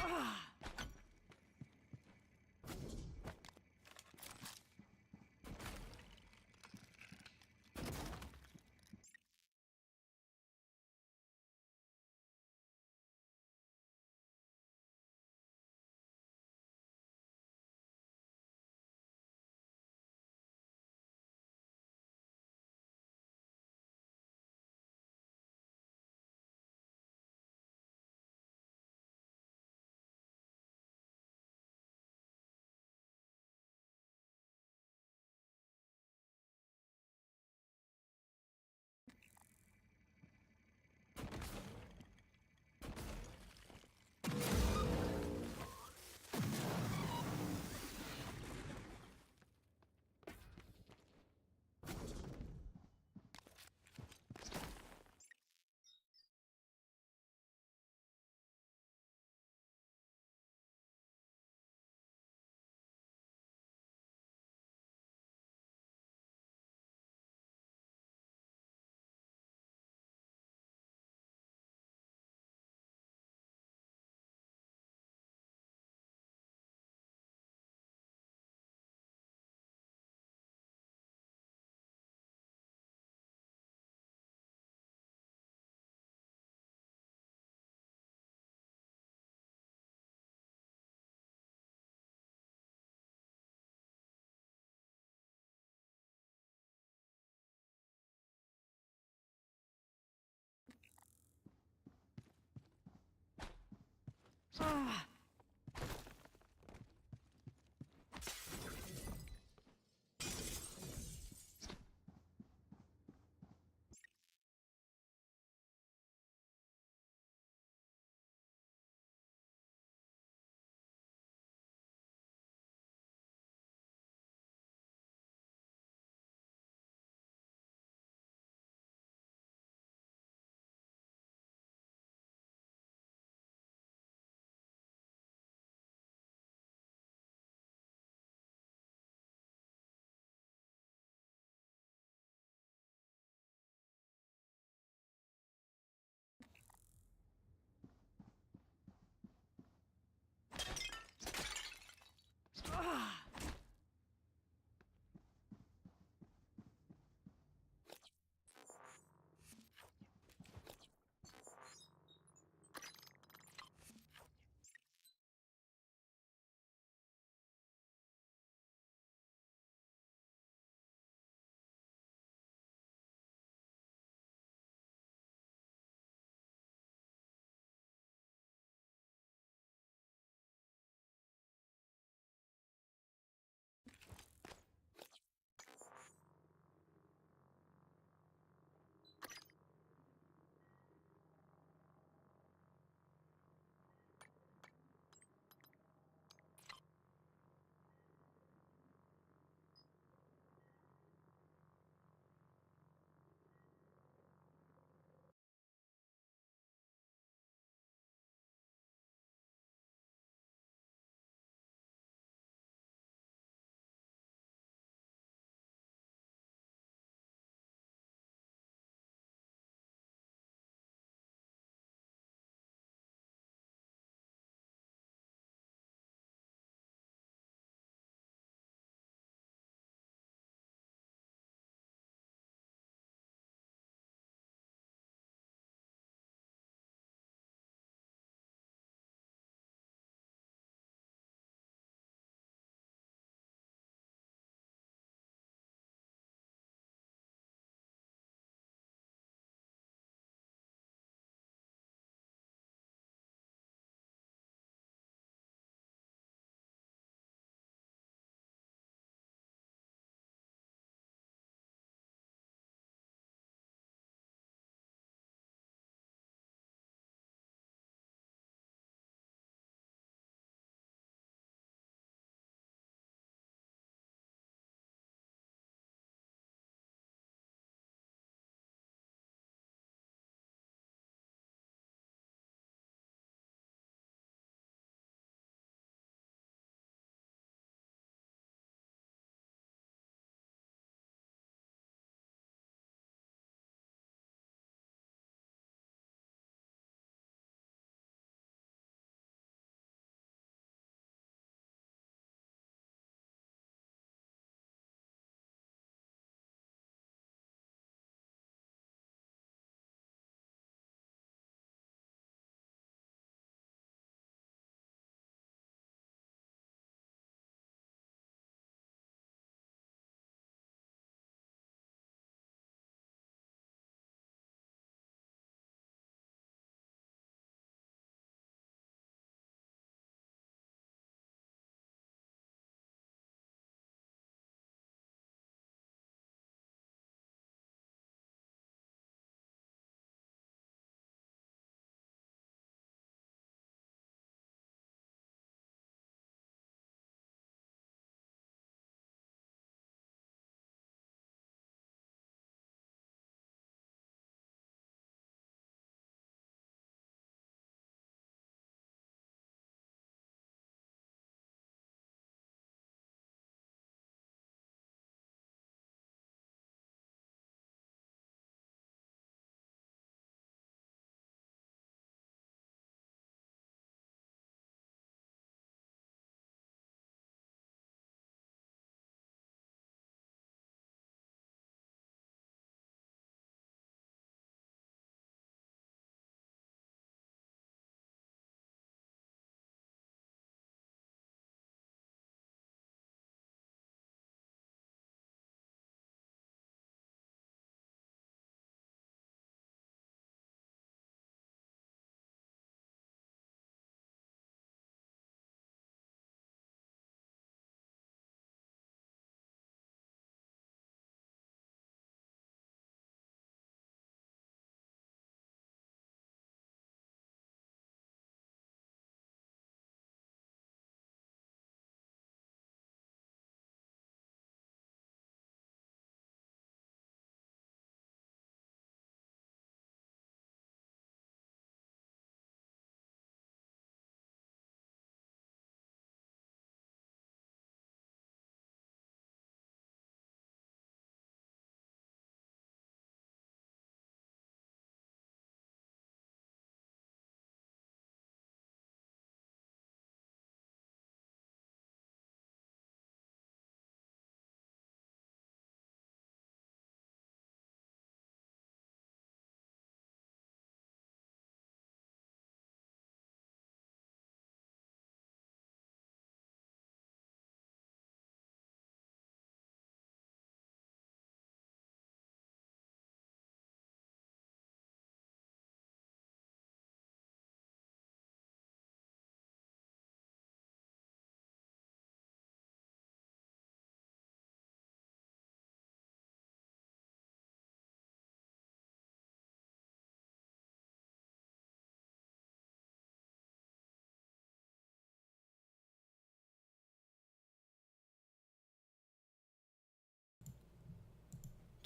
Ah!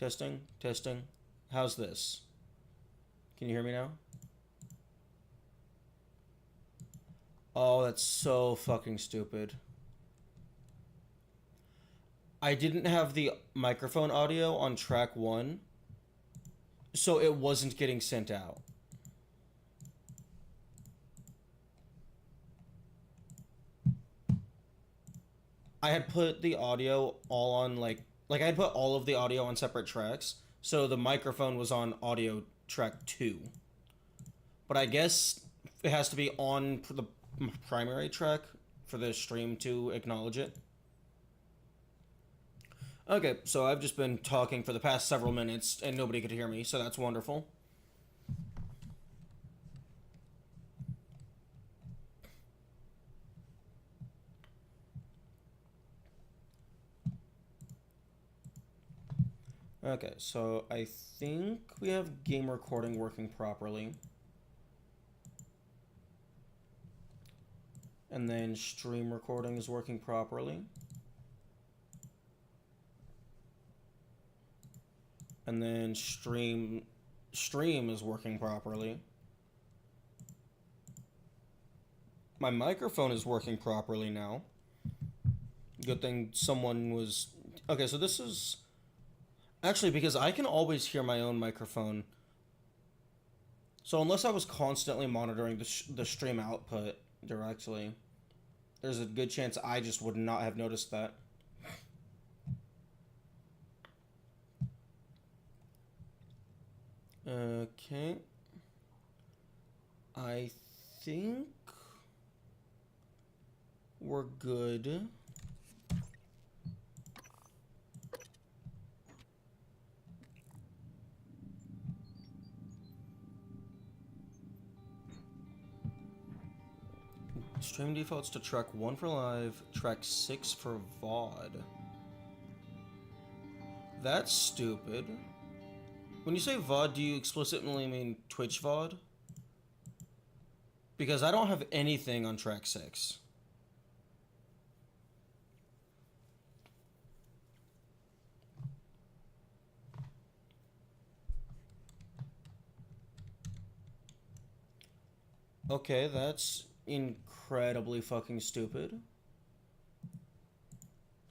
Testing, testing. How's this? Can you hear me now? Oh, that's so fucking stupid. I didn't have the microphone audio on track 1, so it wasn't getting sent out. I had put the audio all on I had put all of the audio on separate tracks, so the microphone was on audio track 2. But I guess it has to be on the primary track for the stream to acknowledge it. Okay, so I've just been talking for the past several minutes and nobody could hear me, so that's wonderful. Okay, so I think we have game recording working properly. And then stream recording is working properly. And then stream is working properly. My microphone is working properly now. Good thing someone was... Okay, so this is... Actually, because I can always hear my own microphone. So unless I was constantly monitoring the stream output directly, there's a good chance I just would not have noticed that. Okay. I think we're good. Stream defaults to track 1 for live, track 6 for VOD. That's stupid. When you say VOD, do you explicitly mean Twitch VOD? Because I don't have anything on track 6. Okay, that's incredibly fucking stupid.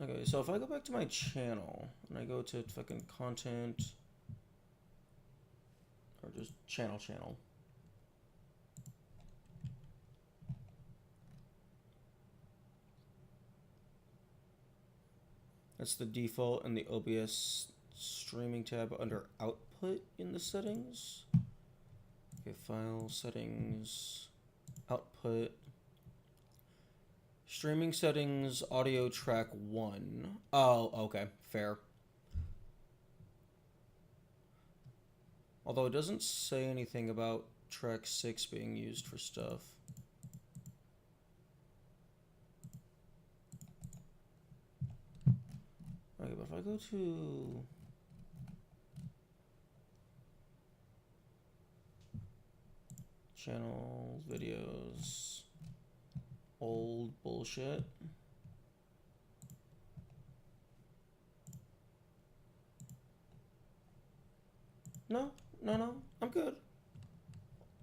Okay, so if I go back to my channel and I go to fucking content or just channel. That's the default in the OBS streaming tab under output in the settings. Okay, file settings, output, streaming settings, audio track 1. Oh, okay, fair. Although it doesn't say anything about track 6 being used for stuff. Okay, but if I go to... channels, videos, old bullshit. No, I'm good.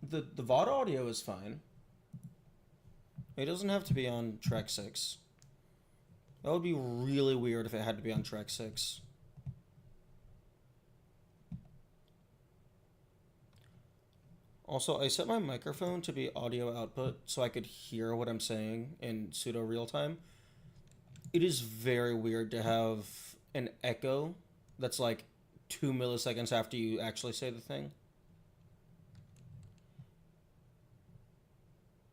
The VOD audio is fine. It doesn't have to be on track 6. That would be really weird if it had to be on track 6. Also, I set my microphone to be audio output so I could hear what I'm saying in pseudo real time. It is very weird to have an echo that's like 2 milliseconds after you actually say the thing.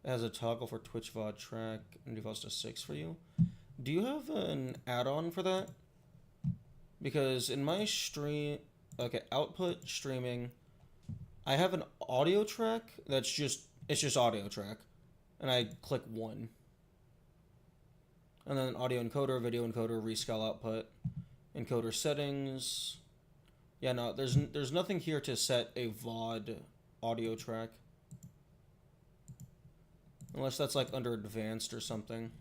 It has a toggle for Twitch VOD track and defaults to 6 for you. Do you have an add-on for that? Because in my stream... Okay, output, streaming... I have an audio track that's just... It's just audio track. And I click 1. And then audio encoder, video encoder, rescale output, encoder settings. Yeah, no, there's nothing here to set a VOD audio track. Unless that's like under advanced or something.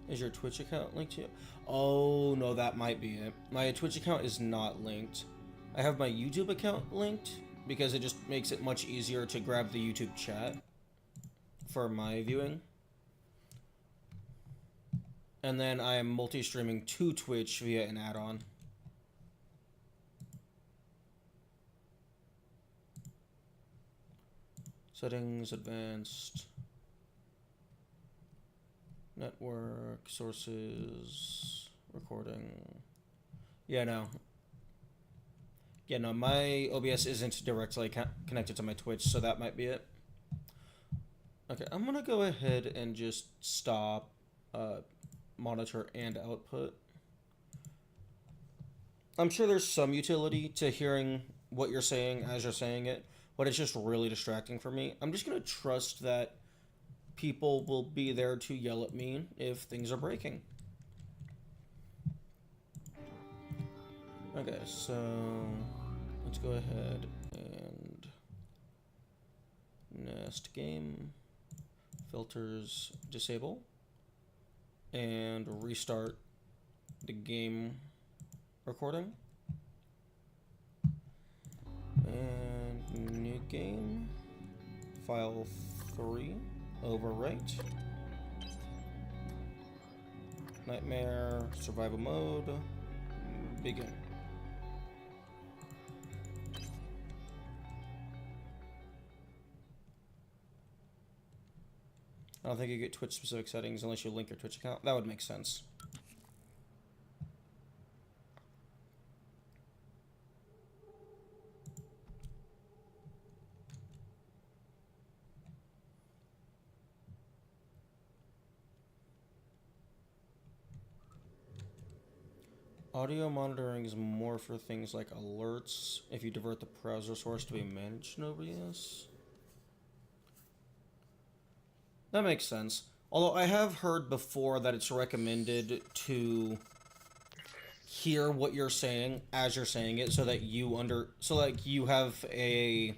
Is your Twitch account linked to you? Oh, no, that might be it. My Twitch account is not linked. I have my YouTube account linked because it just makes it much easier to grab the YouTube chat for my viewing. And then I am multi-streaming to Twitch via an add-on. Settings, advanced, network, sources, recording. Yeah, no. Yeah, no, my OBS isn't directly connected to my Twitch, so that might be it. Okay, I'm gonna go ahead and just stop monitor and output. I'm sure there's some utility to hearing what you're saying as you're saying it, but it's just really distracting for me. I'm just gonna trust that people will be there to yell at me if things are breaking. Okay, so let's go ahead and nest game, filters disable, and restart the game recording. And new game, file 3, overwrite, nightmare, survival mode, begin. I don't think you get Twitch specific settings unless you link your Twitch account. That would make sense. Audio monitoring is more for things like alerts if you divert the browser source to be managed in OBS. That makes sense. Although I have heard before that it's recommended to hear what you're saying as you're saying it so that you have a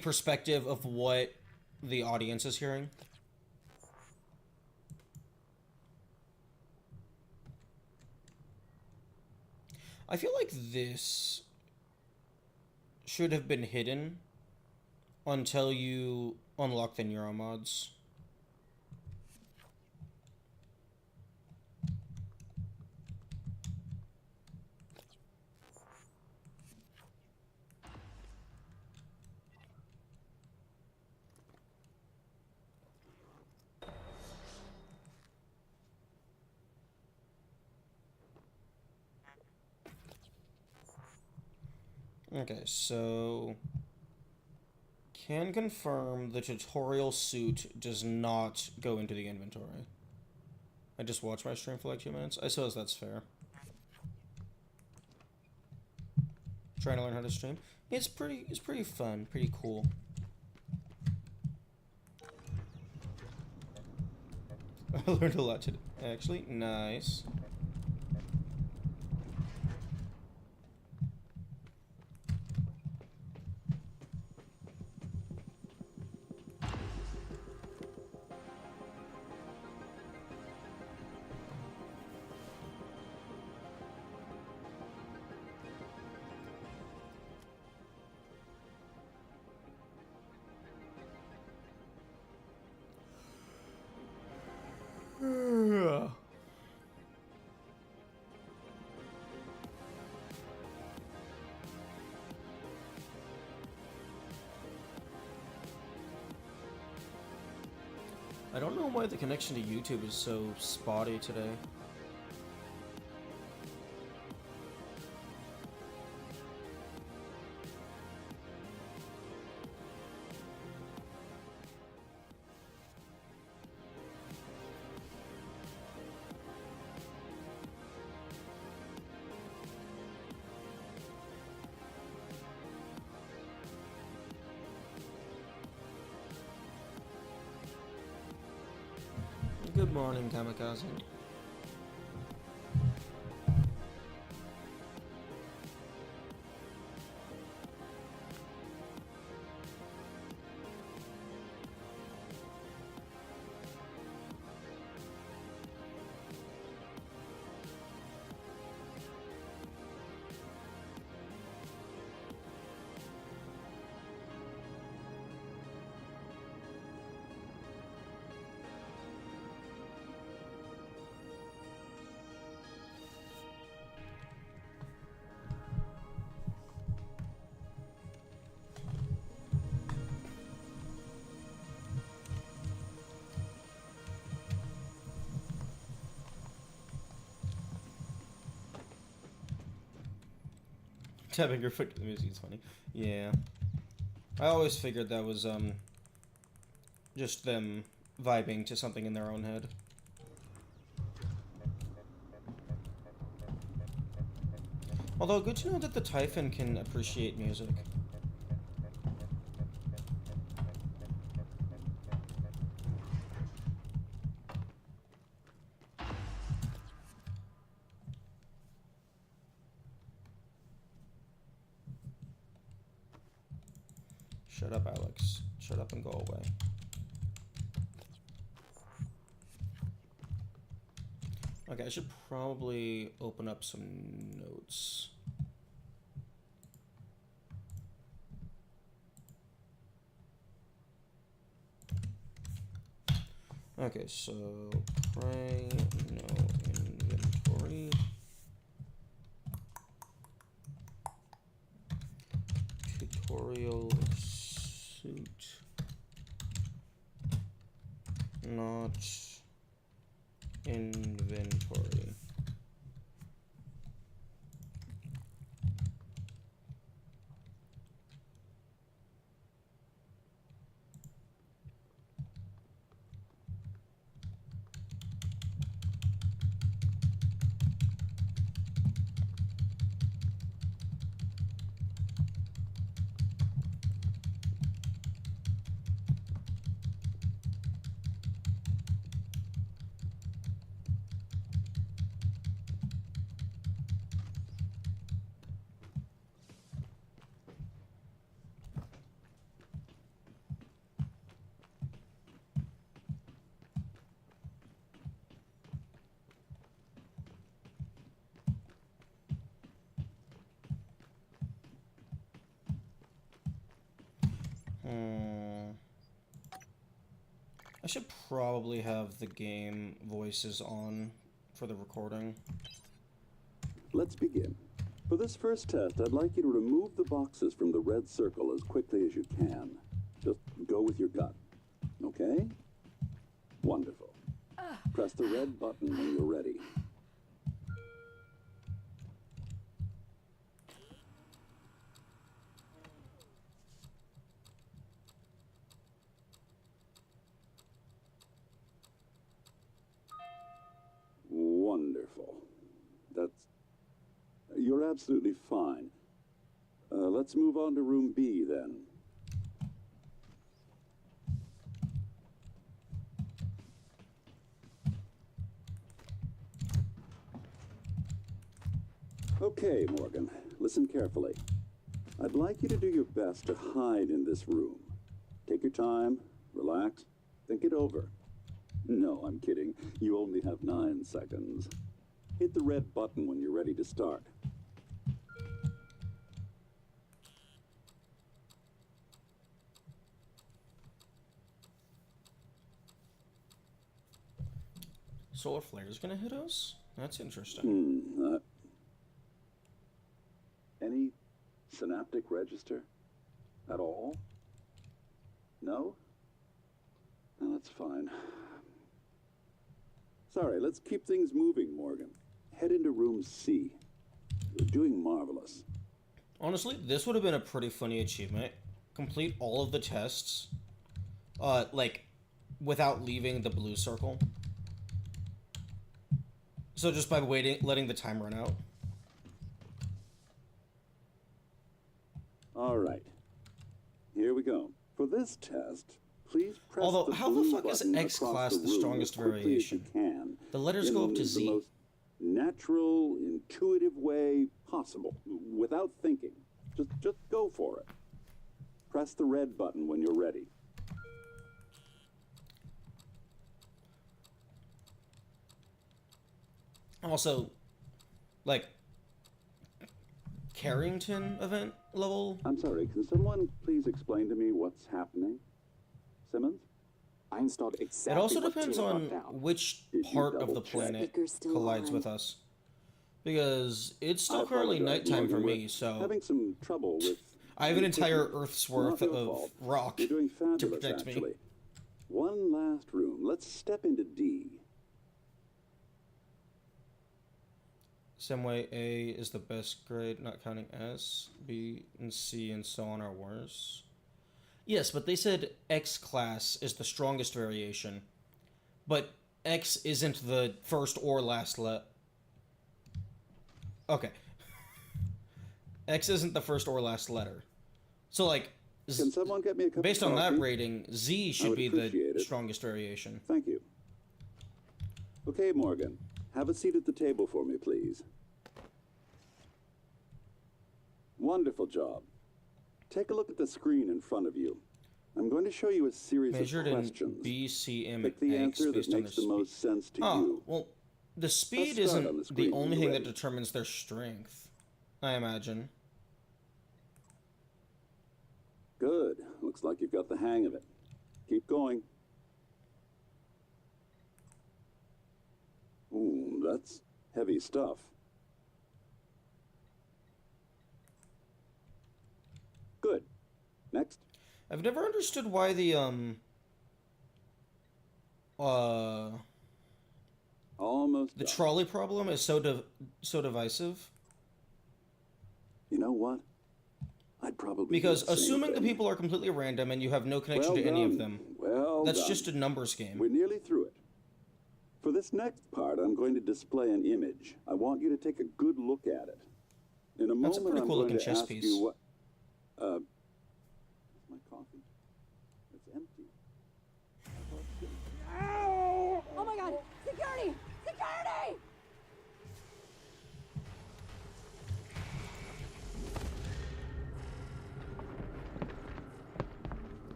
perspective of what the audience is hearing. I feel like this should have been hidden until you unlock the neuromods. Okay, so can confirm the tutorial suit does not go into the inventory. I just watched my stream for like 2 minutes. I suppose that's fair. Trying to learn how to stream. It's pretty fun, pretty cool. I learned a lot today, actually. Nice. I don't know why the connection to YouTube is so spotty today. Good morning, Kamikaze. Tapping your foot to the music is funny. Yeah. I always figured that was, just them vibing to something in their own head. Although, good to know that the Typhon can appreciate music. Shut up, Alex. Shut up and go away. Okay, I should probably open up some notes. Okay, so pray no inventory. Tutorial suit. Not inventory. I should probably have the game voices on for the recording. Let's begin. For this first test, I'd like you to remove the boxes from the red circle as quickly as you can. Just go with your gut. Okay? Wonderful. Press the red button when you're ready. Wonderful. You're absolutely fine. Let's move on to room B then. Okay, Morgan, listen carefully. I'd like you to do your best to hide in this room. Take your time, relax, think it over. No, I'm kidding. You only have 9 seconds. Hit the red button when you're ready to start. Solar flare is gonna hit us? That's interesting. Any synaptic register at all? No? No, that's fine. Sorry, let's keep things moving, Morgan. Head into room C. You're doing marvelous. Honestly, this would have been a pretty funny achievement. Complete all of the tests, like, without leaving the blue circle. So just by letting the time run out. All right. Here we go. For this test, please press Although, the how the blue fuck is button X across class the room strongest as quickly as you variation? can, The letters go up to in Z. the most natural, intuitive way possible, without thinking. Just go for it. Press the red button when you're ready. Also, like, Carrington event level? I'm sorry, can someone please explain to me what's happening? Simmons? I installed exactly It also what depends Tina on brought down. which Did you part of double the check? planet Speaker's still collides on. with us. Because it's I still currently apologize, nighttime for Morgan. me, We're so having some trouble with... I have an entire Earth's Not worth your of fault. rock You're doing to fabulous, protect me. actually. One last room. Let's step into D. Same way A is the best grade, not counting S, B, and C, and so on are worse. Yes, but they said X class is the strongest variation. But X isn't the first or last Okay. X isn't the first or last letter. So, like, Can someone get me a cup based of on coffee? that rating, Z should would be appreciate the it. strongest variation. Thank you. Okay, Morgan. Have a seat at the table for me, please. Wonderful job. Take a look at the screen in front of you. I'm going to show you a series Measured of in questions. B, C, M, Pick and the X answer that based on their makes the speed. most sense to Oh, you. well, the speed start on isn't the the screen when only you're thing that ready. determines their strength, I imagine. Good. Looks like you've got the hang of it. Keep going. Ooh, that's heavy stuff. Good. Next. I've never understood why the Almost the done. trolley problem is so divisive. You know what? I'd probably do Because the same assuming the thing. people are completely random and you have no connection Well to any of done. them, Well that's done. just a numbers game. We're nearly through it. For this next part, I'm going to display an image. I want you to take a good look at it. In a That's a moment, pretty I'm cool going looking to chess ask piece. you what. My coffee. It's empty. Oh my god! Security! Security!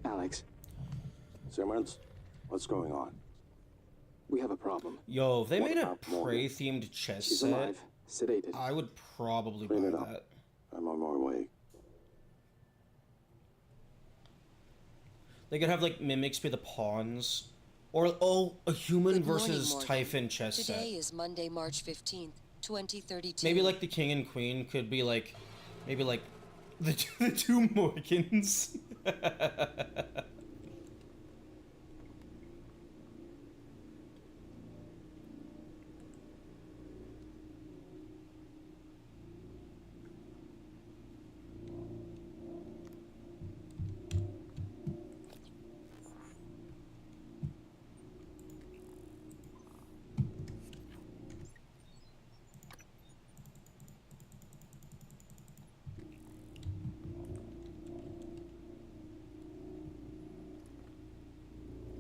Alex, Simmons, what's going on? we have a problem. Yo, if they What made a about Morgan? prey-themed chess She's set, alive, sedated. I would probably Clean buy it up. that. I'm on my way. They could have like mimics be the pawns, or a human Good morning, versus Morgan. Typhon chess set. Today is Monday, March 15th, 2032. Maybe like the king and queen could be like, maybe like the two Morgans.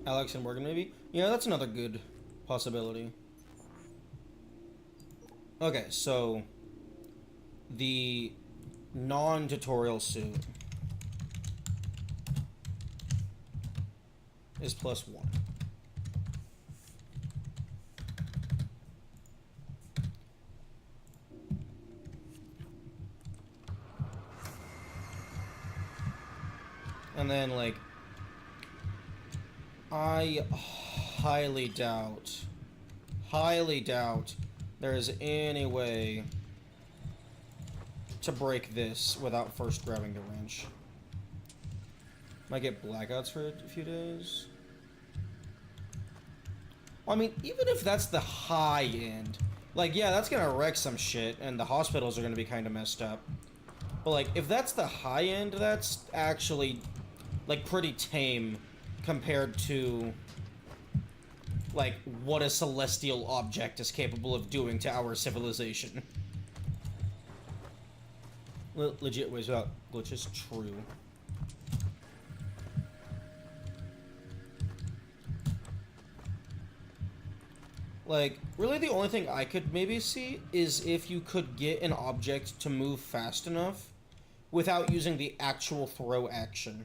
Alex and Morgan, maybe? Yeah, that's another good possibility. Okay, so the non-tutorial suit is +1. And then, like, I highly doubt there is any way to break this without first grabbing the wrench. Might get blackouts for a few days. I mean, even if that's the high end, like, yeah, that's gonna wreck some shit, and the hospitals are gonna be kind of messed up. But, like, if that's the high end, that's actually, like, pretty tame compared to, like, what a celestial object is capable of doing to our civilization. Legit ways without glitches, true. Like, really the only thing I could maybe see is if you could get an object to move fast enough without using the actual throw action.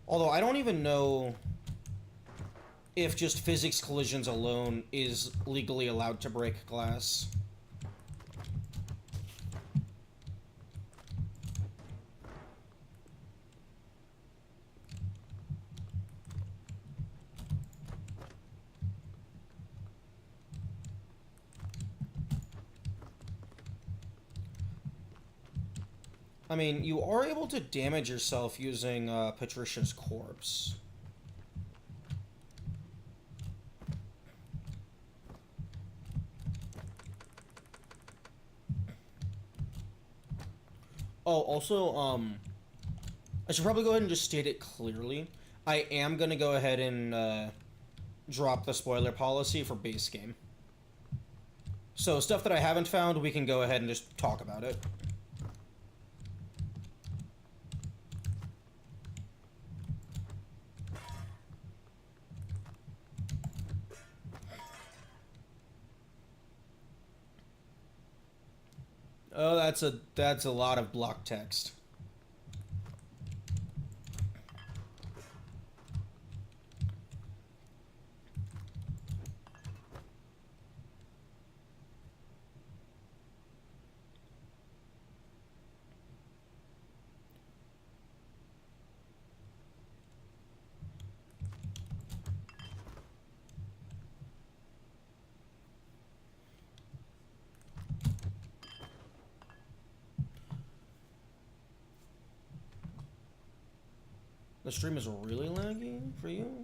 Although I don't even know if just physics collisions alone is legally allowed to break glass. I mean, you are able to damage yourself using Patricia's corpse. Oh, also, I should probably go ahead and just state it clearly. I am going to go ahead and drop the spoiler policy for base game. So stuff that I haven't found, we can go ahead and just talk about it. Oh, that's a lot of block text. The stream is really laggy for you?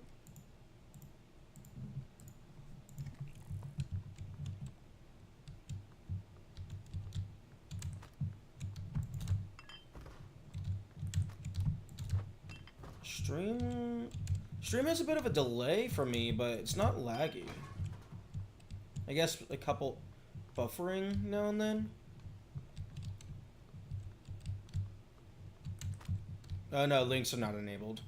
Stream has a bit of a delay for me, but it's not laggy. I guess a couple buffering now and then. Oh no, links are not enabled.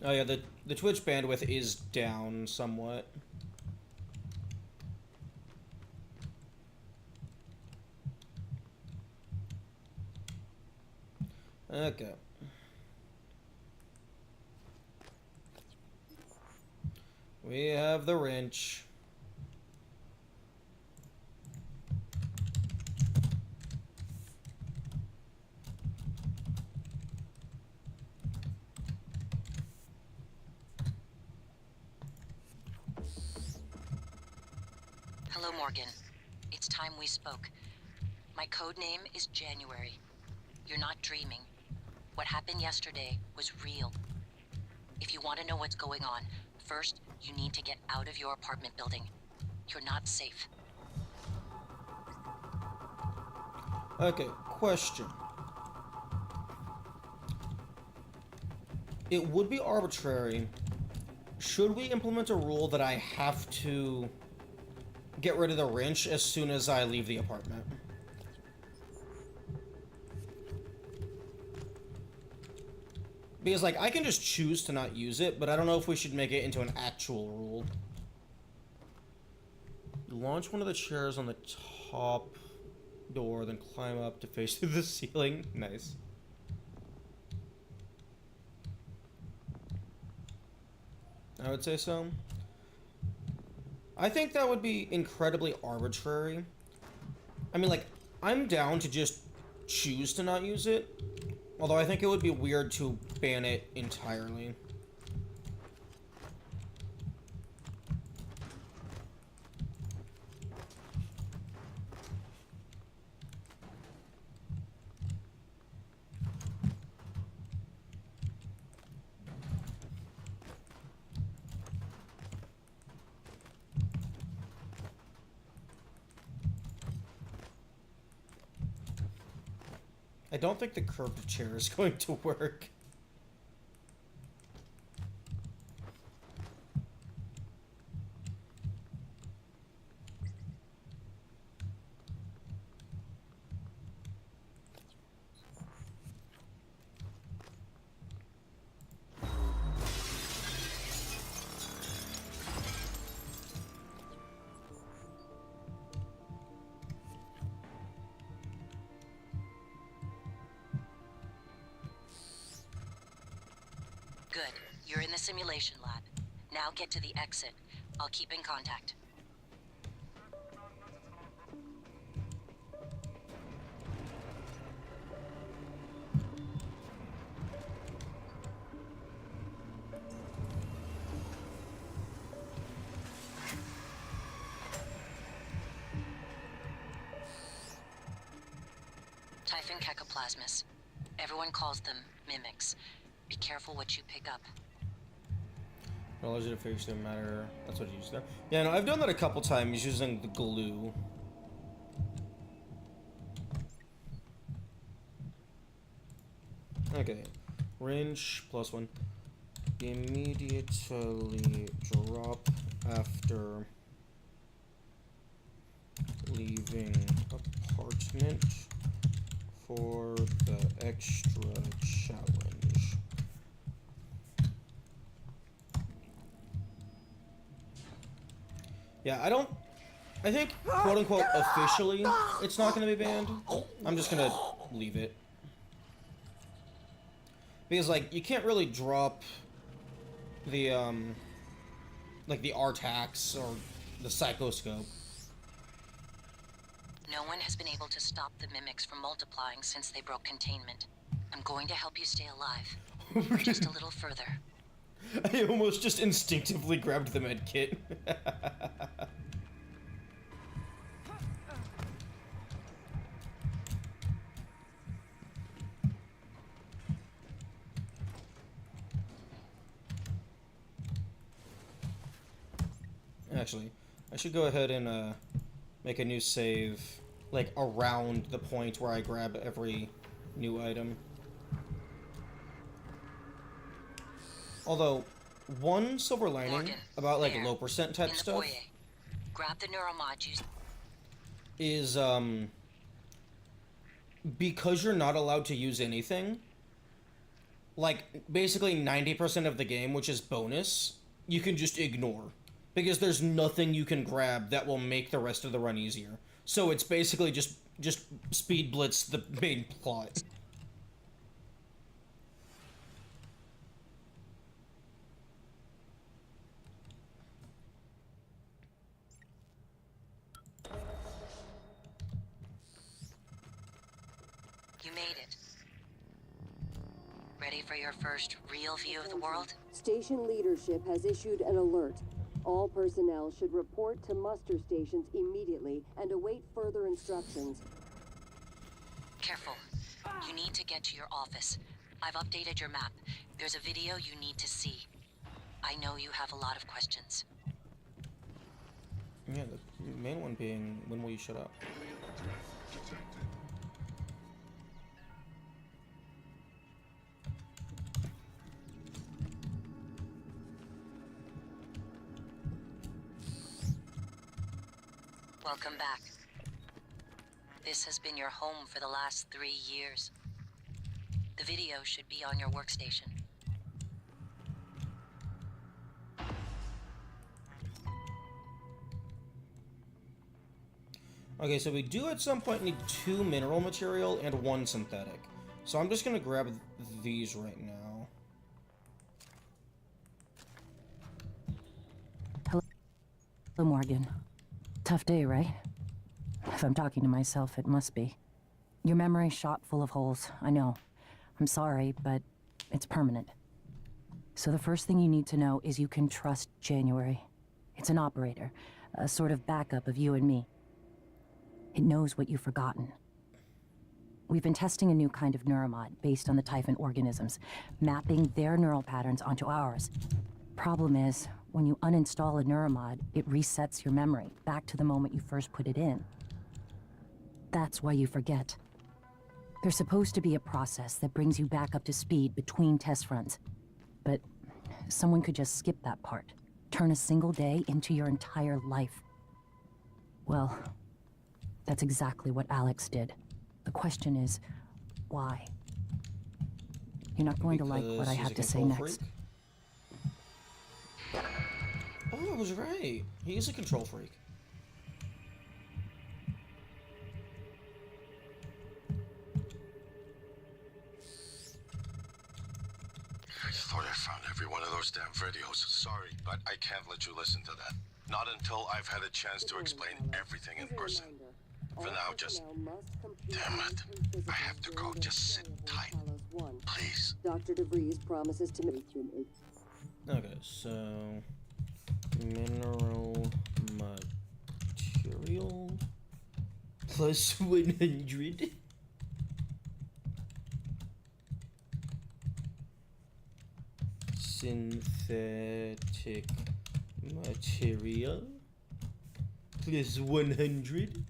Oh yeah, the Twitch bandwidth is down somewhat. Okay. We have the wrench. Hello, Morgan. It's time we spoke. My code name is January. You're not dreaming. What happened yesterday was real. If you want to know what's going on, first, you need to get out of your apartment building. You're not safe. Okay, question. It would be arbitrary. Should we implement a rule that I have to get rid of the wrench as soon as I leave the apartment? Because, like, I can just choose to not use it, but I don't know if we should make it into an actual rule. Launch one of the chairs on the top door, then climb up to face through the ceiling. Nice. I would say so. I think that would be incredibly arbitrary. I mean, like, I'm down to just choose to not use it. Although I think it would be weird to ban it entirely. I don't think the curved chair is going to work. Good. You're in the simulation lab. Now get to the exit. I'll keep in contact. Typhon Cacoplasmus. Everyone calls them mimics. Be careful what you pick up. It allows you to fix their matter. That's what you use there. Yeah, no, I've done that a couple times using the glue. Okay. Range +1. Immediately drop after leaving apartment for the extra challenge. Yeah, I think, quote unquote, officially, it's not gonna be banned. I'm just gonna leave it. Because, like, you can't really drop the, like, the Artax or the Psychoscope. No one has been able to stop the mimics from multiplying since they broke containment. I'm going to help you stay alive. Just a little further. I almost just instinctively grabbed the med kit. Actually, I should go ahead and make a new save, like, around the point where I grab every new item. Although, one silver lining Morgan, about, like, there, low percent type in the stuff foyer. Grab the neuromod you... is, because you're not allowed to use anything, like, basically 90% of the game, which is bonus, you can just ignore. Because there's nothing you can grab that will make the rest of the run easier. So it's basically just speed blitz the main plot. You made it. Ready for your first real view of the world? Station leadership has issued an alert. All personnel should report to muster stations immediately and await further instructions. Careful. You need to get to your office. I've updated your map. There's a video you need to see. I know you have a lot of questions. Yeah, the main one being, when will you shut up? Welcome back. This has been your home for the last 3 years. The video should be on your workstation. Okay, so we do at some point need 2 mineral material and 1 synthetic. So I'm just gonna grab these right now. Hello, Morgan. Tough day, right? If I'm talking to myself, it must be. Your memory's shot full of holes, I know. I'm sorry, but it's permanent. So the first thing you need to know is you can trust January. It's an operator, a sort of backup of you and me. It knows what you've forgotten. We've been testing a new kind of neuromod based on the Typhon organisms, mapping their neural patterns onto ours. Problem is, when you uninstall a neuromod, it resets your memory back to the moment you first put it in. That's why you forget. There's supposed to be a process that brings you back up to speed between test runs. But someone could just skip that part, turn a single day into your entire life. Well, that's exactly what Alex did. The question is, why? You're not going to like what I have to say next. Oh, I was right. He is a control freak. I thought I found every one of those damn videos. Sorry, but I can't let you listen to that. Not until I've had a chance to explain everything in person. For now, just... Damn it. I have to go. Just sit tight. Please. Dr. DeVries promises to make you. Okay, so... mineral material plus 100. Synthetic material plus 100.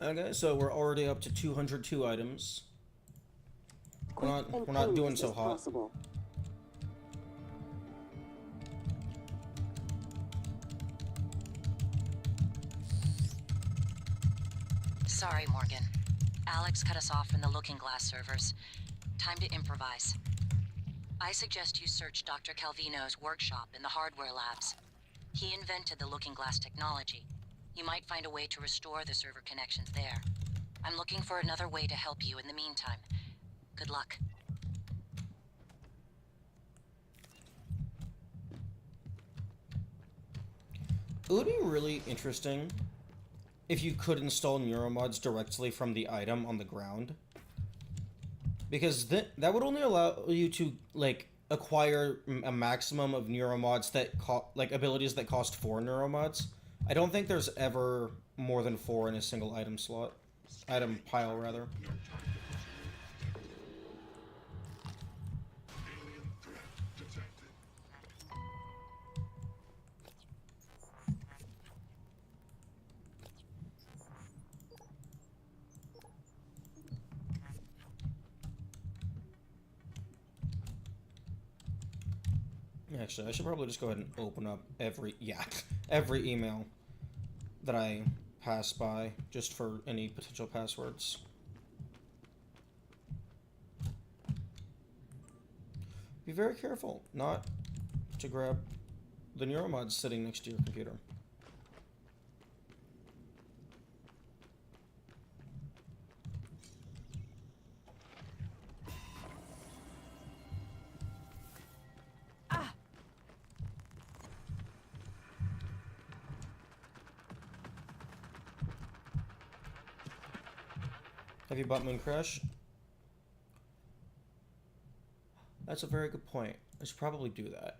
Okay, so we're already up to 202 items. We're not doing so hot. Possible. Sorry, Morgan. Alex cut us off from the Looking Glass servers. Time to improvise. I suggest you search Dr. Calvino's workshop in the hardware labs. He invented the Looking Glass technology. You might find a way to restore the server connections there. I'm looking for another way to help you in the meantime. Good luck. It would be really interesting if you could install neuromods directly from the item on the ground. Because that would only allow you to, like, acquire a maximum of neuromods that like abilities that cost 4 neuromods. I don't think there's ever more than 4 in a single item slot. Item pile, rather. Actually, I should probably just go ahead and open up every email that I pass by, just for any potential passwords. Be very careful not to grab the neuromods sitting next to your computer. Have you bought Moon Crash? That's a very good point. I should probably do that.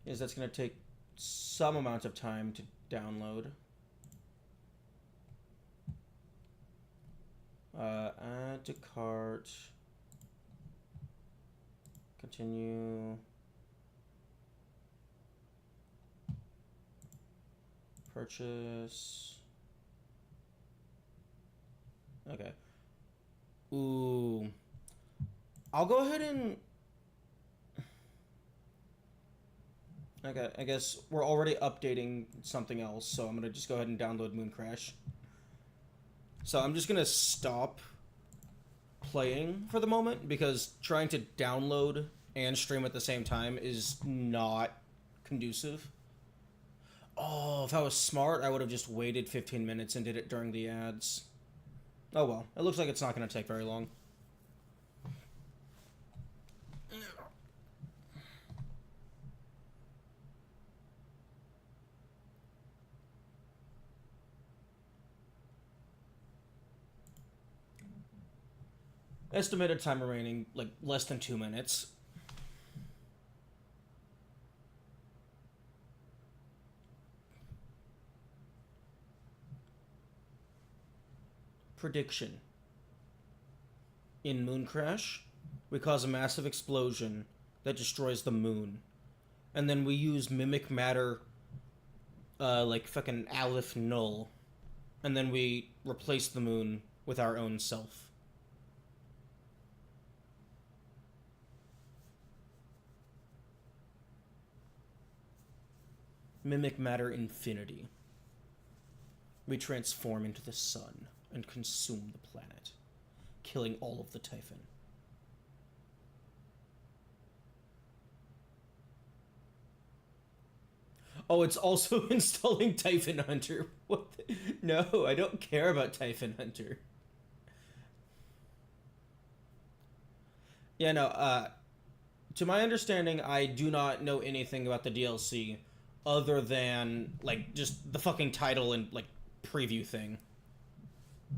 Is that's going to take some amount of time to download. Add to cart. Continue. Purchase. Okay. Ooh. I'll go ahead and... Okay, I guess we're already updating something else, so I'm gonna just go ahead and download Moon Crash. So I'm just gonna stop playing for the moment, because trying to download and stream at the same time is not conducive. Oh, if I was smart, I would have just waited 15 minutes and did it during the ads. Oh well, it looks like it's not going to take very long. Estimated time remaining, like, less than 2 minutes. Prediction. In Moon Crash, we cause a massive explosion that destroys the moon. And then we use mimic matter, like fucking Aleph Null. And then we replace the moon with our own self. Mimic matter infinity. We transform into the sun and consume the planet, killing all of the Typhon. Oh, it's also installing Typhon Hunter. What? No, I don't care about Typhon Hunter. Yeah, no, to my understanding, I do not know anything about the DLC other than, like, just the fucking title and, like, preview thing.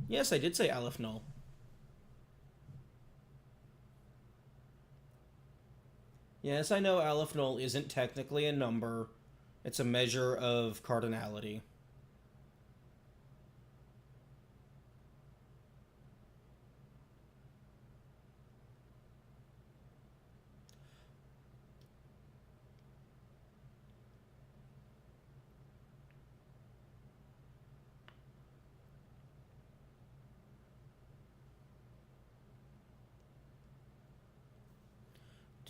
Yes, I did say Aleph Null. Yes, I know Aleph Null isn't technically a number. It's a measure of cardinality.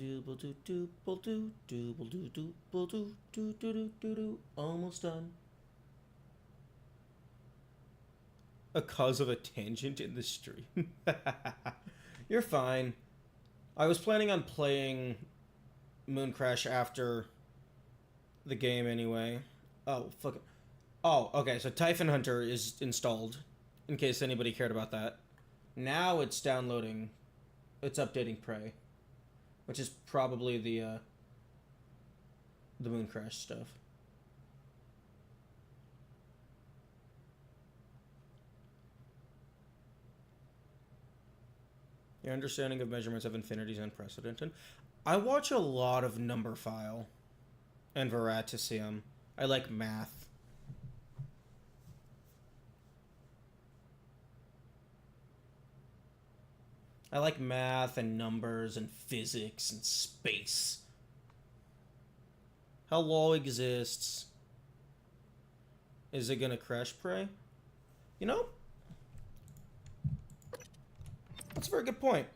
Dooble doo dooble doo dooble doo dooble doo doo doo doo doo doo. Almost done. A cause of a tangent in the stream. You're fine. I was planning on playing Mooncrash after the game anyway. Oh, fuck it. Oh, okay, so Typhon Hunter is installed, in case anybody cared about that. Now it's downloading. It's updating Prey. Which is probably the Mooncrash stuff. Your understanding of measurements of infinity is unprecedented. I watch a lot of Numberphile and Veratasium. I like math. I like math and numbers and physics and space. How law exists. Is it gonna crash Prey? You know? That's a very good point.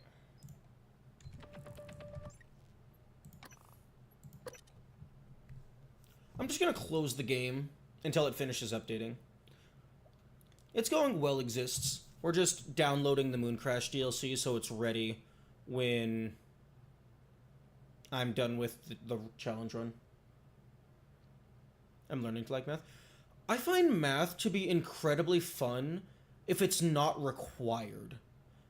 I'm just gonna close the game until it finishes updating. It's going well exists. We're just downloading the Mooncrash DLC so it's ready when I'm done with the challenge run. I'm learning to like math. I find math to be incredibly fun if it's not required.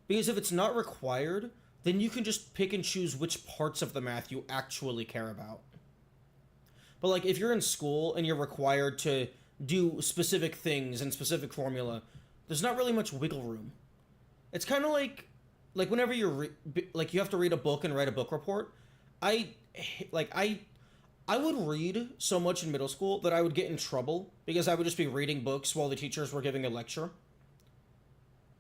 Because if it's not required, then you can just pick and choose which parts of the math you actually care about. But like if you're in school and you're required to do specific things and specific formula, there's not really much wiggle room. It's kind of like whenever you have to read a book and write a book report. I would read so much in middle school that I would get in trouble because I would just be reading books while the teachers were giving a lecture.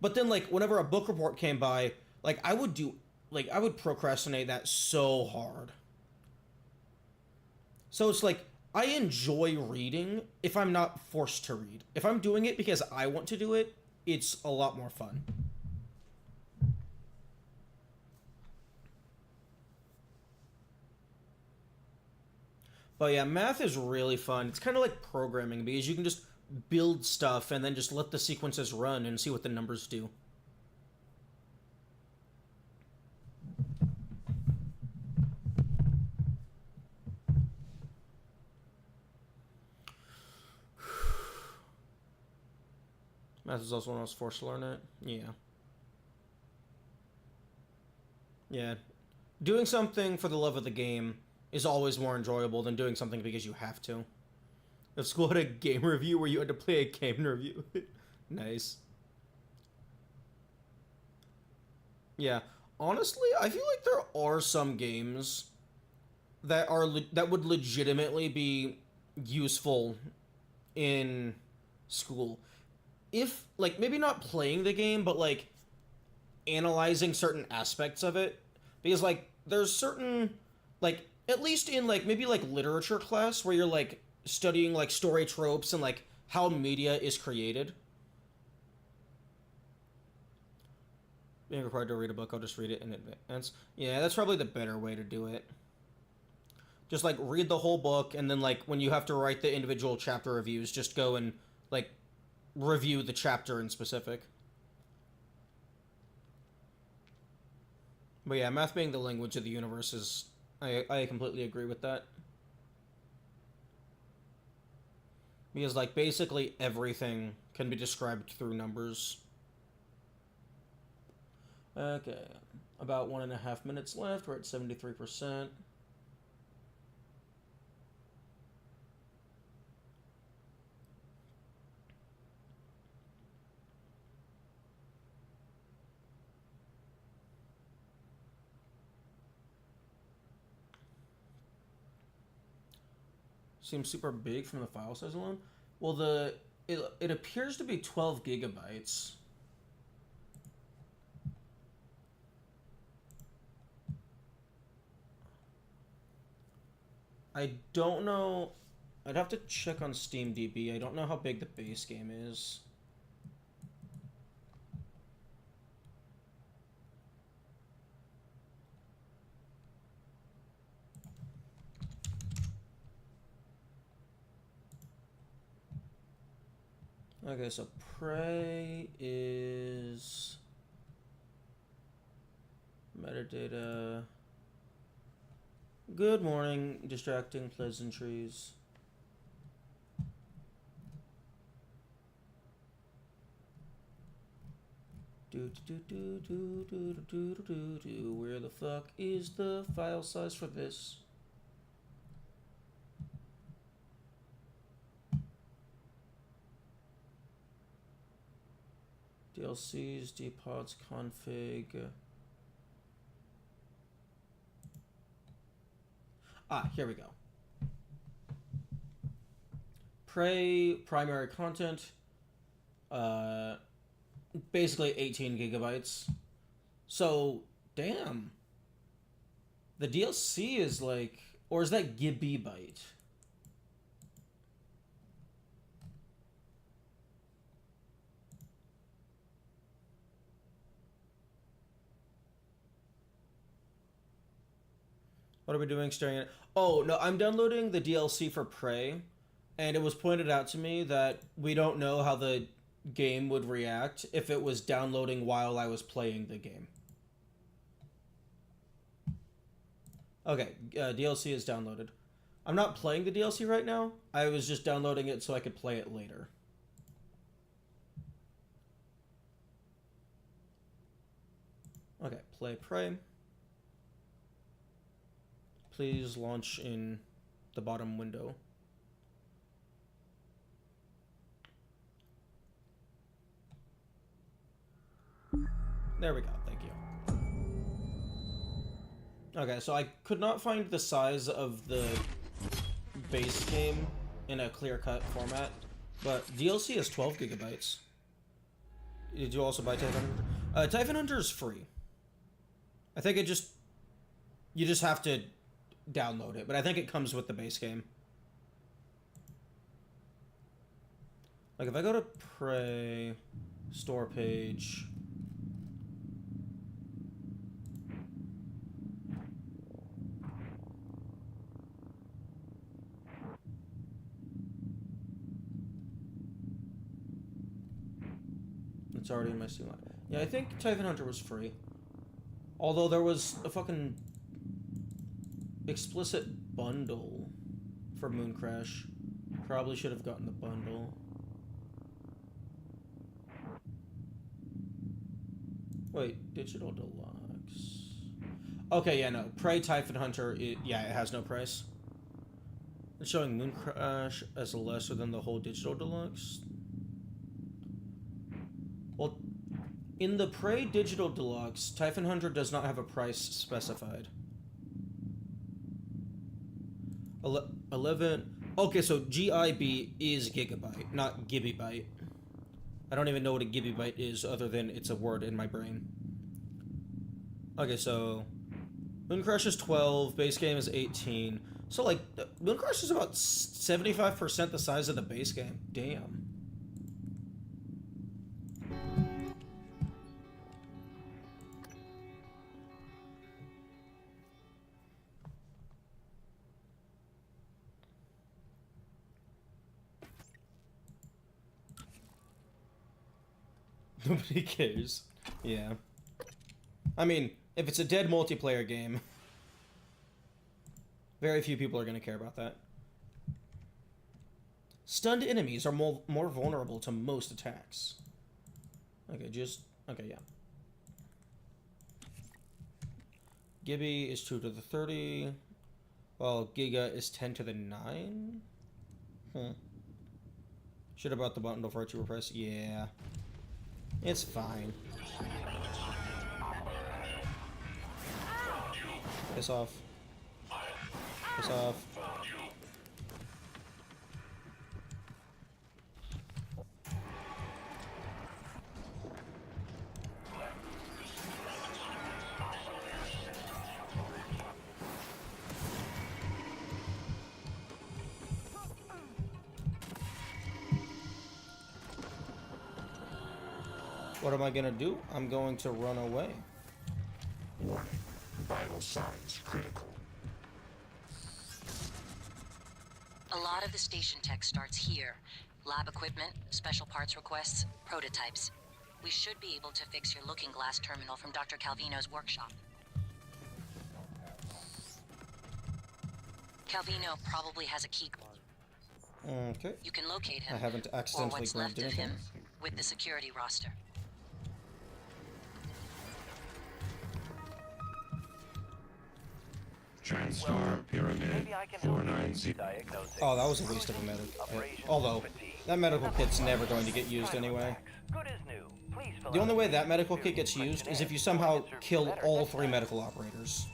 But then like whenever a book report came by, like I would procrastinate that so hard. So it's like I enjoy reading if I'm not forced to read. If I'm doing it because I want to do it, it's a lot more fun. But yeah, math is really fun. It's kind of like programming because you can just build stuff and then just let the sequences run and see what the numbers do. Math is also when I was forced to learn it. Yeah. Yeah. Doing something for the love of the game is always more enjoyable than doing something because you have to. If school had a game review where you had to play a game review. Nice. Yeah. Honestly, I feel like there are some games that that would legitimately be useful in school. If, like, maybe not playing the game, but, like, analyzing certain aspects of it. Because, like, there's certain, like, at least in, like, maybe, like, literature class where you're, like, studying, like, story tropes and, like, how media is created. Being required to read a book, I'll just read it in advance. Yeah, that's probably the better way to do it. Just, like, read the whole book, and then, like, when you have to write the individual chapter reviews, just go and, like, review the chapter in specific. But yeah, math being the language of the universe is... I completely agree with that. Because, like, basically everything can be described through numbers. Okay. About 1.5 minutes left. We're at 73%. seems super big from the file size alone. Well, it appears to be 12 gigabytes. I don't know. I'd have to check on SteamDB. I don't know how big the base game is. Okay, so Prey is metadata. Good morning, distracting pleasantries. Where the fuck is the file size for this? DLCs, dpods, config. Ah, here we go. Prey, primary content. Basically 18 gigabytes. So, damn. The DLC is like, or is that Gigabyte? What are we doing staring at? Oh, no, I'm downloading the DLC for Prey, and it was pointed out to me that we don't know how the game would react if it was downloading while I was playing the game. Okay, DLC is downloaded. I'm not playing the DLC right now. I was just downloading it so I could play it later. Okay, play Prey. Please launch in the bottom window. There we go, thank you. Okay, so I could not find the size of the base game in a clear-cut format, but DLC is 12 gigabytes. Did you also buy Typhon Hunter? Typhon Hunter is free. I think you just have to download it, but I think it comes with the base game. Like if I go to Prey store page, it's already in my Steam line. Yeah, I think Typhon Hunter was free. Although there was a fucking explicit bundle for Moon Crash. Probably should have gotten the bundle. Wait, Digital Deluxe. Okay, yeah, no. Prey Typhon Hunter, it has no price. It's showing Moon Crash as lesser than the whole Digital Deluxe. Well, in the Prey Digital Deluxe, Typhon Hunter does not have a price specified. 11. Okay, so GIB is gigabyte, not gibibyte. I don't even know what a gibibyte is other than it's a word in my brain. Okay, so Moon Crash is 12, base game is 18. So like Moon Crash is about 75% the size of the base game. Damn. Nobody cares. Yeah. I mean, if it's a dead multiplayer game, very few people are going to care about that. Stunned enemies are more vulnerable to most attacks. Okay, okay, yeah. Gibby is 2 to the 30, while Giga is 10 to the 9? Should have bought the bundle for a cheaper price. Yeah. It's fine. Piss off. Piss off. What am I gonna do? I'm going to run away. Warning. Vital signs critical. A lot of the station tech starts here. Lab equipment, special parts requests, prototypes. We should be able to fix your looking glass terminal from Dr. Calvino's workshop. Calvino probably has a key. Okay. You can locate him, I haven't or accidentally what's grabbed left of anything. him, with the security roster. TranStar Pyramid 490. Oh, that was a waste of a medical kit. Although, that medical kit's never going to get used anyway. The only way that medical kit gets used is if you somehow kill all 3 medical operators.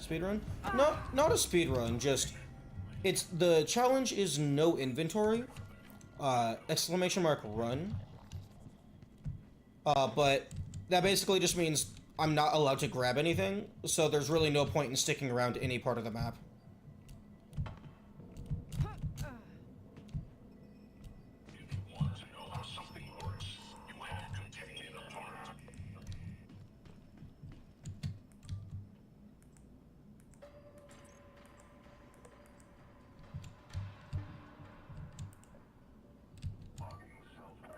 Speedrun? No, not a speedrun, just... It's... The challenge is no inventory. Exclamation mark run. But that basically just means I'm not allowed to grab anything, so there's really no point in sticking around any part of the map.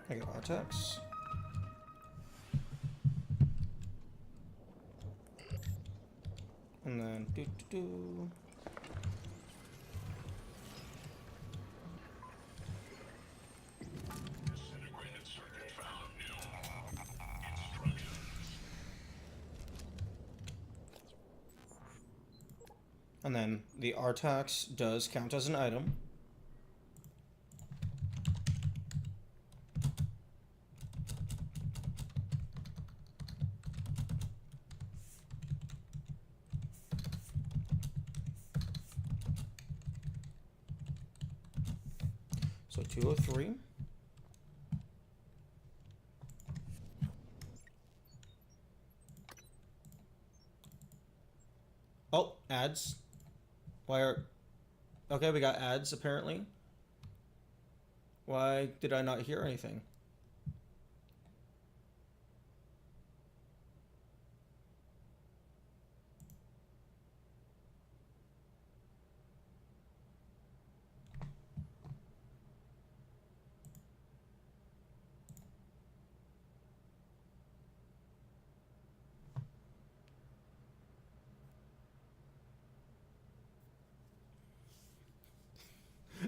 I got Artex. And then do. And then the Artax does count as an item. So 203. Oh, ads. Why are... Okay, we got ads, apparently. Why did I not hear anything?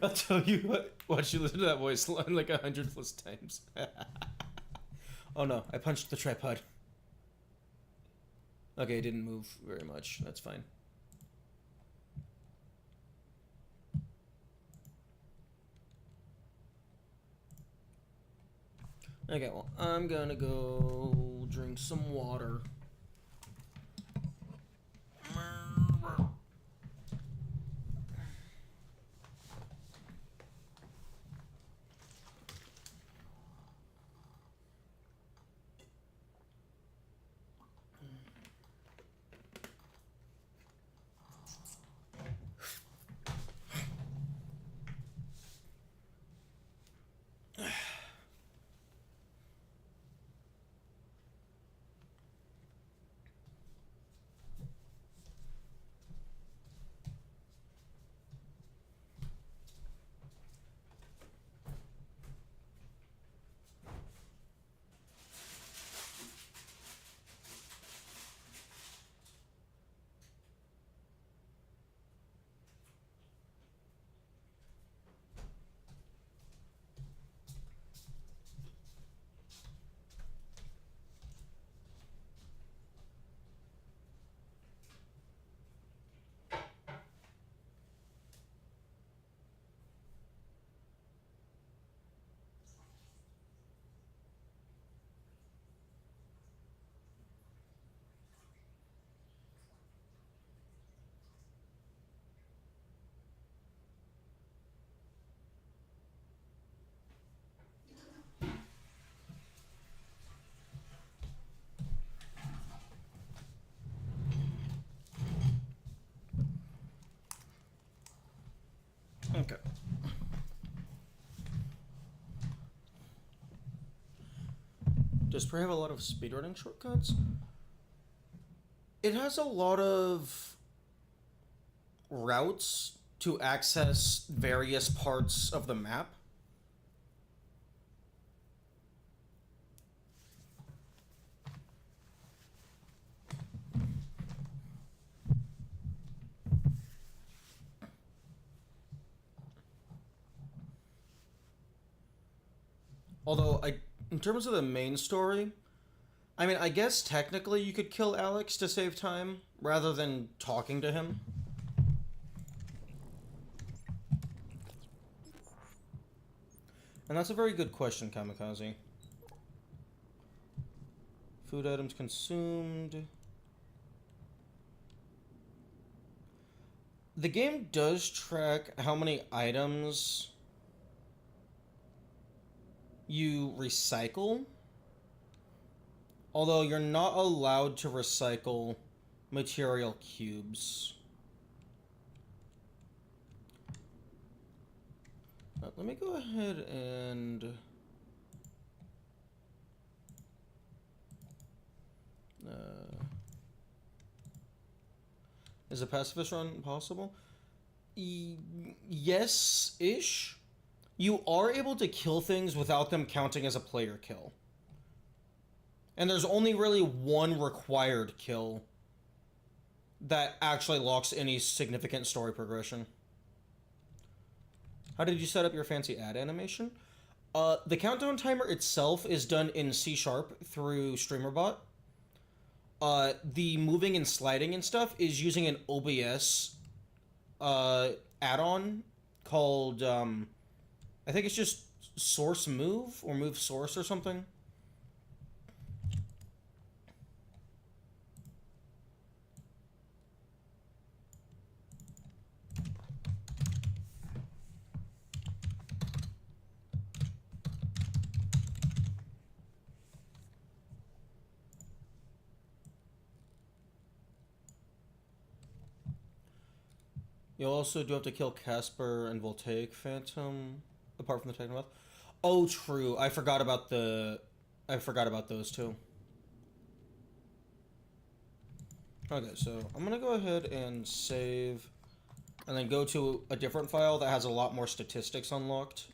I'll tell you what, watch you listen to that voice line like 100 plus times. Oh no, I punched the tripod. Okay, it didn't move very much. That's fine. Okay, well, I'm gonna go drink some water. Does Prey have a lot of speedrunning shortcuts? It has a lot of routes to access various parts of the map. Although, in terms of the main story, I mean, I guess technically you could kill Alex to save time, rather than talking to him. And that's a very good question, Kamikaze. Food items consumed. The game does track how many items you recycle, although you're not allowed to recycle material cubes. Let me go ahead and is a pacifist run possible? Yes-ish. You are able to kill things without them counting as a player kill. And there's only really one required kill that actually locks any significant story progression. How did you set up your fancy ad animation? The countdown timer itself is done in C# through StreamerBot. The moving and sliding and stuff is using an OBS add-on called, I think it's just Source Move, or Move Source or something. You also do have to kill Casper and Voltaic Phantom, apart from the Technomoth. Oh, true. I forgot about those two. Okay, so I'm gonna go ahead and save, and then go to a different file that has a lot more statistics unlocked.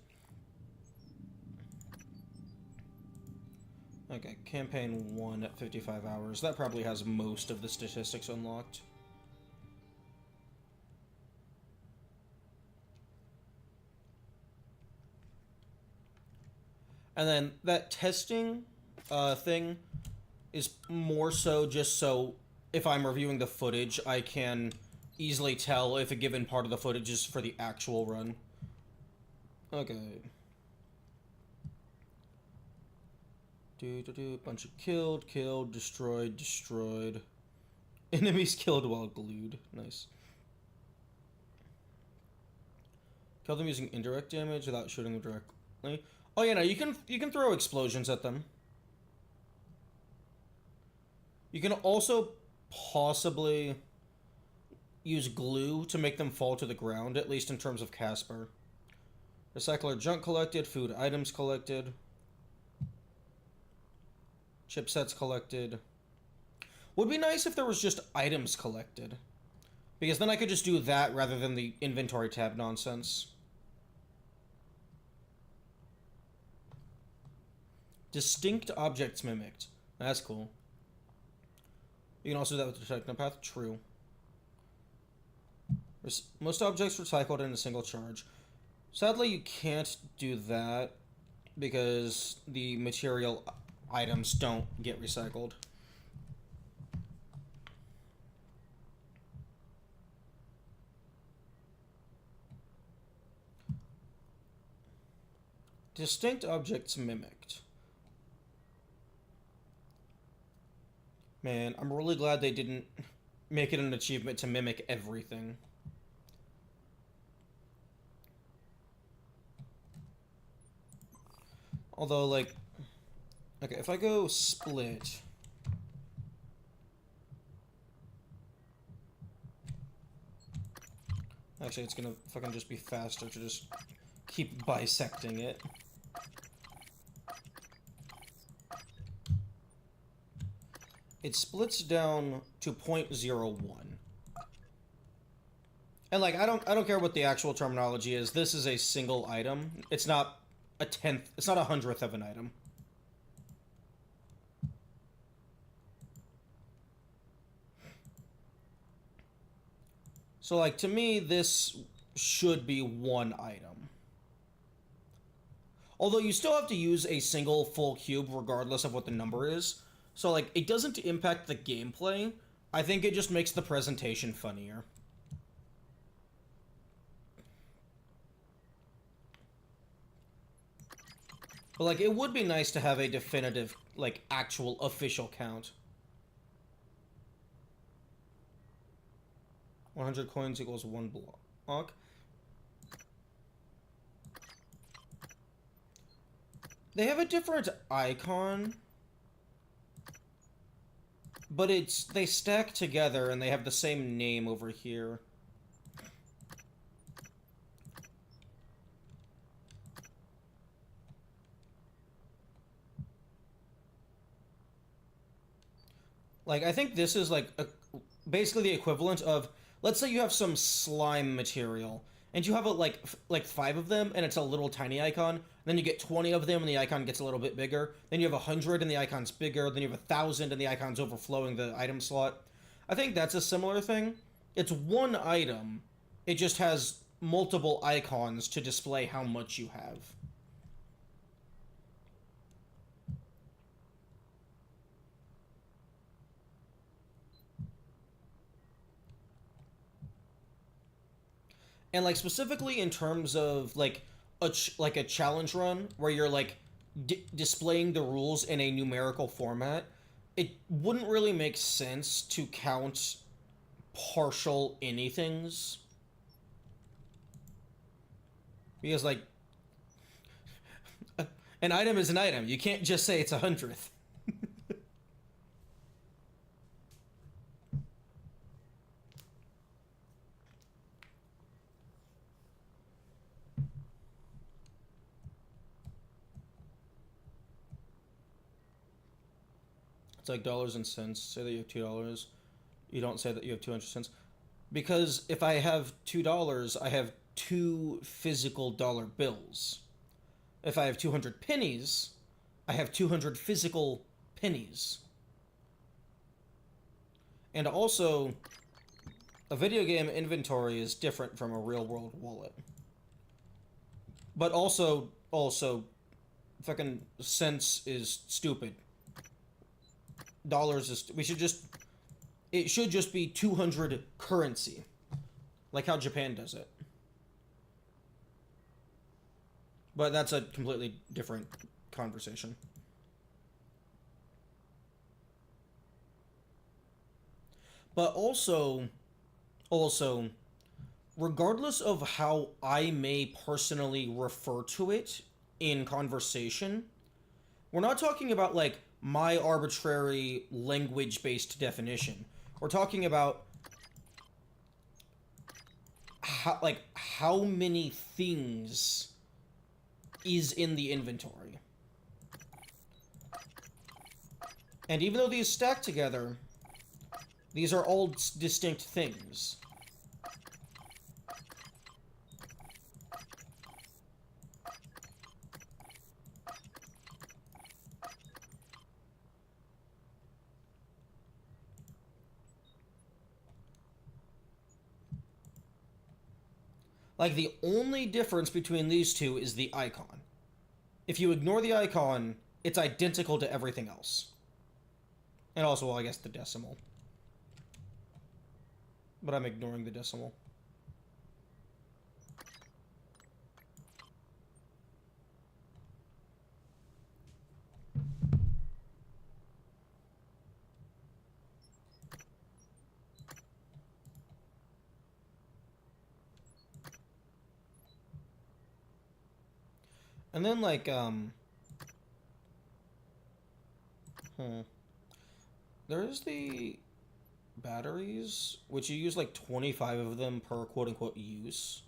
Okay, campaign 1 at 55 hours. That probably has most of the statistics unlocked. And then that testing thing is more so just so if I'm reviewing the footage, I can easily tell if a given part of the footage is for the actual run. Okay. Bunch of killed, destroyed. Enemies killed while glued. Nice. Kill them using indirect damage without shooting them directly. Oh yeah, no, you can throw explosions at them. You can also possibly use glue to make them fall to the ground, at least in terms of Casper. Recycler junk collected, food items collected, chipsets collected. Would be nice if there was just items collected, because then I could just do that rather than the inventory tab nonsense. Distinct objects mimicked. That's cool. You can also do that with the Technopath. True. Most objects recycled in a single charge. Sadly, you can't do that because the material items don't get recycled. Distinct objects mimicked. Man, I'm really glad they didn't make it an achievement to mimic everything. Although, like... Okay, if I go split... Actually, it's gonna fucking just be faster to just keep bisecting it. it splits down to 0.01. And like I don't care what the actual terminology is. This is a single item. It's not a tenth, it's not a hundredth of an item. So like to me this should be one item. Although you still have to use a single full cube regardless of what the number is. So like it doesn't impact the gameplay. I think it just makes the presentation funnier. But like it would be nice to have a definitive, like actual official count. 100 coins equals 1 block. They have a different icon, but they stack together and they have the same name over here. Like, I think this is like basically the equivalent of, let's say you have some slime material and you have like 5 of them and it's a little tiny icon. Then you get 20 of them and the icon gets a little bit bigger. Then you have 100 and the icon's bigger. Then you have 1,000 and the icon's overflowing the item slot. I think that's a similar thing. It's one item. It just has multiple icons to display how much you have. And like specifically in terms of like a challenge run where you're like displaying the rules in a numerical format, it wouldn't really make sense to count partial anythings. Because like an item is an item. You can't just say it's 100th. It's like dollars and cents. Say that you have $2. You don't say that you have 200 cents. Because if I have $2, I have 2 physical dollar bills. If I have 200 pennies, I have 200 physical pennies. And also, a video game inventory is different from a real world wallet. But also, fucking cents is stupid. Dollars is, it should just be 200 currency. Like how Japan does it. But that's a completely different conversation. But also, regardless of how I may personally refer to it in conversation, we're not talking about like my arbitrary language-based definition. We're talking about how many things is in the inventory. And even though these stack together, these are all distinct things. Like, the only difference between these two is the icon. If you ignore the icon, it's identical to everything else. And also, well, I guess the decimal. But I'm ignoring the decimal. And then, like, there's the batteries, which you use, like, 25 of them per quote-unquote use.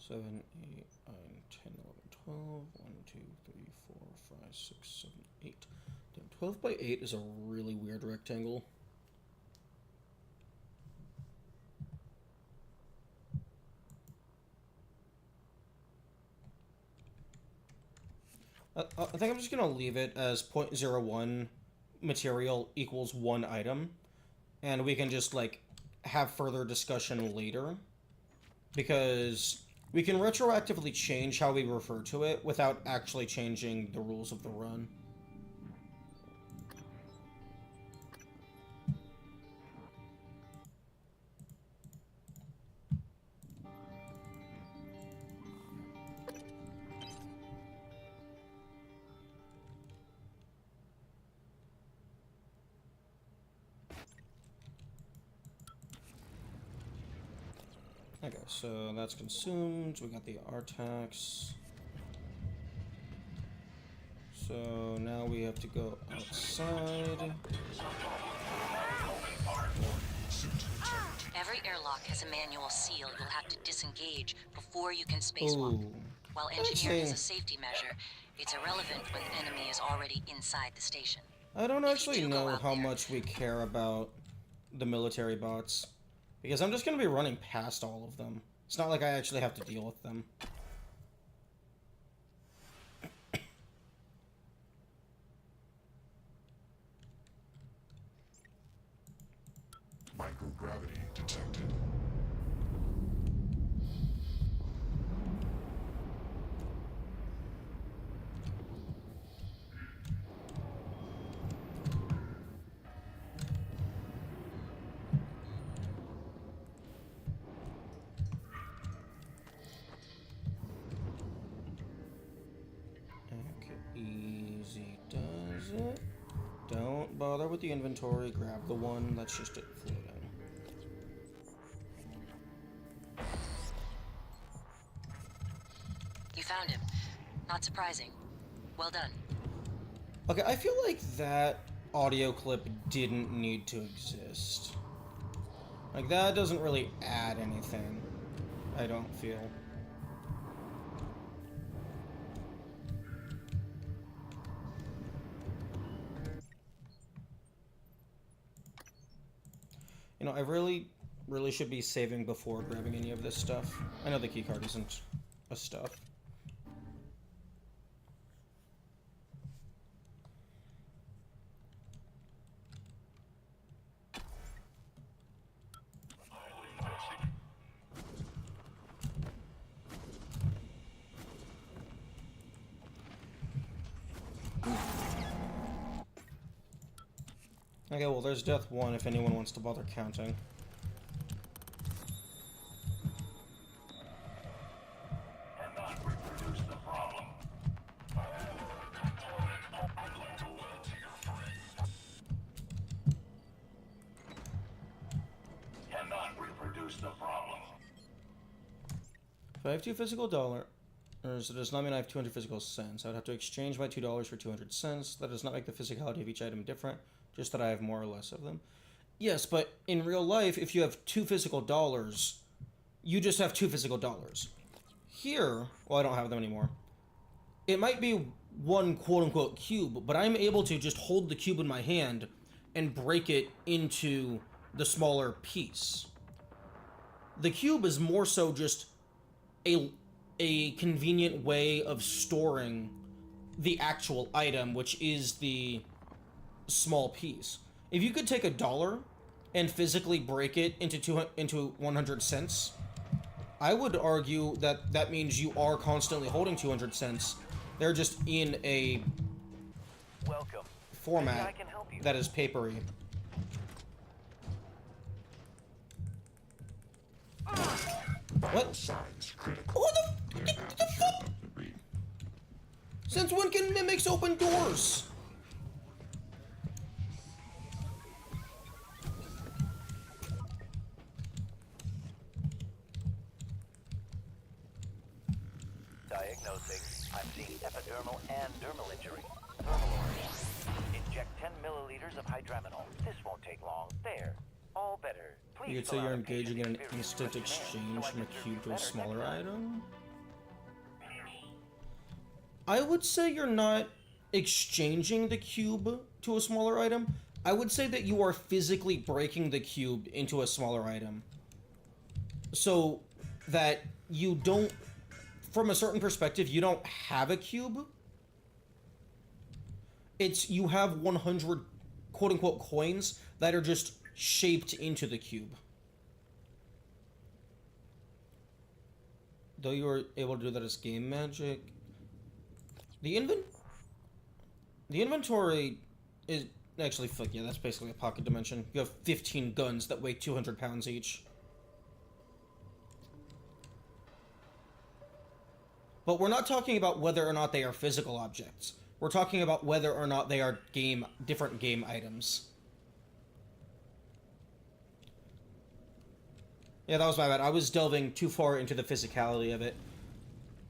7, 8, 9, 10, 11, 12. 1, 2, 3, 4, 5, 6, 7, 8. Damn, 12 by 8 is a really weird rectangle. I think I'm just gonna leave it as 0.01 material equals 1 item, and we can just like have further discussion later, because we can retroactively change how we refer to it without actually changing the rules of the run. Okay, so that's consumed. We got the Artax. So now we have to go outside. Every airlock has a manual seal you'll have to disengage before you can spacewalk. Ooh. While engineering is a safety measure, it's irrelevant when the enemy is already inside the station. I don't actually do go know out how there- much we care about the military bots, because I'm just going to be running past all of them. It's not like I actually have to deal with them. Microgravity detected. Okay, easy does it. Don't bother with the inventory. Grab the one that's just it floating. You found him. Not surprising. Well done. Okay, I feel like that audio clip didn't need to exist. Like, that doesn't really add anything, I don't feel. You know, I really should be saving before grabbing any of this stuff. I know the keycard isn't a stuff. Okay, well, there's death 1 if anyone wants to bother counting. If I have 2 physical dollars, it does not mean I have 200 physical cents. I would have to exchange my $2 for 200 cents. That does not make the physicality of each item different, just that I have more or less of them. Yes, but in real life, if you have 2 physical dollars, you just have 2 physical dollars. Here, well, I don't have them anymore. It might be one quote-unquote cube, but I'm able to just hold the cube in my hand and break it into the smaller piece. The cube is more so just a convenient way of storing the actual item, which is the small piece. If you could take $1 and physically break it into 100 cents, I would argue that that means you are constantly holding 200 cents. They're just in a format that is papery. What? Signs critical. What the fuck? Since when can mimics open doors? Diagnosing. I'm seeing epidermal and dermal injury. Thermal origin. Inject 10 milliliters of hydraminol. This won't take long. There. All better. Please You could say you're engaging in an instant exchange from a cube to a smaller item? I would say you're not exchanging the cube to a smaller item. I would say that you are physically breaking the cube into a smaller item. So that you don't, from a certain perspective, you don't have a cube. It's, you have 100 quote-unquote coins that are just shaped into the cube. Though you were able to do that as game magic. The inventory is actually, fuck yeah, that's basically a pocket dimension. You have 15 guns that weigh 200 pounds each. But we're not talking about whether or not they are physical objects. We're talking about whether or not they are different game items. Yeah, that was my bad. I was delving too far into the physicality of it.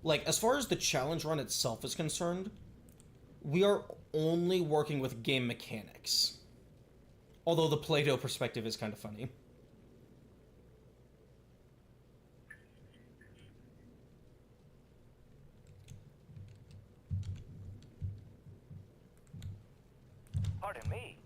Like, as far as the challenge run itself is concerned, we are only working with game mechanics. Although the Play-Doh perspective is kind of funny. Pardon me.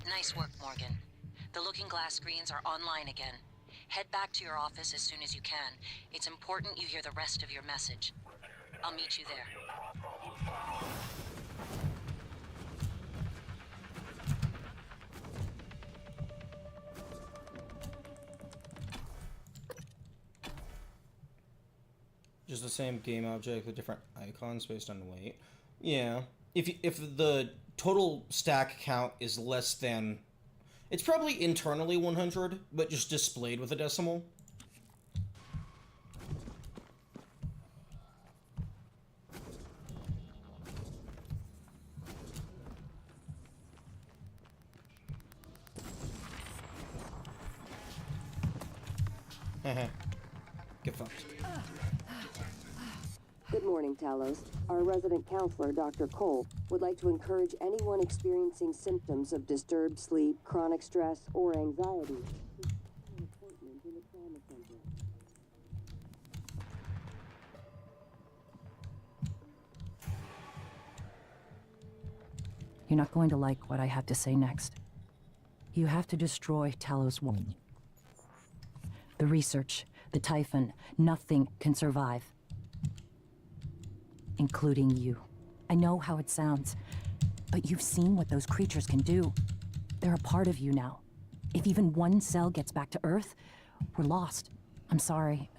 Nice work, Morgan. The Looking Glass screens are online again. Head back to your office as soon as you can. It's important you hear the rest of your message. I'll meet you there. Just the same game object with different icons based on weight. Yeah. If the total stack count is less than... It's probably internally 100, but just displayed with a decimal. Get fucked. Good morning, Talos. Our resident counselor, Dr. Cole, would like to encourage anyone experiencing symptoms of disturbed sleep, chronic stress, or anxiety to seek an appointment in the trauma center. You're not going to like what I have to say next. You have to destroy Talos 1. The research, the Typhon, nothing can survive. Including you. I know how it sounds, but you've seen what those creatures can do. They're a part of you now. If even one cell gets back to Earth, we're lost. I'm sorry.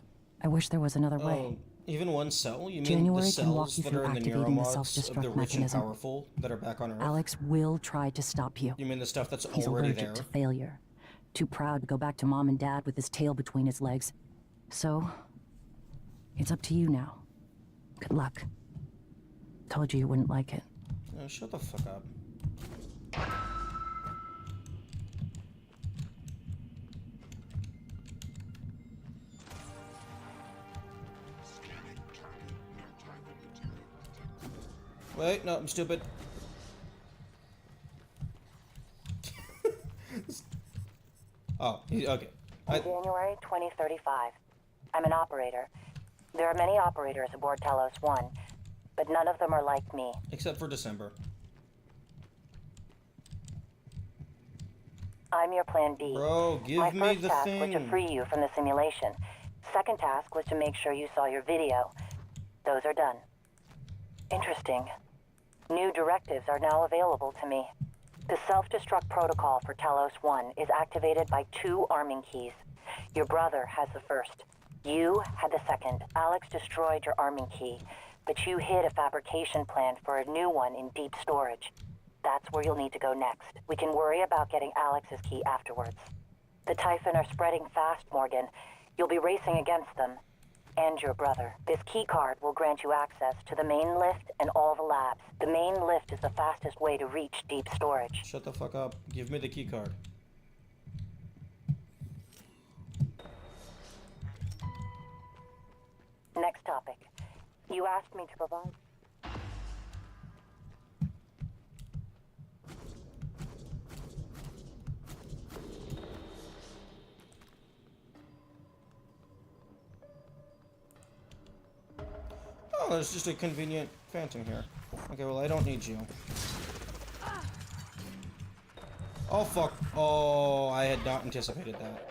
I wish there was another way. Even one cell? You mean January the can walk cells you that through are in the activating the neuromods of self-destruct the rich and mechanism. powerful that are back on Earth? Alex will try to stop you. You mean the stuff that's He's already allergic there? to failure. Too proud to go back to Mom and Dad with his tail between his legs. So, it's up to you now. Good luck. Told you wouldn't like it. Oh, shut the fuck up. Wait, no, I'm stupid. Oh, okay. January 2035. I'm an operator. There are many operators aboard Talos 1, but none of them are like me. Except for December. I'm your plan B. Bro, give My me first the task thing. was to free you from the simulation. Second task was to make sure you saw your video. Those are done. Interesting. New directives are now available to me. The self-destruct protocol for Talos 1 is activated by 2 arming keys. Your brother has the first. You had the second. Alex destroyed your arming key, but you hid a fabrication plan for a new one in deep storage. That's where you'll need to go next. We can worry about getting Alex's key afterwards. The Typhon are spreading fast, Morgan. You'll be racing against them. And your brother. This key card will grant you access to the main lift and all the labs. The main lift is the fastest way to reach deep storage. Shut the fuck up. Give me the key card. Next topic. You asked me to provide... Oh, there's just a convenient phantom here. Okay, well, I don't need you. Oh, fuck. Oh, I had not anticipated that.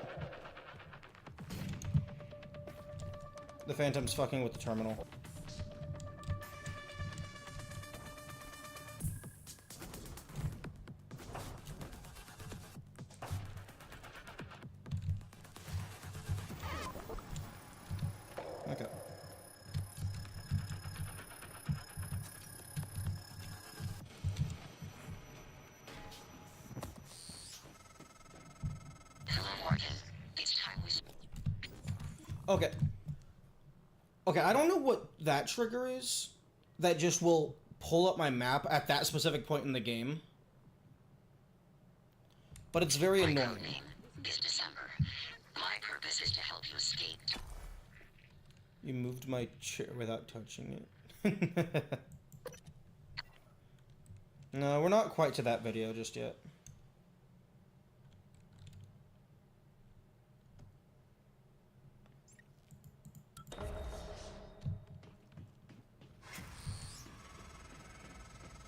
The phantom's fucking with the terminal. Okay. Okay. Okay, I don't know what that trigger is. That just will pull up my map at that specific point in the game. But it's very annoying. This December. My purpose is to help you escape. You moved my chair without touching it. No, we're not quite to that video just yet.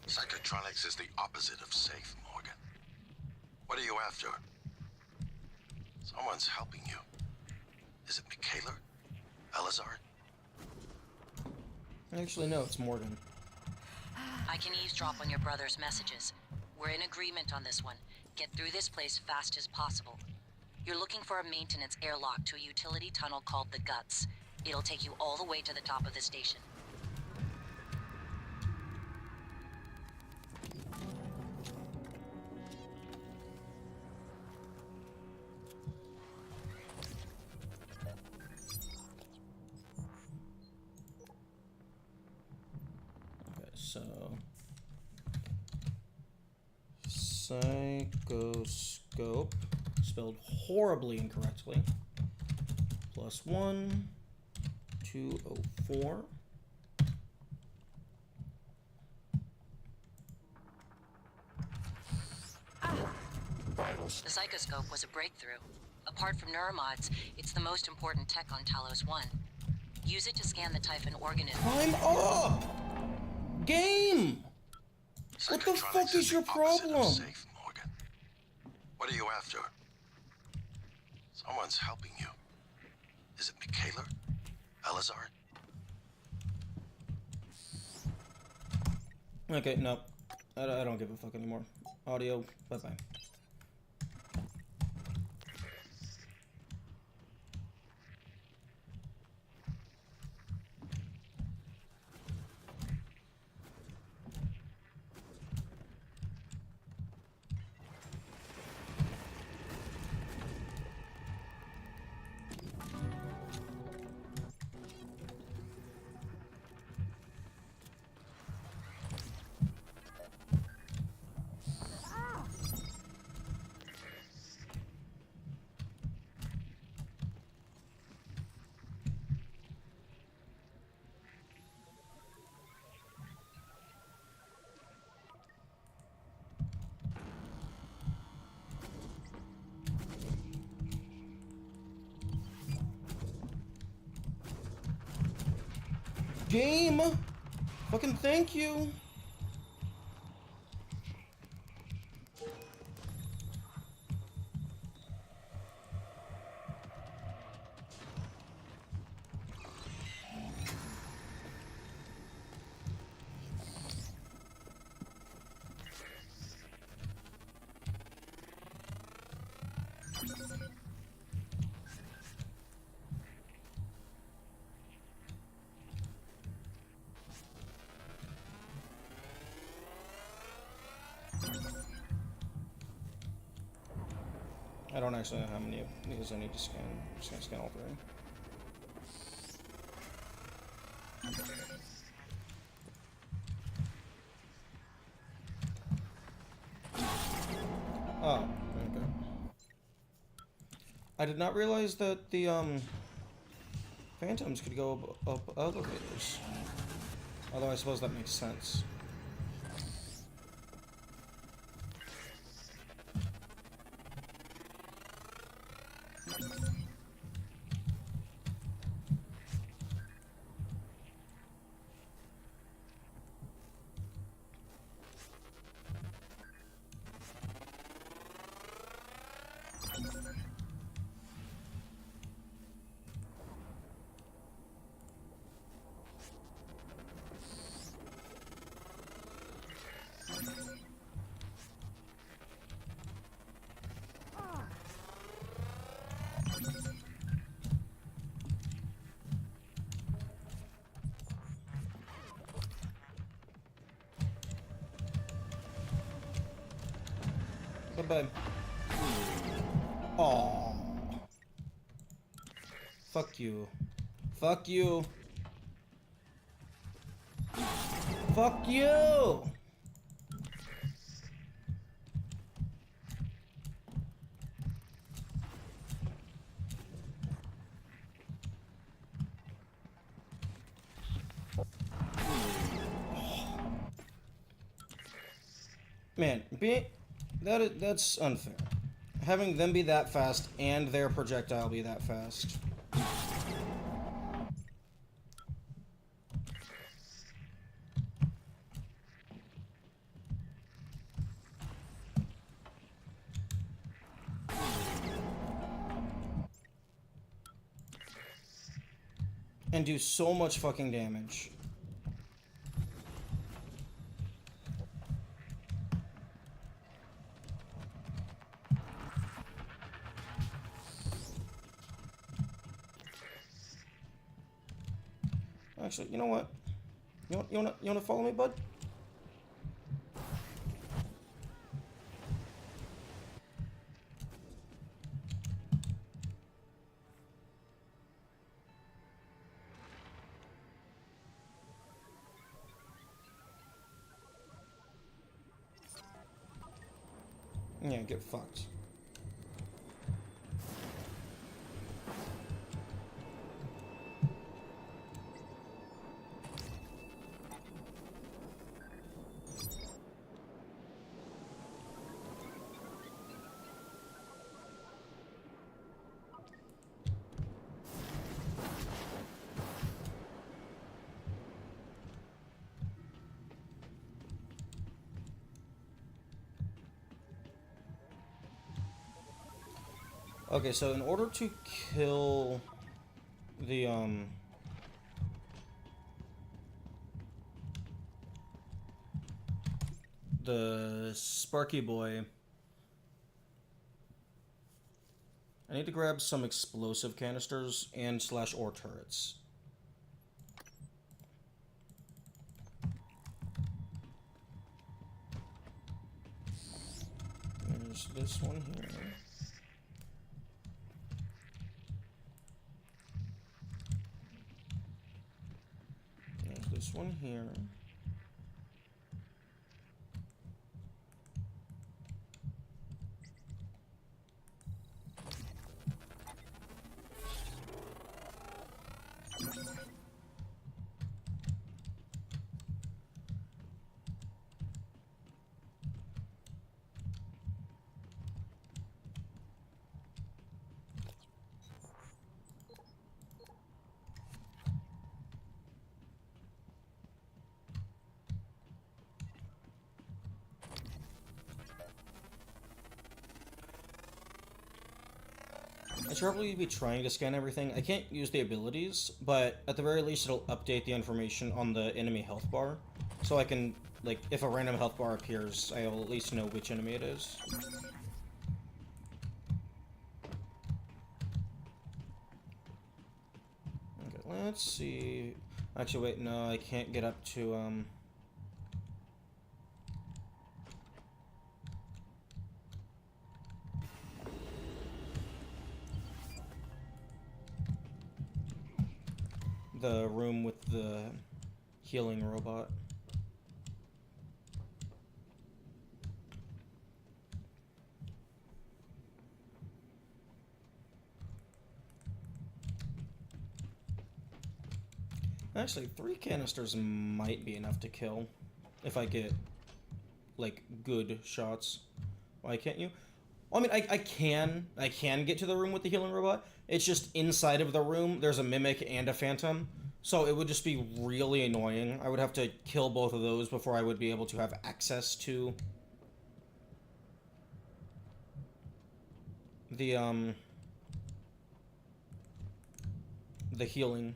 Psychotronics is the opposite of safe, Morgan. What are you after? Someone's helping you. Is it Michaela? Elazar? Actually, no, it's Morgan. I can eavesdrop on your brother's messages. We're in agreement on this one. Get through this place fast as possible. You're looking for a maintenance airlock to a utility tunnel called the Guts. It'll take you all the way to the top of the station. So, Psychoscope, spelled horribly incorrectly, +1, 204. The Psychoscope was a breakthrough. Apart from neuromods, it's the most important tech on Talos 1. Use it to scan the Typhon organism. I'm up! Game! What the fuck is your problem? Safe, Morgan. What are you after? Someone's helping you. Is it Michaela? Elazar? Okay, no. I don't give a fuck anymore. Audio, bye-bye. Game! Fucking thank you! I don't actually know how many because I need to scan. I'm just gonna scan all three. Oh, okay. I did not realize that the phantoms could go up elevators. Although I suppose that makes sense. Bye-bye. Aww. Fuck you. Fuck you. Fuck you! Man, that's unfair. Having them be that fast and their projectile be that fast. And do so much fucking damage. Actually, you know what? You wanna follow me, bud? Yeah, get fucked. Okay, so in order to kill the Sparky boy, I need to grab some explosive canisters and / ore turrets. There's this one here. This one here. I should probably be trying to scan everything. I can't use the abilities, but at the very least it'll update the information on the enemy health bar. So I can, like, if a random health bar appears, I'll at least know which enemy it is. Okay, let's see. Actually, wait, no, I can't get up to, The room with the healing robot. Actually, 3 canisters might be enough to kill if I get, like, good shots. Why can't you? Well, I mean, I can get to the room with the healing robot. It's just inside of the room, there's a mimic and a phantom. So it would just be really annoying. I would have to kill both of those before I would be able to have access to the healing.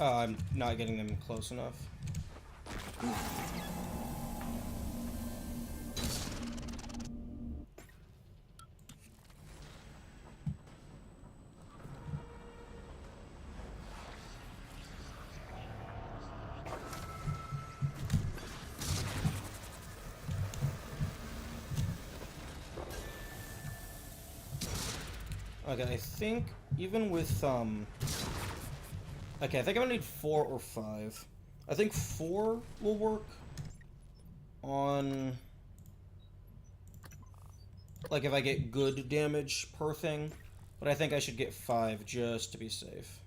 I'm not getting them close enough. Okay, I think even with, okay, I think I'm gonna need 4 or 5. I think 4 will work on, like, if I get good damage per thing, but I think I should get 5 just to be safe.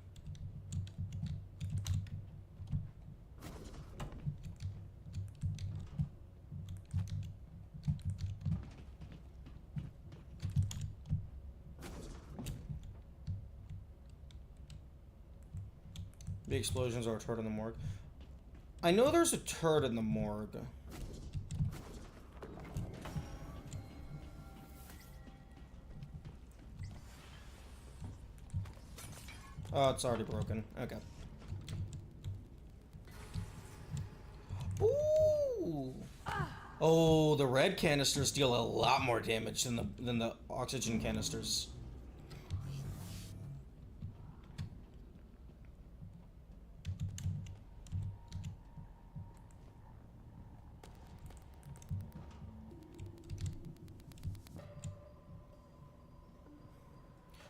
The explosions are a turd in the morgue. I know there's a turd in the morgue. Oh, it's already broken. Okay. Ooh. Oh, the red canisters deal a lot more damage than the oxygen canisters.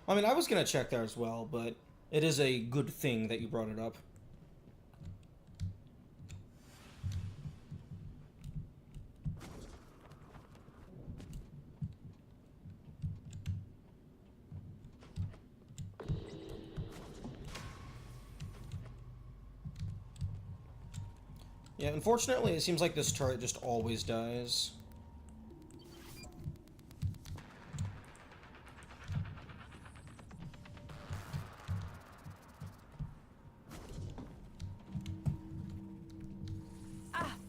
I mean, I was gonna check there as well, but it is a good thing that you brought it up. Yeah, unfortunately, it seems like this turret just always dies.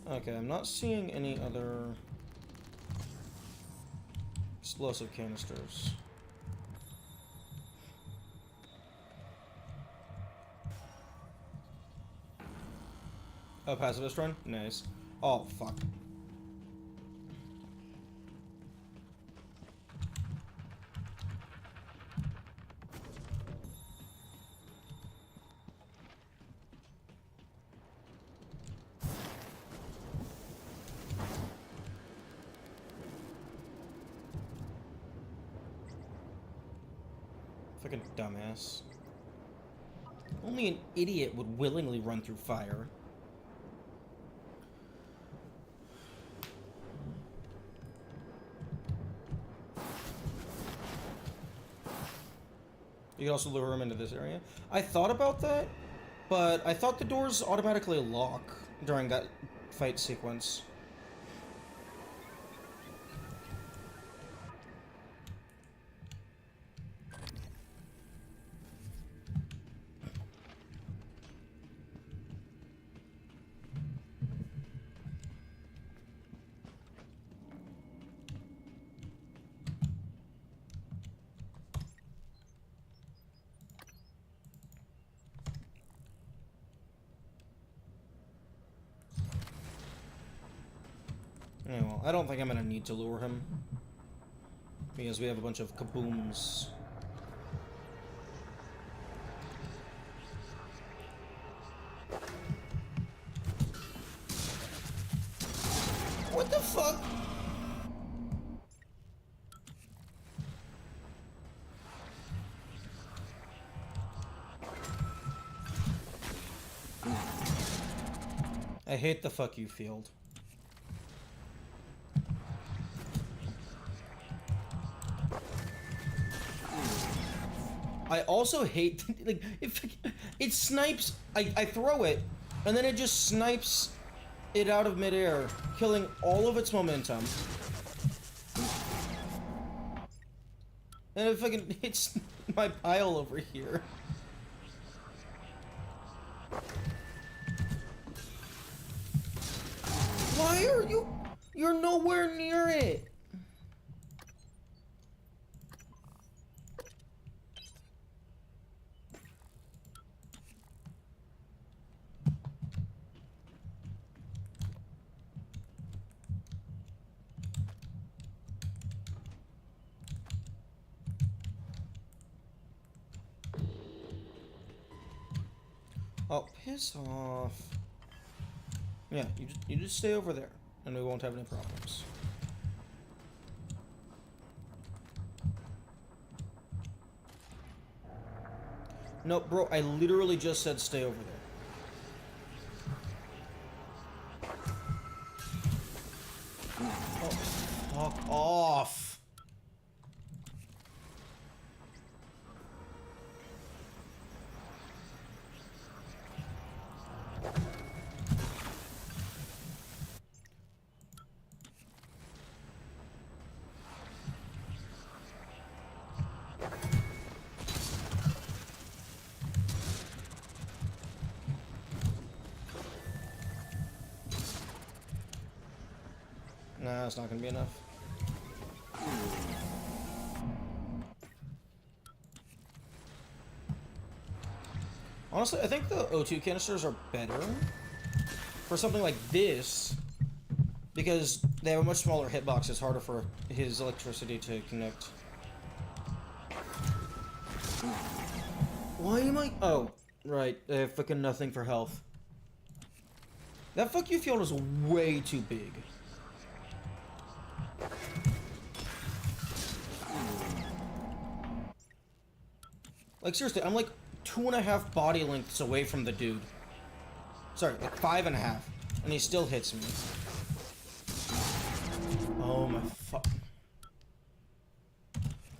Okay, I'm not seeing any other explosive canisters. Oh, pacifist run? Nice. Oh, fuck. Fucking dumbass. Only an idiot would willingly run through fire. You can also lure him into this area. I thought about that, but I thought the doors automatically lock during that fight sequence. Yeah, well, I don't think I'm gonna need to lure him. Because we have a bunch of kabooms. What the fuck? I hate the fuck you field. I also hate, like, if it snipes, I throw it, and then it just snipes it out of midair, killing all of its momentum. And it fucking hits my pile over here. Why are you? You're nowhere near it. Oh, piss off. Yeah, you just stay over there, and we won't have any problems. No, bro, I literally just said stay over there. Oh, fuck off. Nah, it's not gonna be enough. Honestly, I think the O2 canisters are better for something like this because they have a much smaller hitbox. It's harder for his electricity to connect. Why am I? Oh, right. I have fucking nothing for health. That fuck you field is way too big. Like, seriously, I'm like 2.5 body lengths away from the dude. Sorry, like 5.5. And he still hits me. Oh my fuck.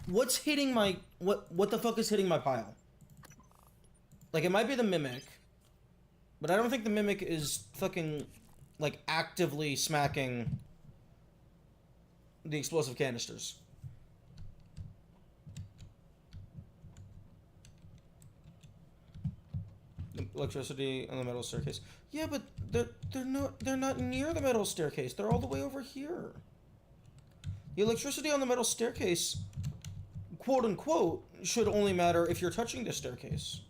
What's hitting my... What the fuck is hitting my pile? Like, it might be the Mimic. But I don't think the Mimic is fucking, like, actively smacking the explosive canisters. Electricity on the metal staircase. Yeah, but they're not near the metal staircase. They're all the way over here. The electricity on the metal staircase, quote unquote, should only matter if you're touching the staircase.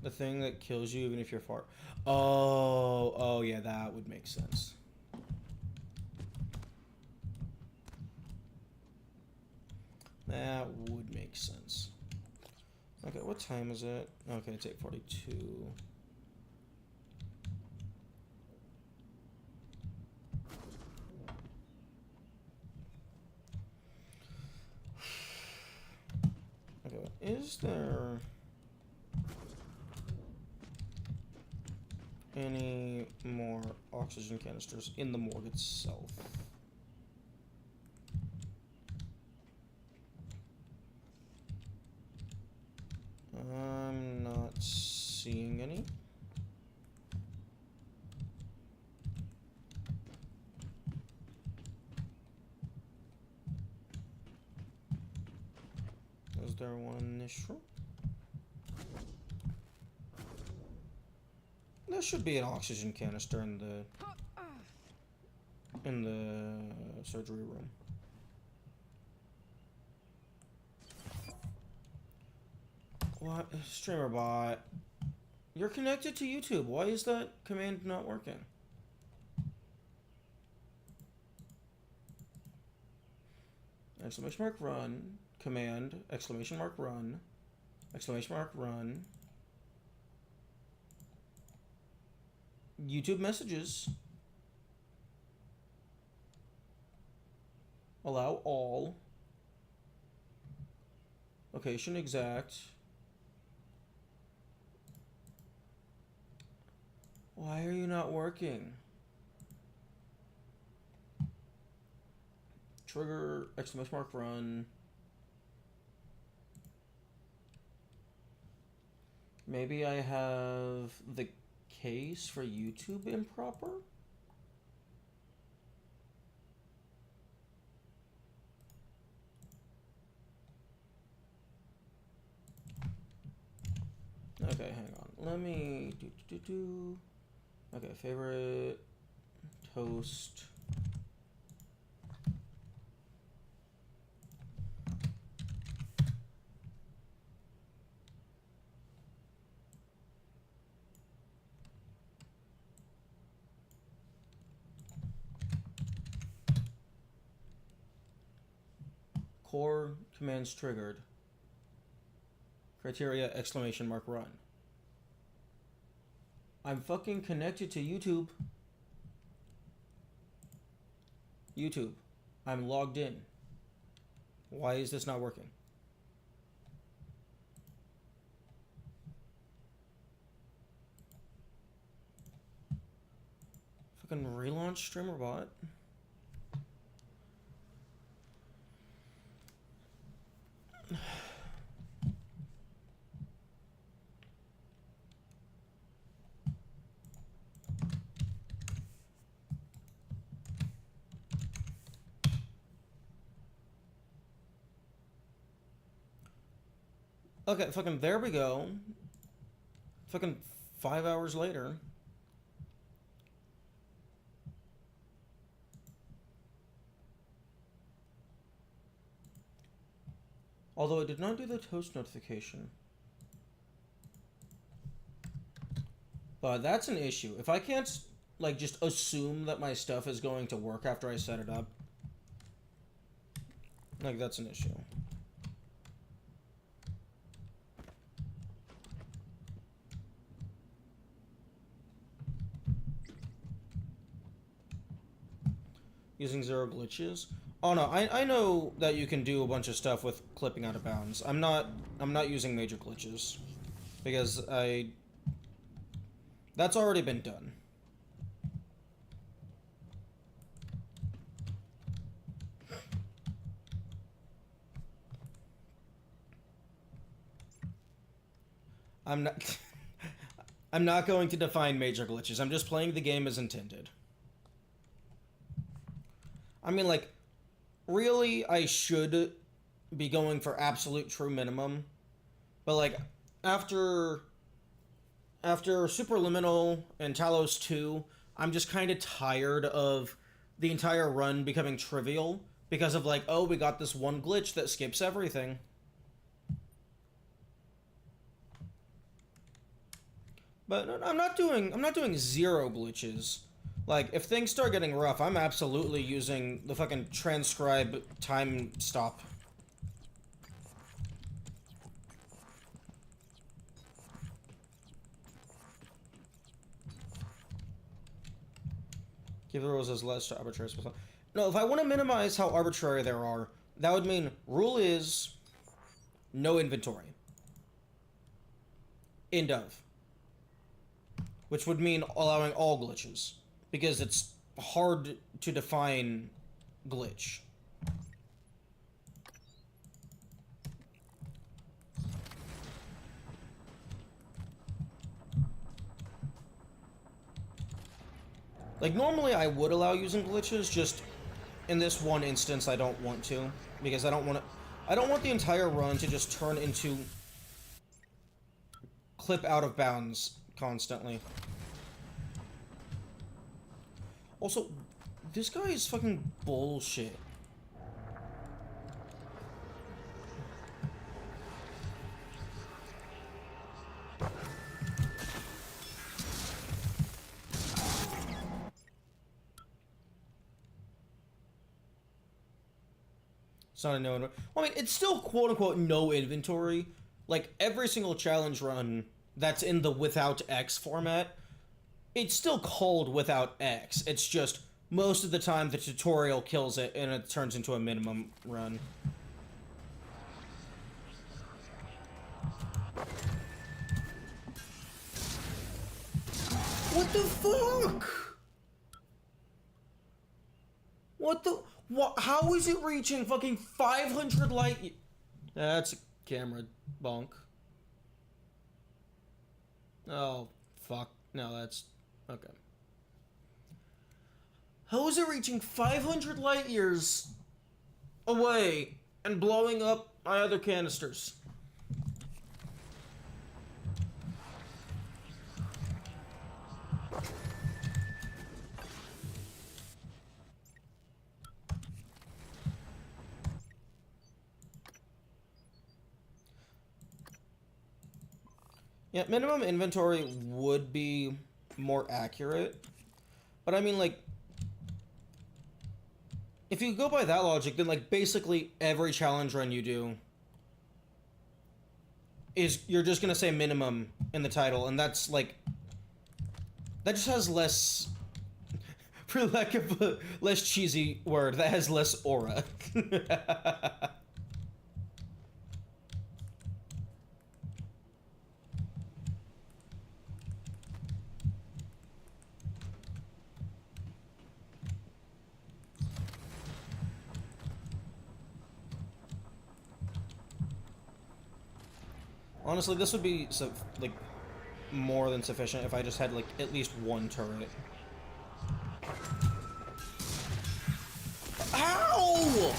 The thing that kills you even if you're far. Oh, yeah, that would make sense. That would make sense. Okay, what time is it? Okay, it's 8:42. Okay, is there any more oxygen canisters in the morgue itself? I'm not seeing any. Is there one in this room? There should be an oxygen canister in the... in the surgery room. What? Streamer bot. You're connected to YouTube. Why is that command not working? Exclamation mark run. Command. Exclamation mark run. Exclamation mark run. YouTube messages. Allow all. Location exact. Why are you not working? Trigger, exclamation mark run. Maybe I have the case for YouTube improper? Okay, hang on. Let me do. Okay, favorite toast. Core commands triggered. Criteria exclamation mark run. I'm fucking connected to YouTube. YouTube. I'm logged in. Why is this not working? Fucking relaunch streamer bot. Okay, fucking there we go. Fucking 5 hours later. Although I did not do the toast notification. But that's an issue. If I can't, like, just assume that my stuff is going to work after I set it up, like, that's an issue. Using zero glitches. Oh no, I know that you can do a bunch of stuff with clipping out of bounds. I'm not using major glitches because that's already been done. I'm not I'm not going to define major glitches. I'm just playing the game as intended. I mean, like, really, I should be going for absolute true minimum. But, like, after Superliminal and Talos 2, I'm just kind of tired of the entire run becoming trivial. Because of, like, oh, we got this one glitch that skips everything. But I'm not doing zero glitches. Like, if things start getting rough, I'm absolutely using the fucking transcribe time stop. Give the rules as less arbitrary. No, if I want to minimize how arbitrary there are, that would mean rule is no inventory. End of. Which would mean allowing all glitches. Because it's hard to define glitch. Like, normally I would allow using glitches, just in this one instance I don't want to. Because I don't want the entire run to just turn into clip out of bounds constantly. Also, This guy is fucking bullshit. It's not a no inventory. Well, I mean, it's still quote-unquote no inventory. Like, every single challenge run that's in the without X format, it's still called without X. It's just, most of the time, the tutorial kills it, and it turns into a minimum run. What the fuck? What the... What? How is it reaching fucking 500 light... That's a camera bonk. Oh, fuck. No, that's... Okay. How is it reaching 500 light years away and blowing up my other canisters? Yeah, minimum inventory would be more accurate. But I mean, like, if you go by that logic, then, like, basically every challenge run you do is, you're just gonna say minimum in the title, and that's, like, that just has less, for lack of a less cheesy word, that has less aura. Honestly, this would be, like, more than sufficient if I just had, like, at least one turret. Ow!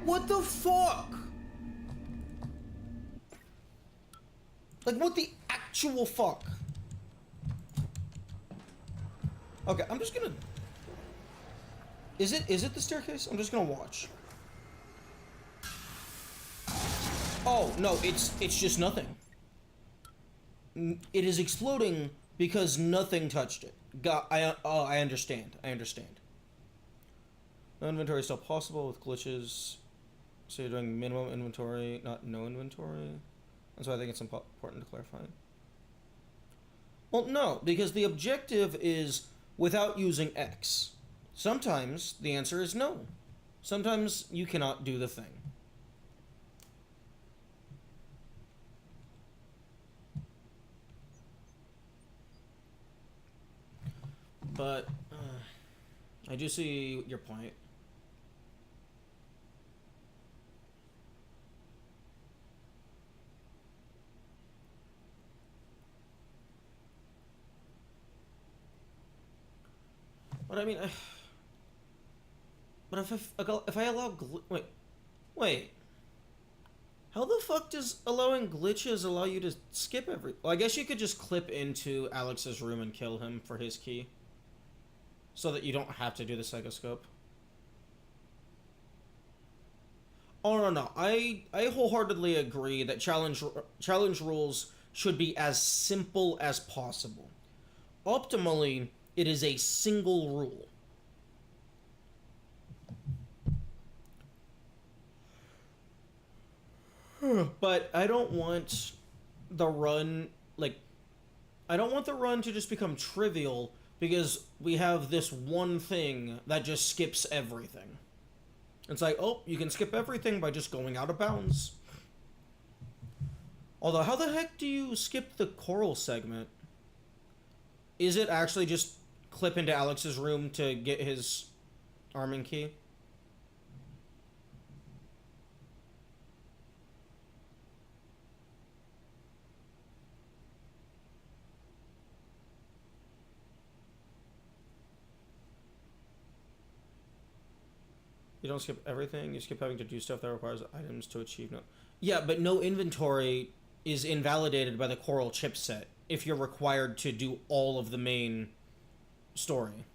What the fuck? Like, what the actual fuck? Okay, I'm just gonna... Is it the staircase? I'm just gonna watch. Oh, no, it's just nothing. It is exploding because nothing touched it. I understand. No inventory is still possible with glitches. So you're doing minimum inventory, not no inventory. That's why I think it's important to clarify. Well, no, because the objective is without using X. Sometimes the answer is no. Sometimes you cannot do the thing. But, I do see your point. But I mean, but if I allow wait, how the fuck does allowing glitches allow you to skip every? Well, I guess you could just clip into Alex's room and kill him for his key, so that you don't have to do the psychoscope. Oh no, I wholeheartedly agree that challenge rules should be as simple as possible. Optimally, it is a single rule. But I don't want the run, like, I don't want the run to just become trivial because we have this one thing that just skips everything. It's like, oh, you can skip everything by just going out of bounds. Although, how the heck do you skip the coral segment? Is it actually just clip into Alex's room to get his arming key? You don't skip everything, you skip having to do stuff that requires items to achieve no... Yeah, but no inventory is invalidated by the Coral chipset if you're required to do all of the main story.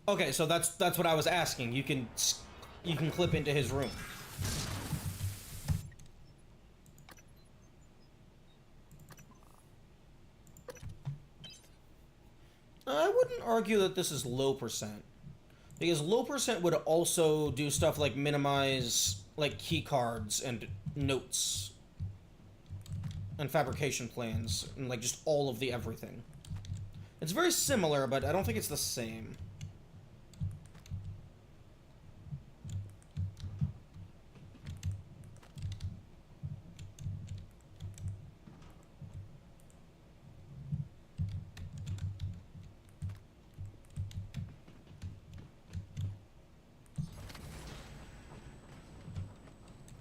Okay, so that's what I was asking. You can clip into his room. I wouldn't argue that this is low percent, because low percent would also do stuff like minimize like key cards and notes and fabrication plans and like just all of the everything. It's very similar, but I don't think it's the same.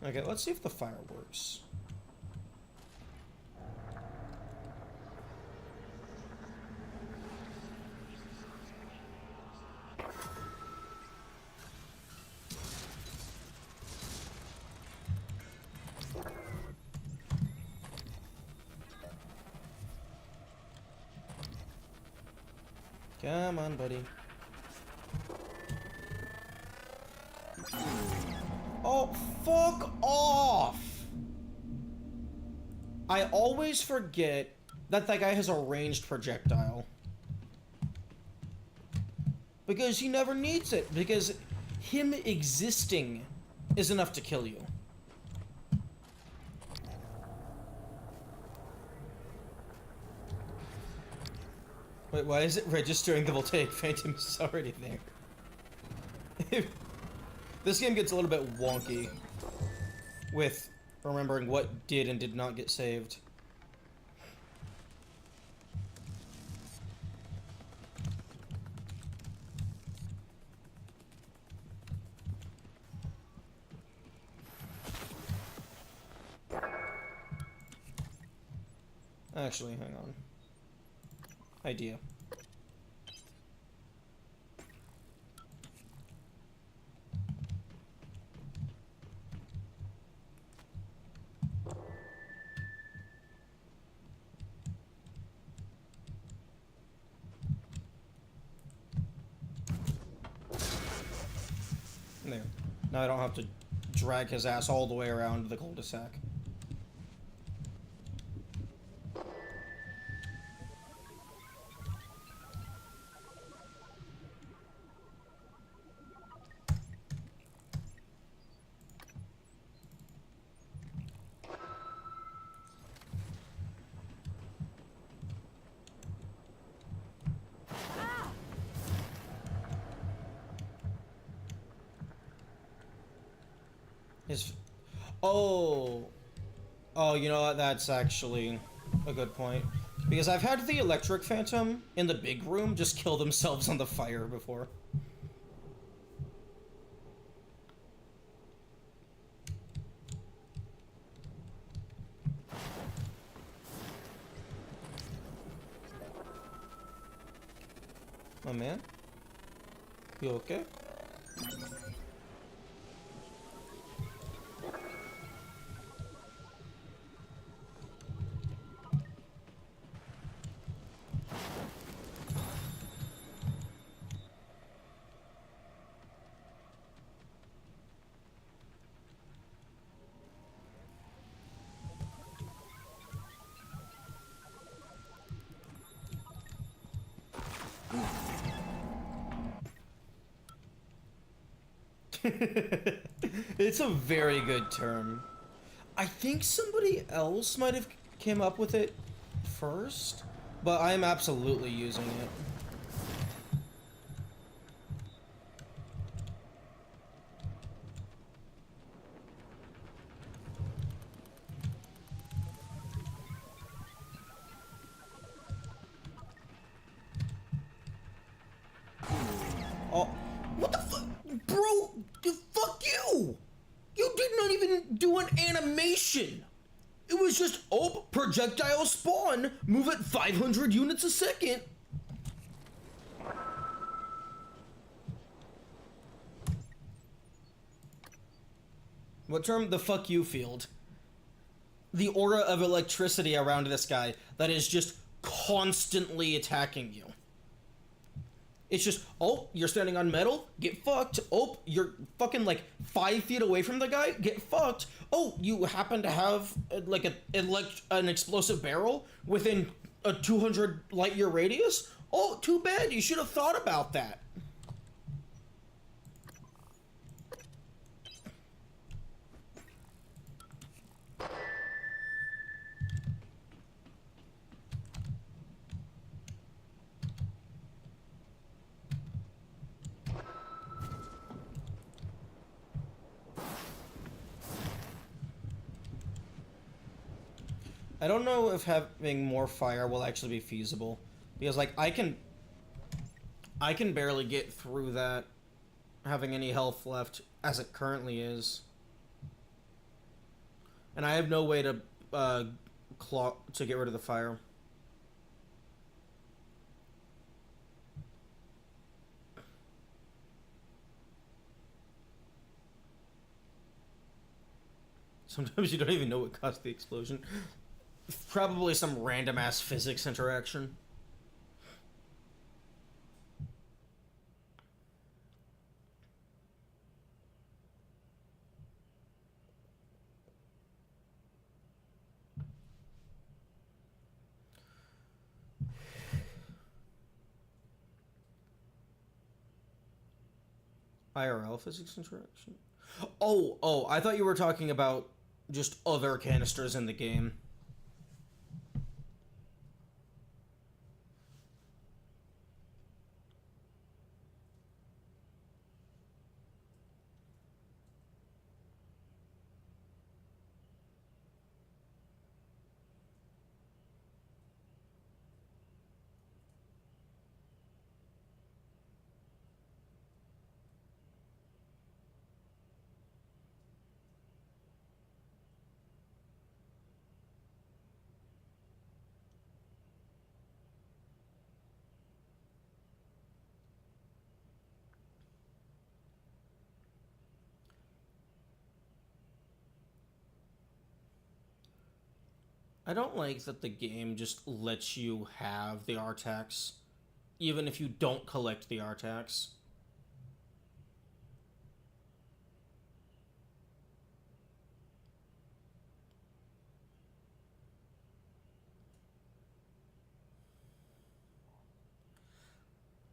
Okay, let's see if the fire works. Come on, buddy. Oh, fuck off! I always forget that that guy has a ranged projectile. Because he never needs it. Because him existing is enough to kill you. Wait, why is it registering the Voltaic Phantom is already there? This game gets a little bit wonky with remembering what did and did not get saved. Actually, hang on. Idea. There. Now I don't have to drag his ass all the way around the cul-de-sac. His... Oh, you know what? That's actually a good point. Because I've had the Electric Phantom in the big room just kill themselves on the fire before. My man? You okay? It's a very good term. I think somebody else might have came up with it first, but I'm absolutely using it. Oh, what the fuck? Bro, fuck you! You did not even do an animation! It was just, oh, projectile spawn, move at 500 units a second. What term? The fuck you field. The aura of electricity around this guy that is just constantly attacking you. It's just, oh, you're standing on metal, get fucked. Oh, you're fucking like 5 feet away from the guy, get fucked. Oh, you happen to have like an explosive barrel within a 200 light year radius? Oh, too bad, you should have thought about that. I don't know if having more fire will actually be feasible, because like I can barely get through that having any health left as it currently is, and I have no way to to get rid of the fire. Sometimes you don't even know what caused the explosion. Probably some random ass physics interaction. IRL physics interaction? Oh, I thought you were talking about just other canisters in the game. I don't like that the game just lets you have the Artax, even if you don't collect the Artax.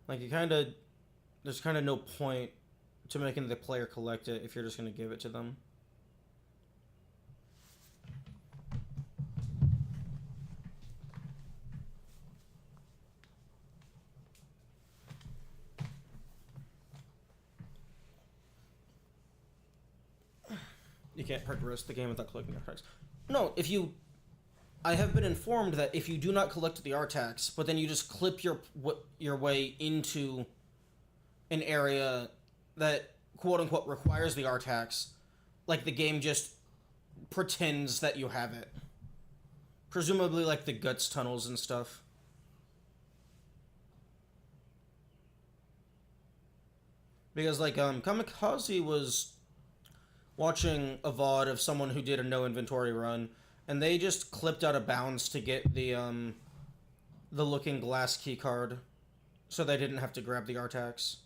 Like, there's kind of no point to making the player collect it if you're just going to give it to them. You can't progress the game without collecting the Artax. No, I have been informed that if you do not collect the Artax, but then you just clip your way into an area that quote-unquote requires the Artax, like the game just pretends that you have it. Presumably like the guts tunnels and stuff. Because like Kamikaze was watching a VOD of someone who did a no inventory run, and they just clipped out of bounds to get the Looking Glass key card, so they didn't have to grab the Artax.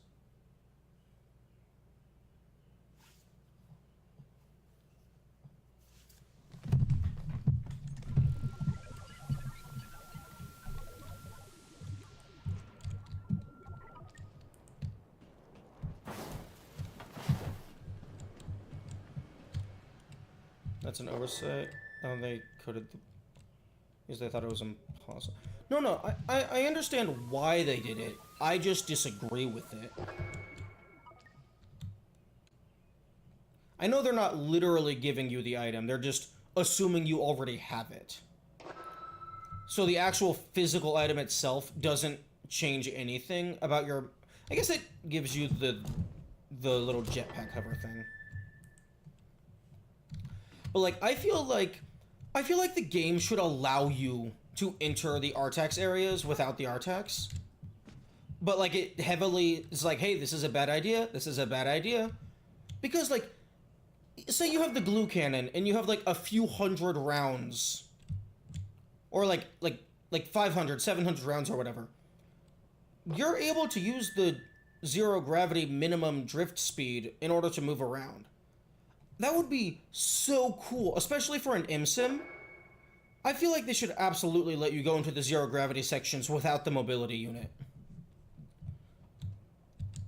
That's an oversight. Oh, they coded the... because they thought it was impossible. No, I understand why they did it. I just disagree with it. I know they're not literally giving you the item. They're just assuming you already have it. So the actual physical item itself doesn't change anything about your... I guess it gives you the little jetpack hover thing. But like, I feel like the game should allow you to enter the Artax areas without the Artax. But like, it heavily is like, hey, this is a bad idea. This is a bad idea. Because like, say you have the glue cannon and you have like a few hundred rounds, or like 500, 700 rounds or whatever. you're able to use the zero gravity minimum drift speed in order to move around. That would be so cool, especially for an ImSim. I feel like they should absolutely let you go into the zero gravity sections without the mobility unit.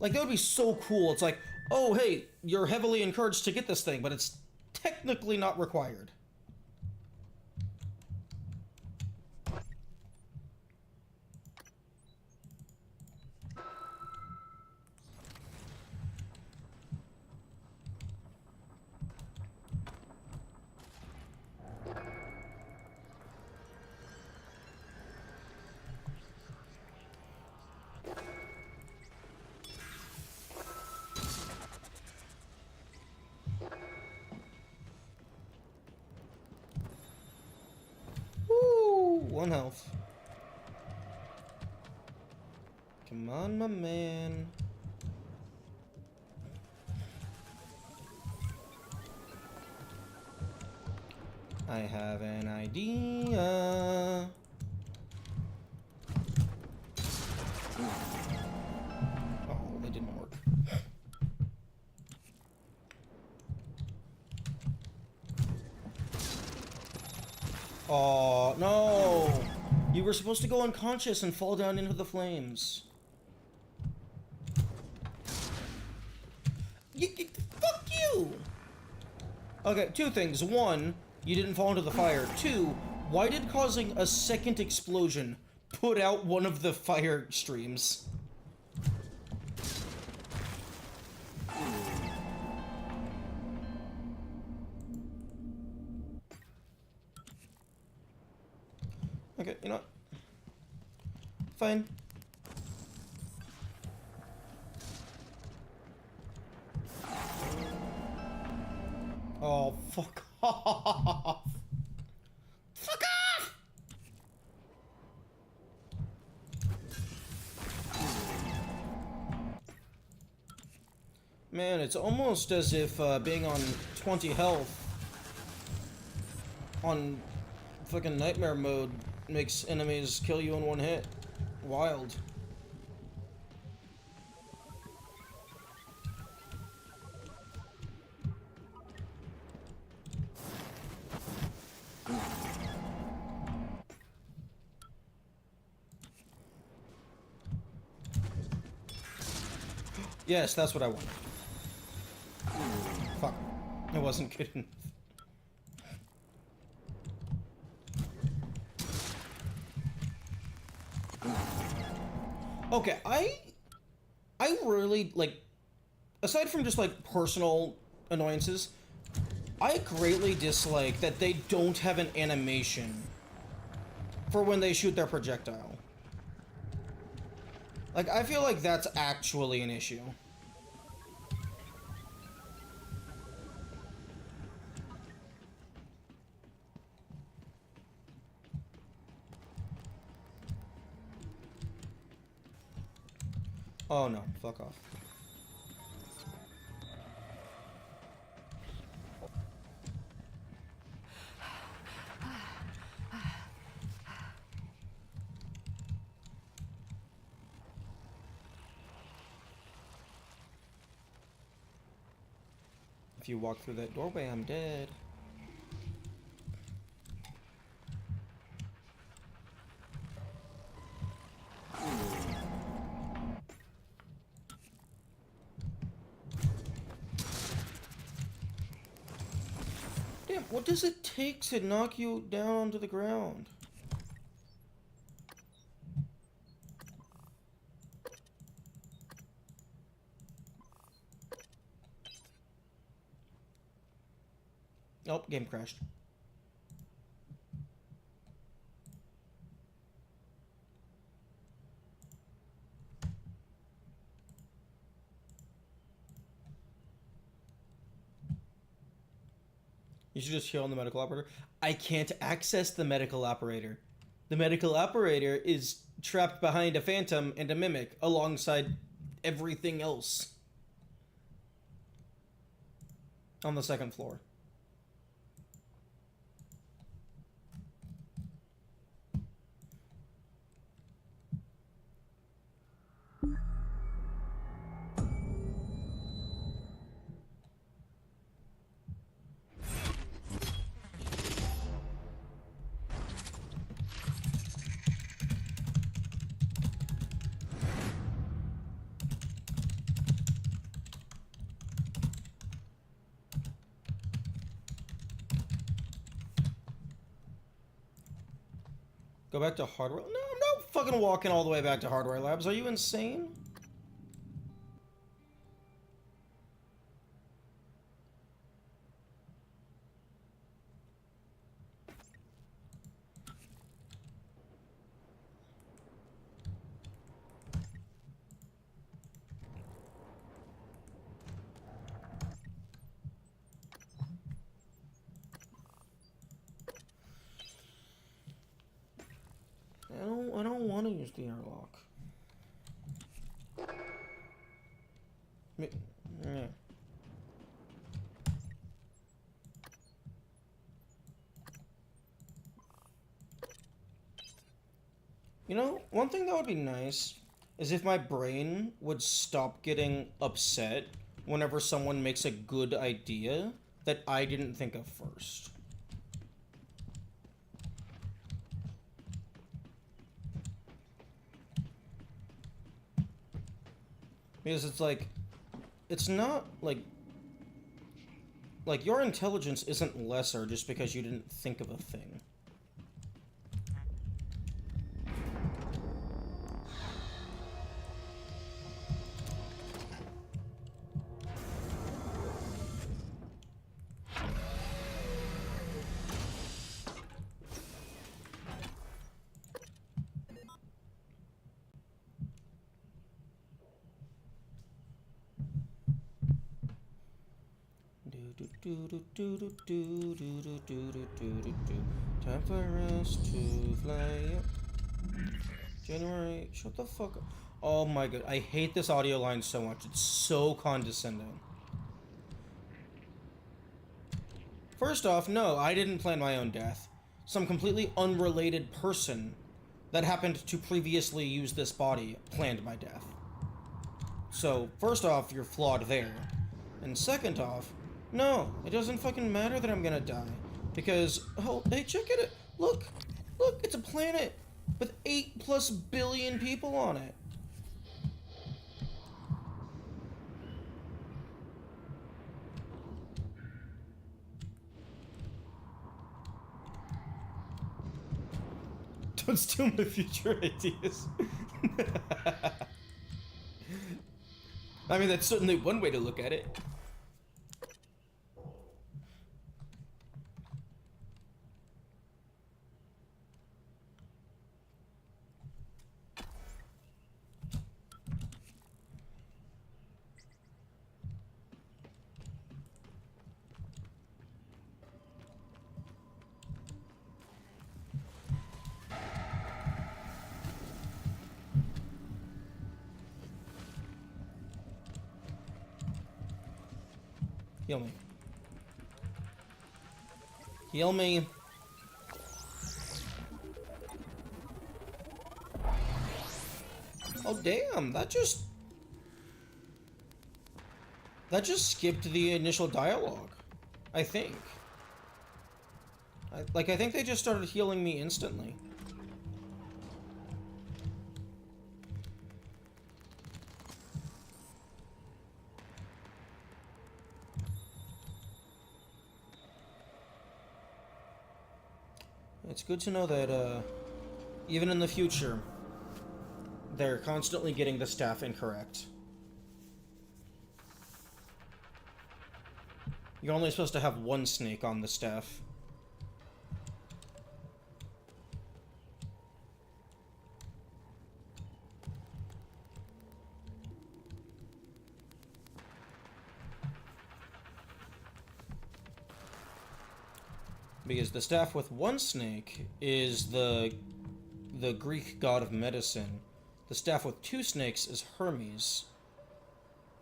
Like, that would be so cool. It's like, oh, hey, you're heavily encouraged to get this thing, but it's technically not required. Woo! 1 health. Come on, my man. I have an idea. Oh, that didn't work. Oh, no! You were supposed to go unconscious and fall down into the flames. Fuck you! Okay, 2 things. 1, you didn't fall into the fire. 2, why did causing a second explosion put out one of the fire streams? Okay, you know what? Fine. Oh, fuck off! Fuck off! Man, it's almost as if being on 20 health on fucking nightmare mode makes enemies kill you in 1 hit. Wild. Yes, that's what I wanted. Fuck. It wasn't good enough. Okay, I really, like, aside from just, like, personal annoyances, I greatly dislike that they don't have an animation for when they shoot their projectile. Like, I feel like that's actually an issue. Oh no, fuck off. If you walk through that doorway, I'm dead. Damn, what does it take to knock you down onto the ground? Nope, game crashed. You should just heal on the medical operator. I can't access the medical operator. The medical operator is trapped behind a phantom and a mimic alongside everything else on the 2nd floor. Go back to Hardware. No, I'm not fucking walking all the way back to Hardware Labs. Are you insane? I don't want to use the airlock. Yeah. You know, one thing that would be nice is if my brain would stop getting upset whenever someone makes a good idea that I didn't think of first. Because it's like, it's not like your intelligence isn't lesser just because you didn't think of a thing. Time for us to fly up. January, shut the fuck up. Oh my god, I hate this audio line so much. It's so condescending. First off, no, I didn't plan my own death. Some completely unrelated person that happened to previously use this body planned my death. So, first off, you're flawed there. And second off, no, it doesn't fucking matter that I'm gonna die. Because, oh, hey, check it. Look, it's a planet with 8+ billion people on it. Don't steal my future ideas. I mean, that's certainly one way to look at it. Heal me. Heal me. Oh damn, that just skipped the initial dialogue, I think. I think they just started healing me instantly. It's good to know that, even in the future, they're constantly getting the staff incorrect. You're only supposed to have one snake on the staff. Because the staff with one snake is the Greek god of medicine. The staff with two snakes is Hermes,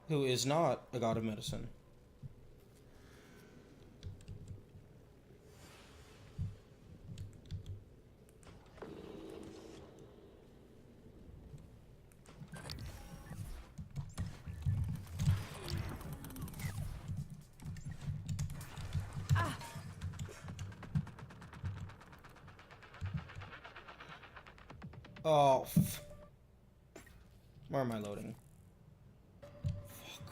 who is not a god of medicine. Oh, where am I loading? Fuck.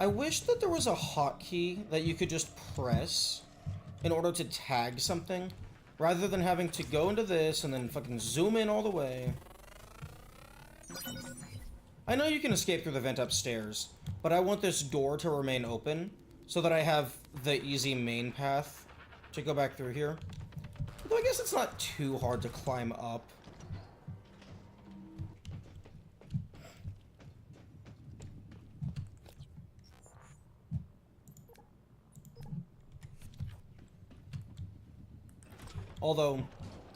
I wish that there was a hotkey that you could just press in order to tag something, rather than having to go into this and then fucking zoom in all the way. I know you can escape through the vent upstairs, but I want this door to remain open so that I have the easy main path to go back through here. Although I guess it's not too hard to climb up. Although,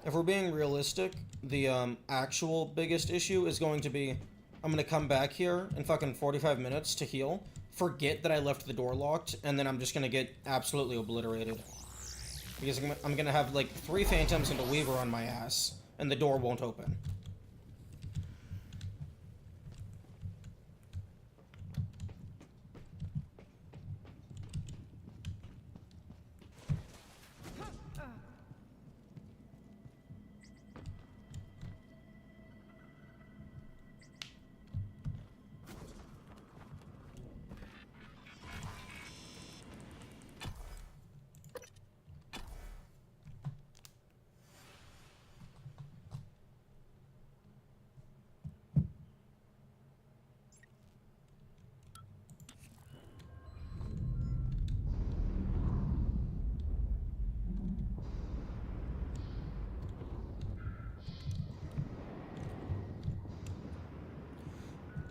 if we're being realistic, the actual biggest issue is going to be, I'm gonna come back here in fucking 45 minutes to heal, forget that I left the door locked, and then I'm just gonna get absolutely obliterated. Because I'm gonna have like 3 phantoms and a weaver on my ass, and the door won't open.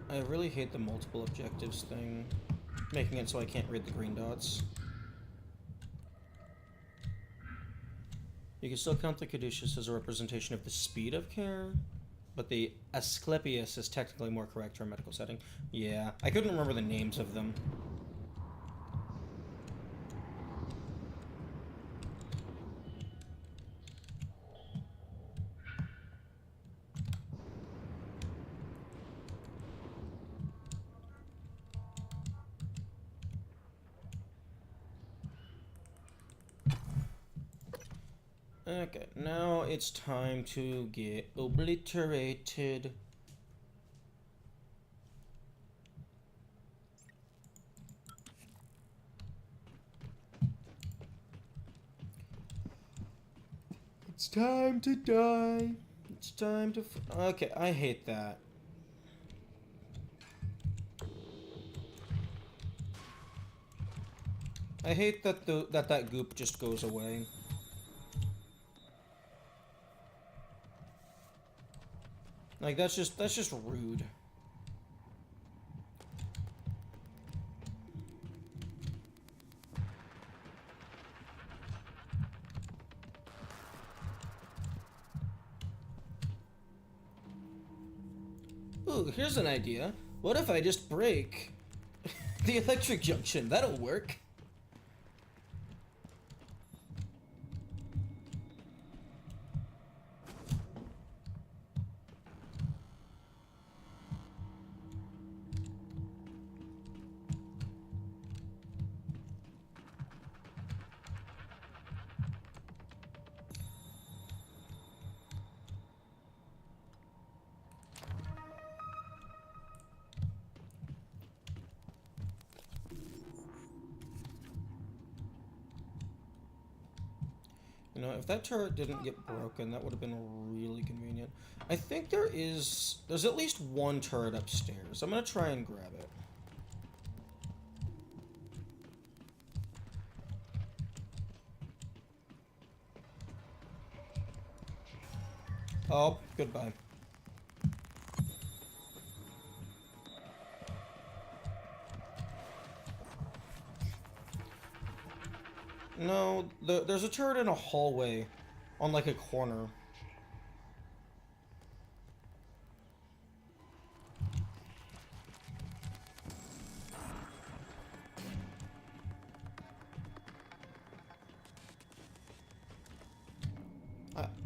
I really hate the multiple objectives thing, making it so I can't read the green dots. You can still count the caduceus as a representation of the speed of care, but the Asclepius is technically more correct for a medical setting. Yeah, I couldn't remember the names of them. Okay, now it's time to get obliterated. It's time to die. It's time to... Okay, I hate that. I hate that that goop just goes away. Like, that's just rude. Ooh, here's an idea. What if I just break the electric junction? That'll work. You know, if that turret didn't get broken, that would have been really convenient. I think there's at least one turret upstairs. I'm gonna try and grab it. Oh, goodbye. No, there's a turret in a hallway on like a corner.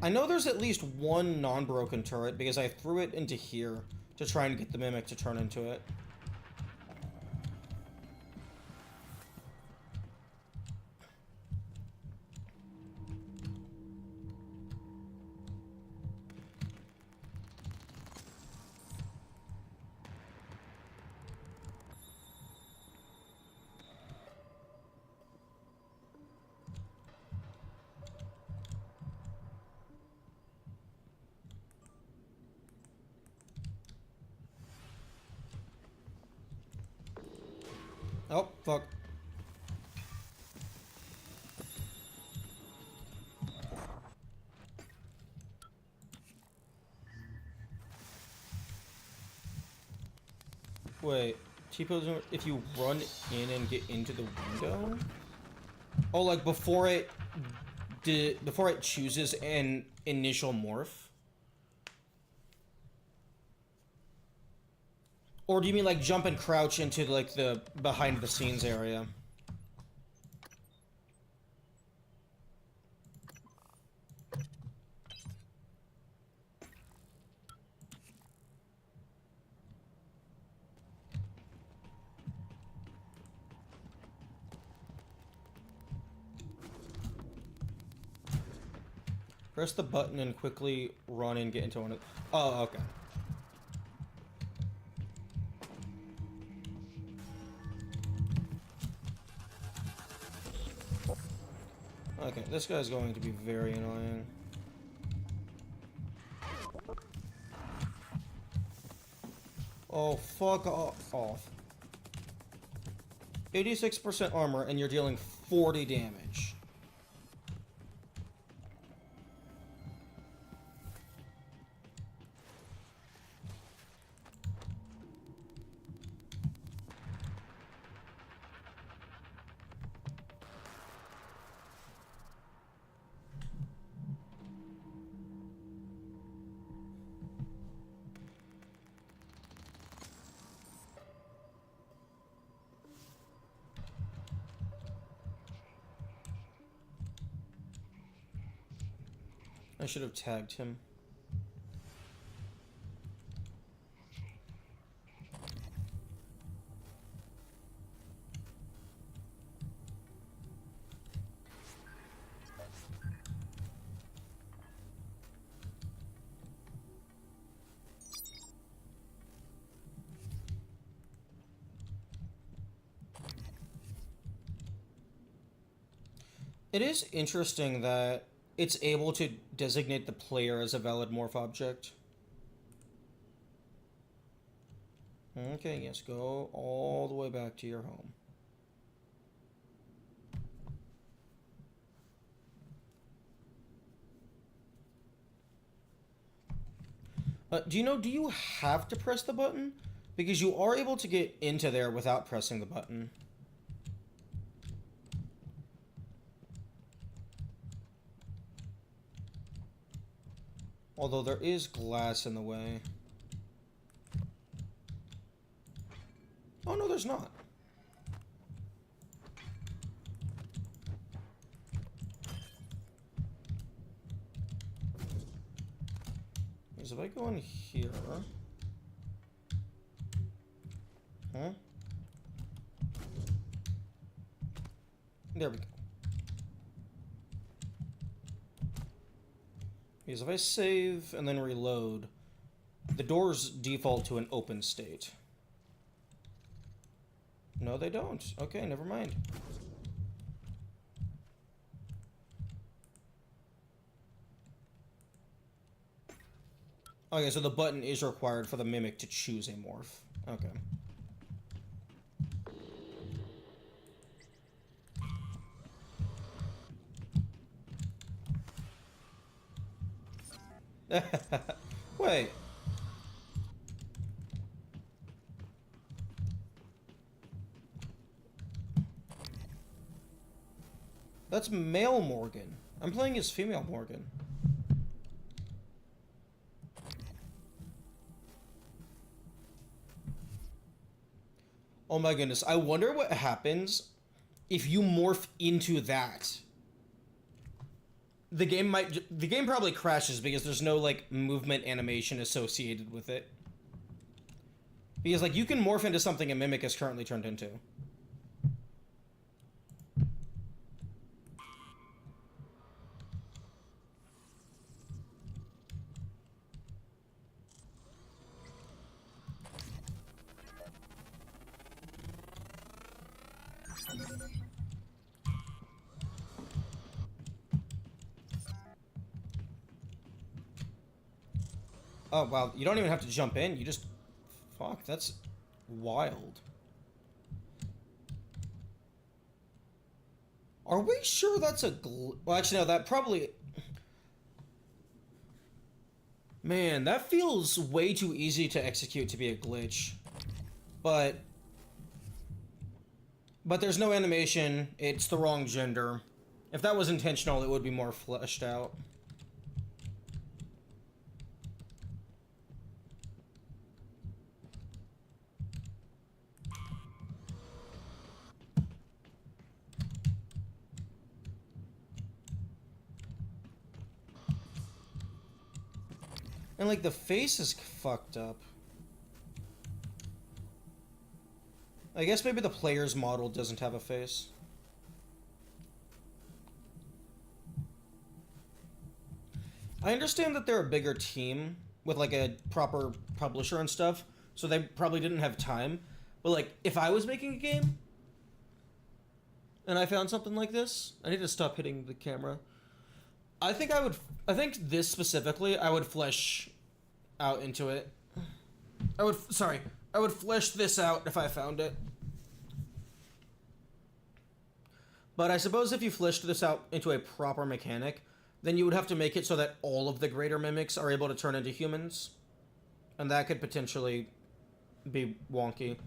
I know there's at least one non-broken turret because I threw it into here to try and get the mimic to turn into it. Oh, fuck. Wait, T-pose if you run in and get into the window? Oh, like before it chooses an initial morph? Or do you mean like jump and crouch into like the behind the scenes area? Press the button and quickly run and get into one of... Oh, okay. Okay, this guy's going to be very annoying. Oh, fuck off. 86% armor and you're dealing 40 damage. I should have tagged him. It is interesting that it's able to designate the player as a valid morph object. Okay, yes, go all the way back to your home. Do you have to press the button? Because you are able to get into there without pressing the button. Although there is glass in the way. Oh, no, there's not. Because if I go in here... Huh? There we go. Because if I save and then reload, the doors default to an open state. No, they don't. Okay, never mind. Okay, so the button is required for the mimic to choose a morph. Okay. Wait. That's male Morgan. I'm playing as female Morgan. Oh my goodness. I wonder what happens if you morph into that. The game probably crashes because there's no like movement animation associated with it. Because like you can morph into something a mimic is currently turned into. Oh, wow. You don't even have to jump in. You just... Fuck, that's wild. Are we sure that's a well, actually, no, that probably... Man, that feels way too easy to execute to be a glitch. But there's no animation, it's the wrong gender. If that was intentional, it would be more fleshed out. And, like, the face is fucked up. I guess maybe the player's model doesn't have a face. I understand that they're a bigger team with, like, a proper publisher and stuff, so they probably didn't have time. But, like, if I was making a game and I found something like this, I need to stop hitting the camera. I think this specifically, I would flesh out into it. I would flesh this out if I found it. But I suppose if you fleshed this out into a proper mechanic, then you would have to make it so that all of the greater mimics are able to turn into humans. And that could potentially be wonky.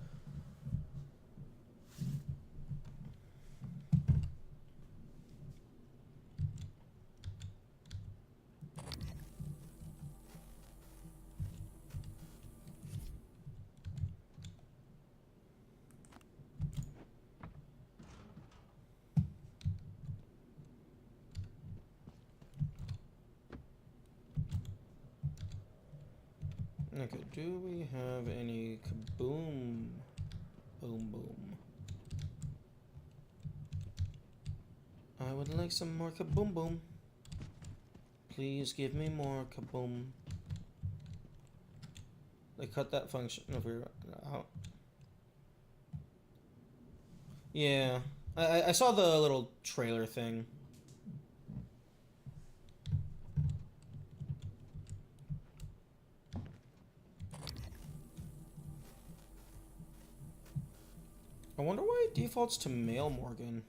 Okay, do we have any kaboom? Boom boom. I would like some more kaboom boom. Please give me more kaboom. They cut that function over out. Yeah, I saw the little trailer thing. I wonder why it defaults to male Morgan.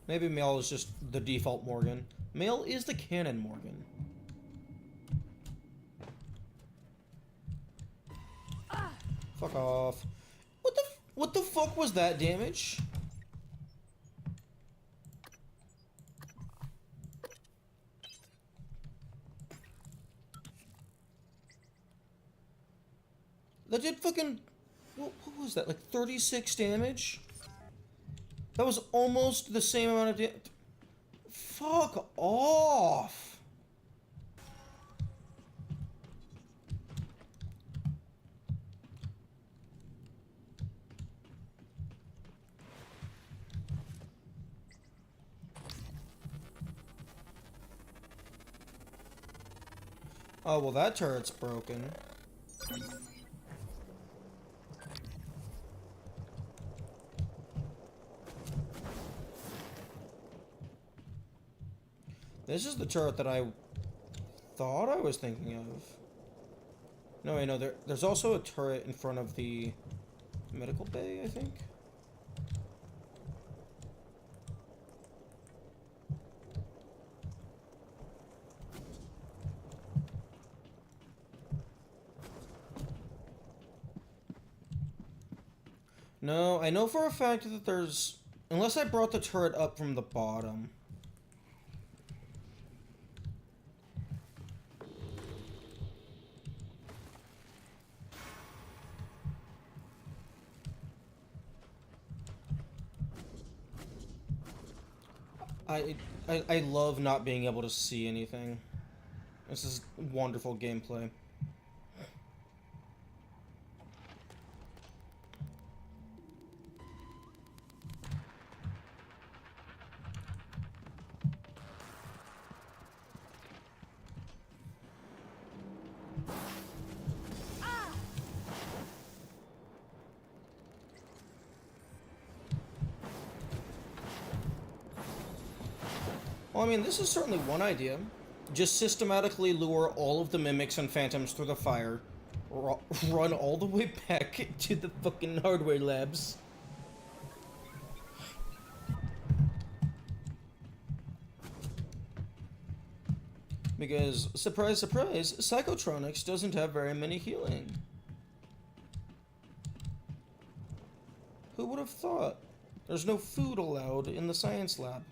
Maybe male is just the default Morgan. Male is the canon Morgan. Fuck off. What the fuck was that damage? That did fucking... What was that? Like 36 damage? That was almost the same amount of damage. Fuck off! Oh, well, that turret's broken. This is the turret that I thought I was thinking of. No, wait, no, there's also a turret in front of the medical bay, I think. No, I know for a fact that there's... Unless I brought the turret up from the bottom. I love not being able to see anything. This is wonderful gameplay. Well, I mean, this is certainly one idea. Just systematically lure all of the mimics and phantoms through the fire. Run all the way back to the fucking hardware labs. Because, surprise, surprise, Psychotronics doesn't have very many healing. Who would have thought? There's no food allowed in the science lab.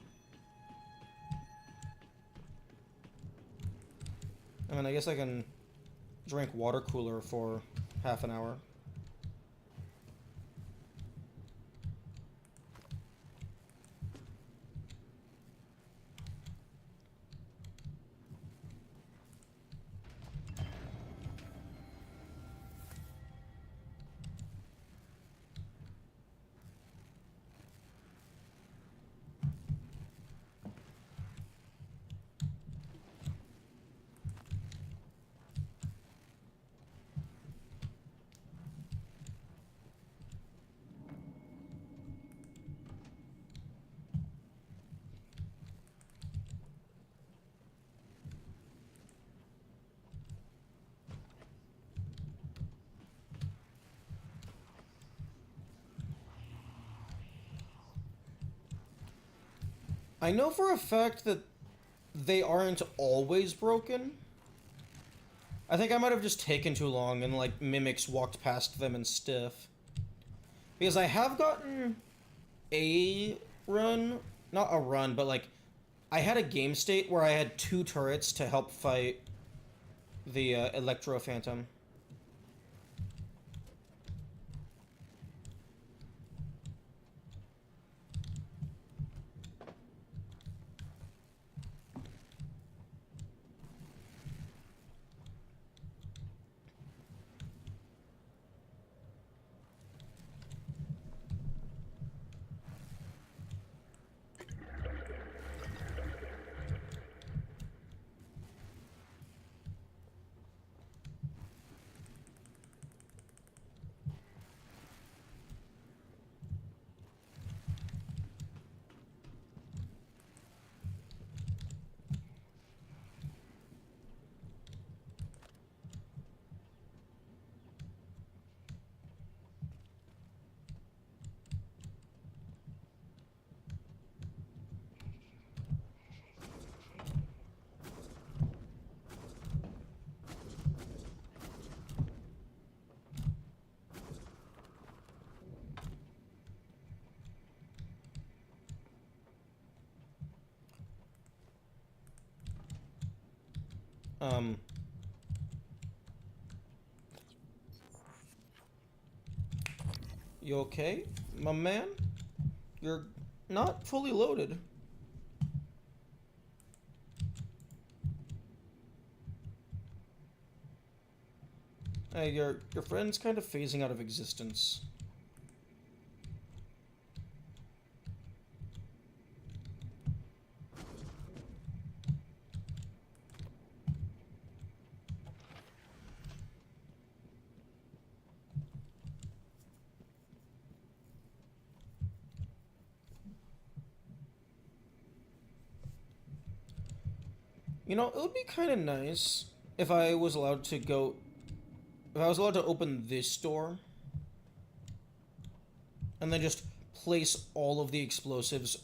I mean, I guess I can drink water cooler for half an hour. I know for a fact that they aren't always broken. I think I might have just taken too long and, like, mimics walked past them and stiff. Because I have gotten a run, not a run, but, like, I had a game state where I had 2 turrets to help fight the Electro Phantom. You okay, my man? You're not fully loaded. Hey, your friend's kind of phasing out of existence. You know, it would be kind of nice if I was allowed to go... If I was allowed to open this door... and then just place all of the explosives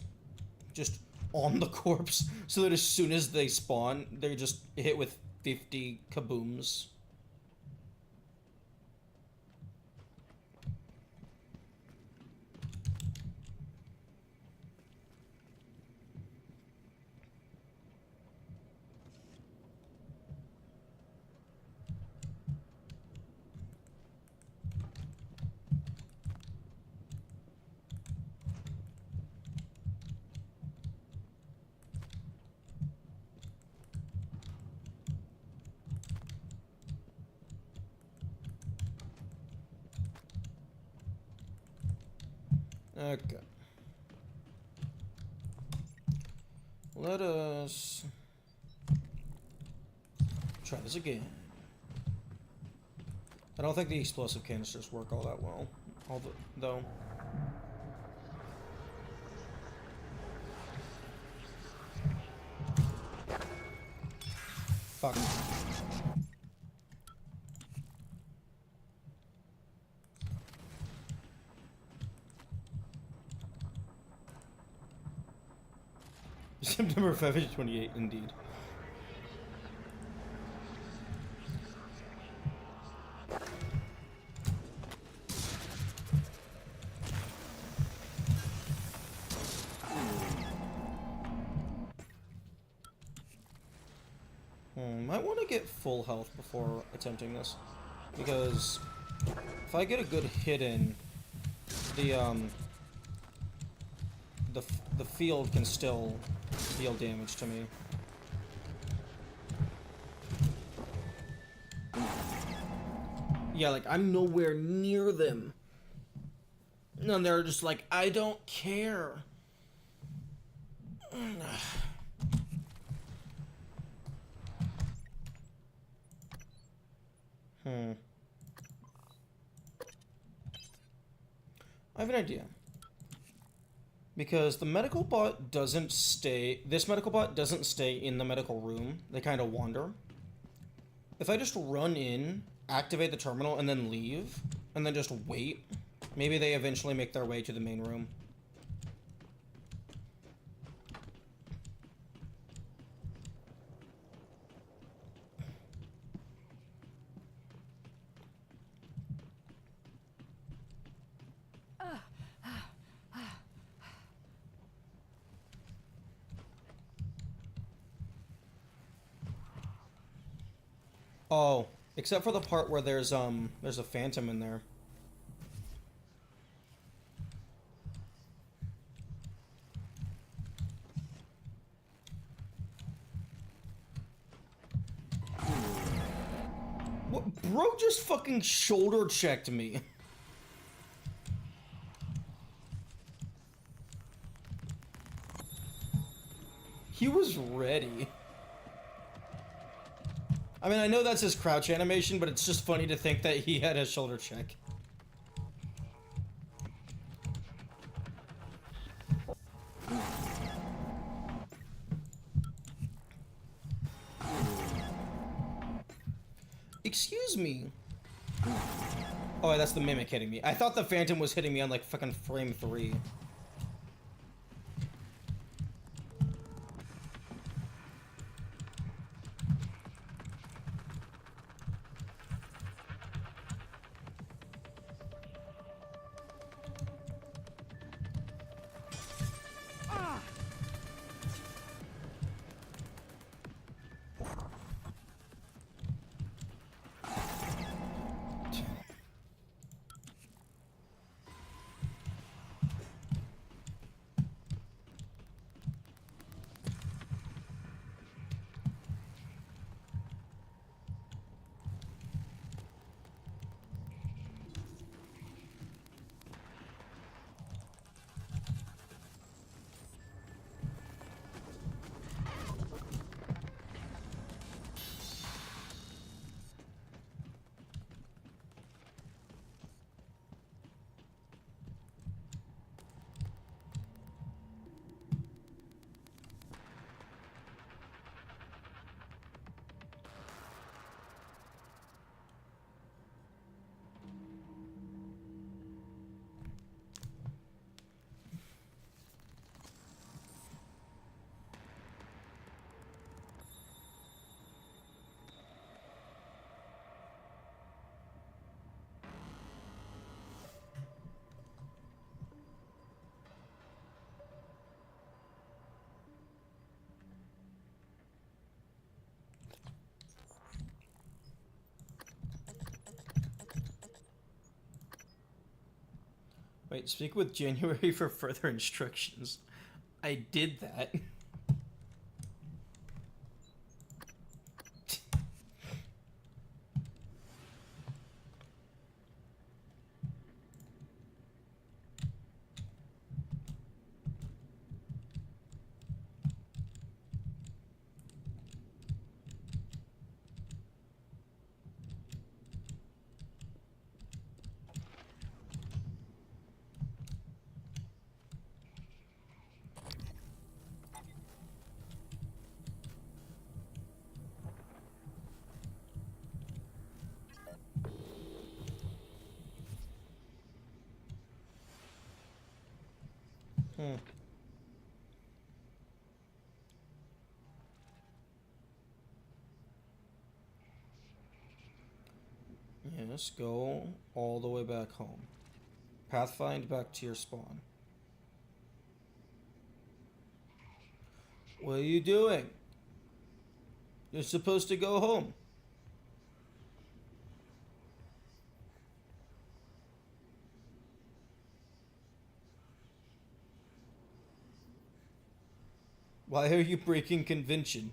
just on the corpse, so that as soon as they spawn, they're just hit with 50 kabooms. Okay. Let us try this again. I don't think the explosive canisters work all that well, though. Fuck. September 5th, 28, indeed. to get full health before attempting this, because if I get a good hit in, the field can still deal damage to me. Yeah, like, I'm nowhere near them. And they're just like, I don't care. I have an idea. Because the medical bot doesn't stay... This medical bot doesn't stay in the medical room. They kind of wander. If I just run in, activate the terminal, and then leave, and then just wait, maybe they eventually make their way to the main room. Oh, except for the part where there's a phantom in there. What? Bro just fucking shoulder checked me. He was ready. I mean, I know that's his crouch animation, but it's just funny to think that he had a shoulder check. Excuse me. Oh, that's the Mimic hitting me. I thought the Phantom was hitting me on, like, fucking frame 3. Wait, speak with January for further instructions. I did that. Yes, go all the way back home. Pathfind back to your spawn. What are you doing? You're supposed to go home. Why are you breaking convention?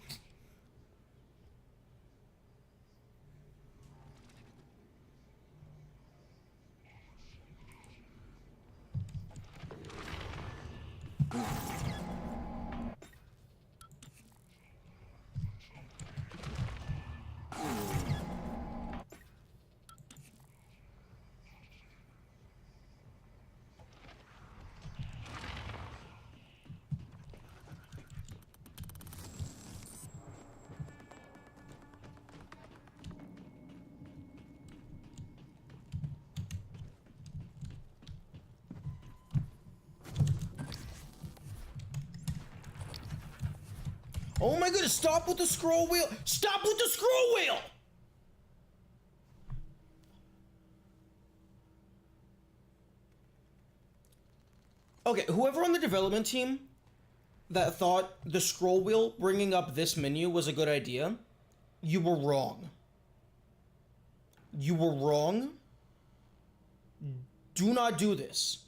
Oh my goodness, stop with the scroll wheel! Stop with the scroll wheel! Okay, whoever on the development team that thought the scroll wheel bringing up this menu was a good idea, you were wrong. You were wrong. Do not do this.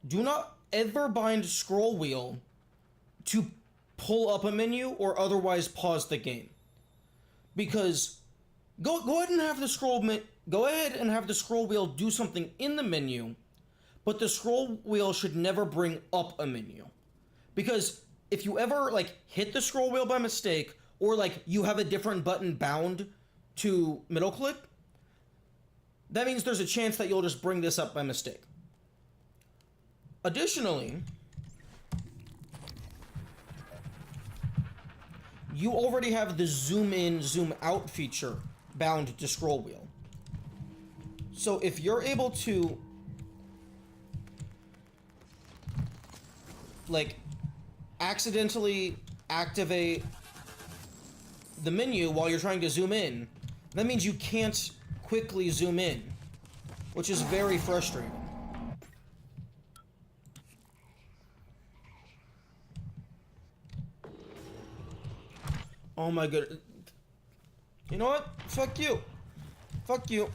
Do not ever bind scroll wheel to pull up a menu or otherwise pause the game. Because go ahead and have the scroll wheel do something in the menu, but the scroll wheel should never bring up a menu. Because if you ever like hit the scroll wheel by mistake, or like you have a different button bound to middle click, that means there's a chance that you'll just bring this up by mistake. Additionally, you already have the zoom in, zoom out feature bound to scroll wheel. So if you're able to like accidentally activate the menu while you're trying to zoom in, that means you can't quickly zoom in, which is very frustrating. Oh my god. You know what? Fuck you. Fuck you.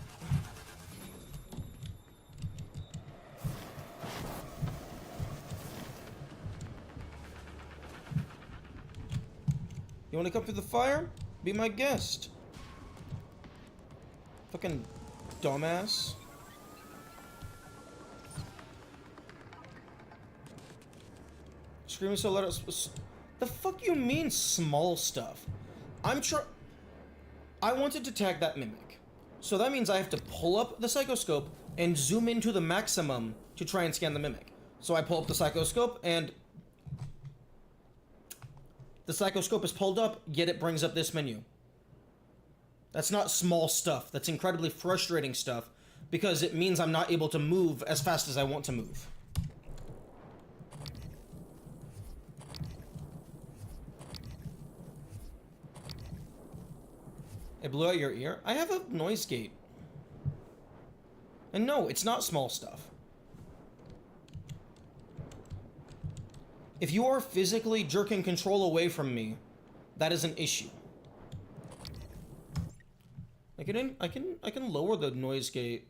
You wanna come to the fire? Be my guest. Fucking dumbass. Screaming so loud. The fuck you mean small stuff? I wanted to tag that mimic. So that means I have to pull up the psychoscope and zoom into the maximum to try and scan the mimic. So I pull up the psychoscope and the psychoscope is pulled up, yet it brings up this menu. That's not small stuff. That's incredibly frustrating stuff because it means I'm not able to move as fast as I want to move. It blew out your ear? I have a noise gate. And no, it's not small stuff. If you are physically jerking control away from me, that is an issue. I can lower the noise gate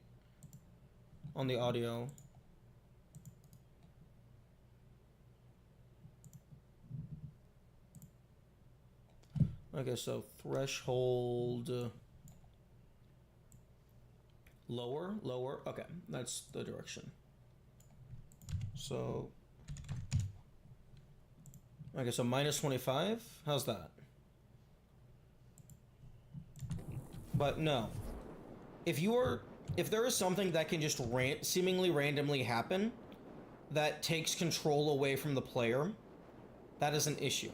on the audio. Okay, so threshold lower. Okay, that's the direction. So okay, so minus 25. How's that? But no. If there is something that can just seemingly randomly happen that takes control away from the player, that is an issue.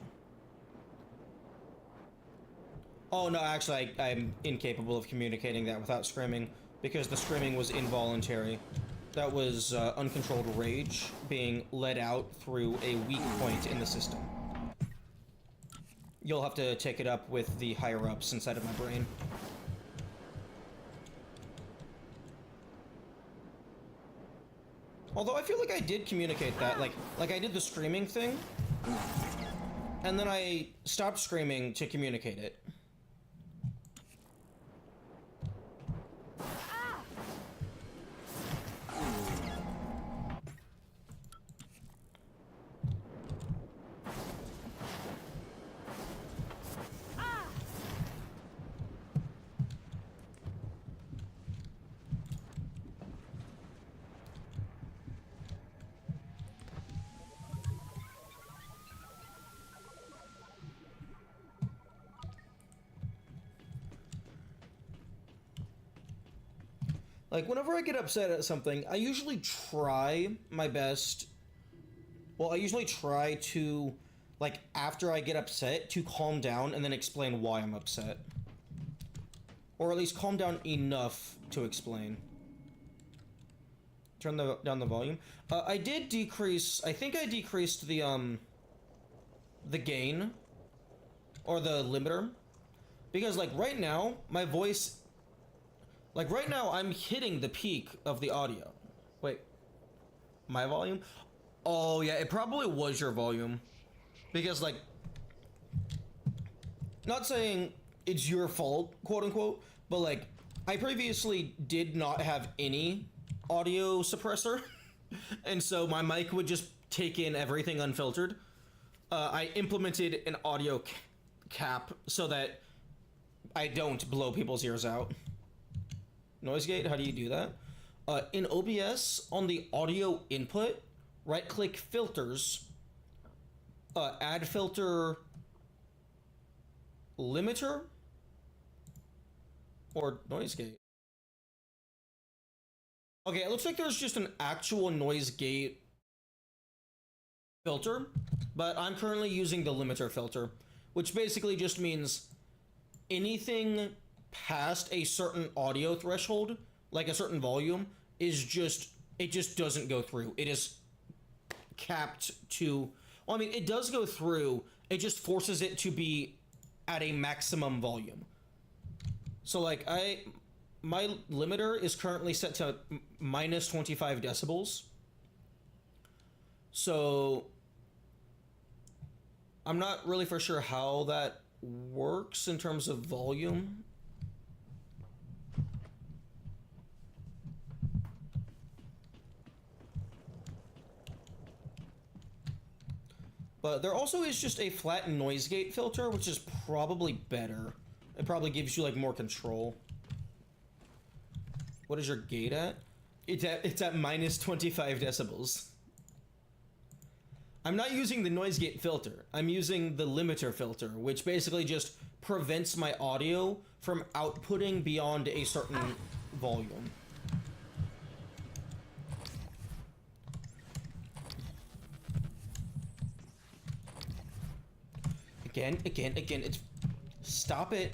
Oh no, actually I'm incapable of communicating that without screaming because the screaming was involuntary. That was uncontrolled rage being let out through a weak point in the system. You'll have to take it up with the higher-ups inside of my brain. Although I feel like I did communicate that, like I did the screaming thing, and then I stopped screaming to communicate it. Like, whenever I get upset at something, I usually try my best. Well, I usually try to, like, after I get upset, to calm down and then explain why I'm upset. Or at least calm down enough to explain. Turn down the volume. I did decrease, I think I decreased the gain. Or the limiter. Because, like, right now, my voice... Like, right now, I'm hitting the peak of the audio. Wait. My volume? Oh, yeah, it probably was your volume. Because, like... Not saying it's your fault, quote-unquote, but, like, I previously did not have any audio suppressor. And so my mic would just take in everything unfiltered. I implemented an audio cap so that I don't blow people's ears out. Noise gate, how do you do that? In OBS, on the audio input, right-click filters, add filter limiter, or noise gate. Okay, it looks like there's just an actual noise gate filter, but I'm currently using the limiter filter, which basically just means anything past a certain audio threshold, like a certain volume, is just, it just doesn't go through. It is capped to, well, I mean, it does go through, it just forces it to be at a maximum volume. So, like, my limiter is currently set to minus 25 decibels. So, I'm not really for sure how that works in terms of volume. But there also is just a flat noise gate filter, which is probably better. It probably gives you, like, more control. What is your gate at? It's at minus 25 decibels. I'm not using the noise gate filter. I'm using the limiter filter, which basically just prevents my audio from outputting beyond a certain volume. Again, it's... Stop it.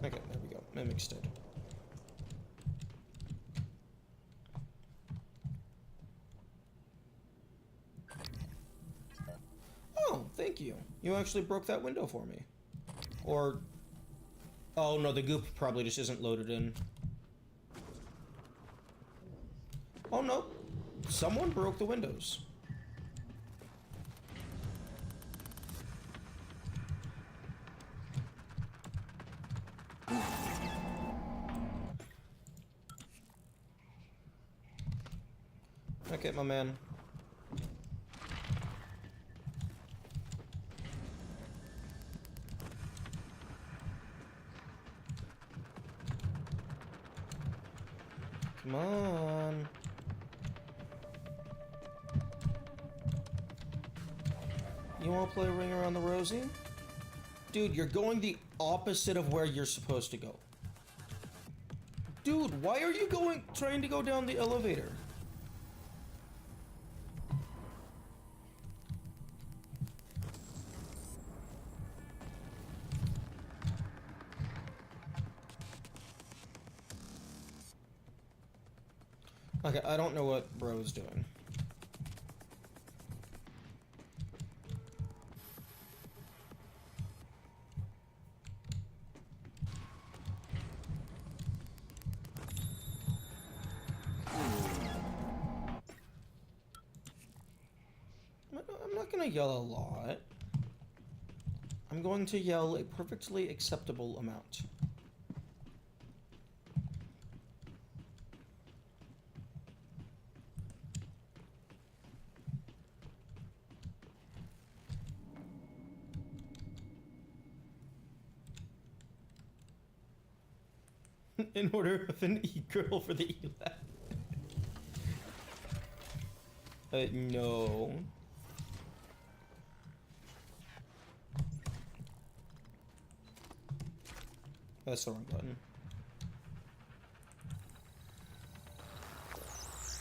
Okay, there we go. Mimic stood. Oh, thank you. You actually broke that window for me. Or... Oh, no, the goop probably just isn't loaded in. Oh, no. Someone broke the windows. Okay, my man. Come on. You wanna play Ring Around the Rosie? Dude, you're going the opposite of where you're supposed to go. Dude, why are you trying to go down the elevator? Okay, I don't know what bro is doing. I'm not gonna yell a lot. I'm going to yell a perfectly acceptable amount. In order of an e-girl for the e-lab. No. That's the wrong button.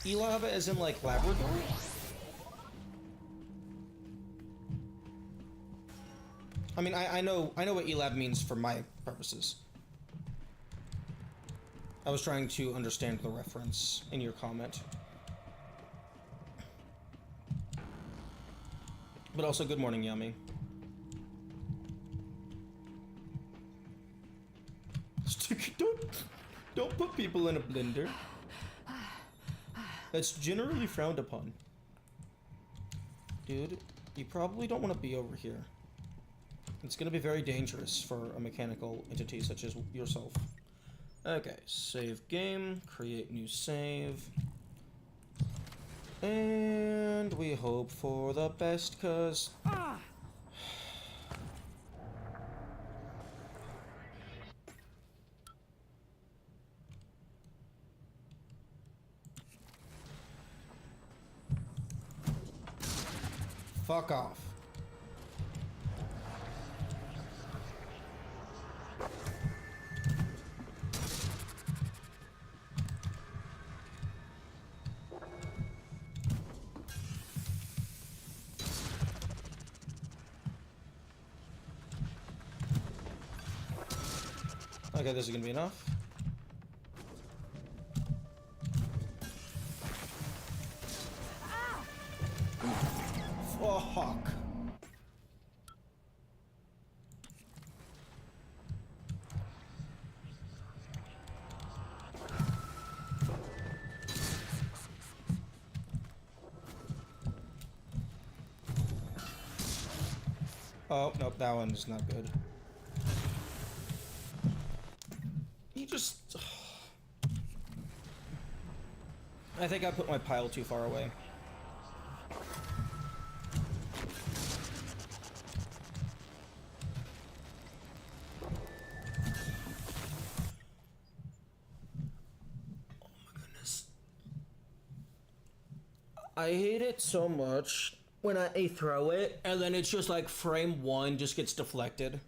E-lab as in like laboratory? I mean, I know what e-lab means for my purposes. I was trying to understand the reference in your comment. But also, good morning, Yummy. Don't put people in a blender. That's generally frowned upon. Dude, you probably don't want to be over here. It's gonna be very dangerous for a mechanical entity such as yourself. Okay, save game, create new save. And we hope for the best, cause... Fuck off. Okay, this is gonna be enough. Fuck. Oh, nope, that one is not good. You just... I think I put my pile too far away. I hate it so much when I throw it and then it's just like frame one just gets deflected.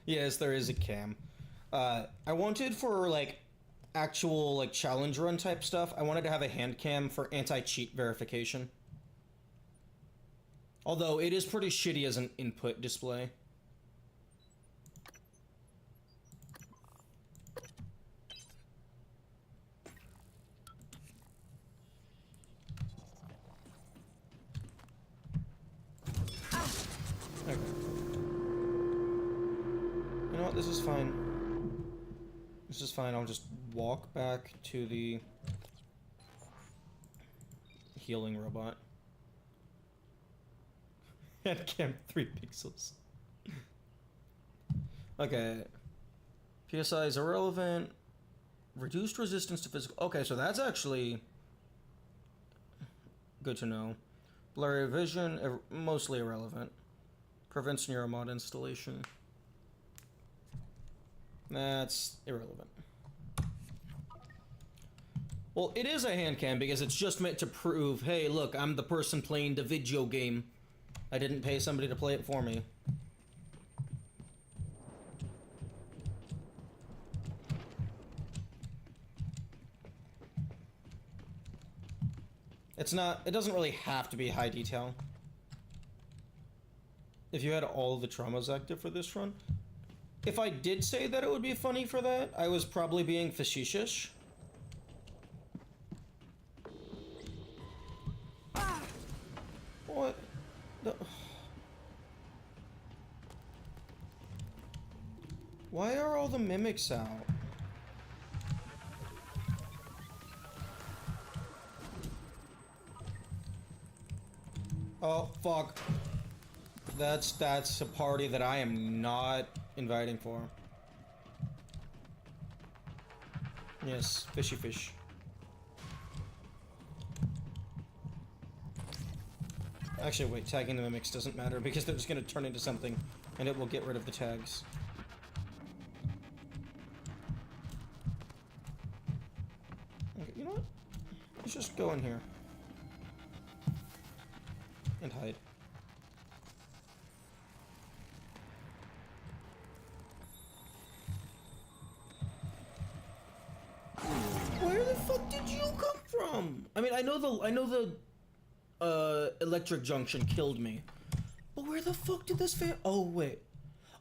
Yes, there is a cam. I wanted for like actual like challenge run type stuff, I wanted to have a hand cam for anti-cheat verification. Although it is pretty shitty as an input display. Okay. You know what, this is fine. This is fine, I'll just walk back to the healing robot. Headcam 3 pixels. Okay. PSI is irrelevant. Reduced resistance to physical... Okay, so that's actually good to know. Blurry vision, mostly irrelevant. Prevents neuromod installation. That's irrelevant. Well, it is a hand cam because it's just meant to prove, hey, look, I'm the person playing the video game. I didn't pay somebody to play it for me. It's not, it doesn't really have to be high detail. If you had all the traumas active for this run. If I did say that it would be funny for that, I was probably being facetious. What? Why are all the mimics out? Oh, fuck. That's a party that I am not inviting for. Yes, fishy fish. Actually, wait, tagging the mimics doesn't matter because they're just gonna turn into something and it will get rid of the tags. Okay, you know what? Let's just go in here. And hide. Where the fuck did you come from? I mean, I know the electric junction killed me. But where the fuck did this oh, wait.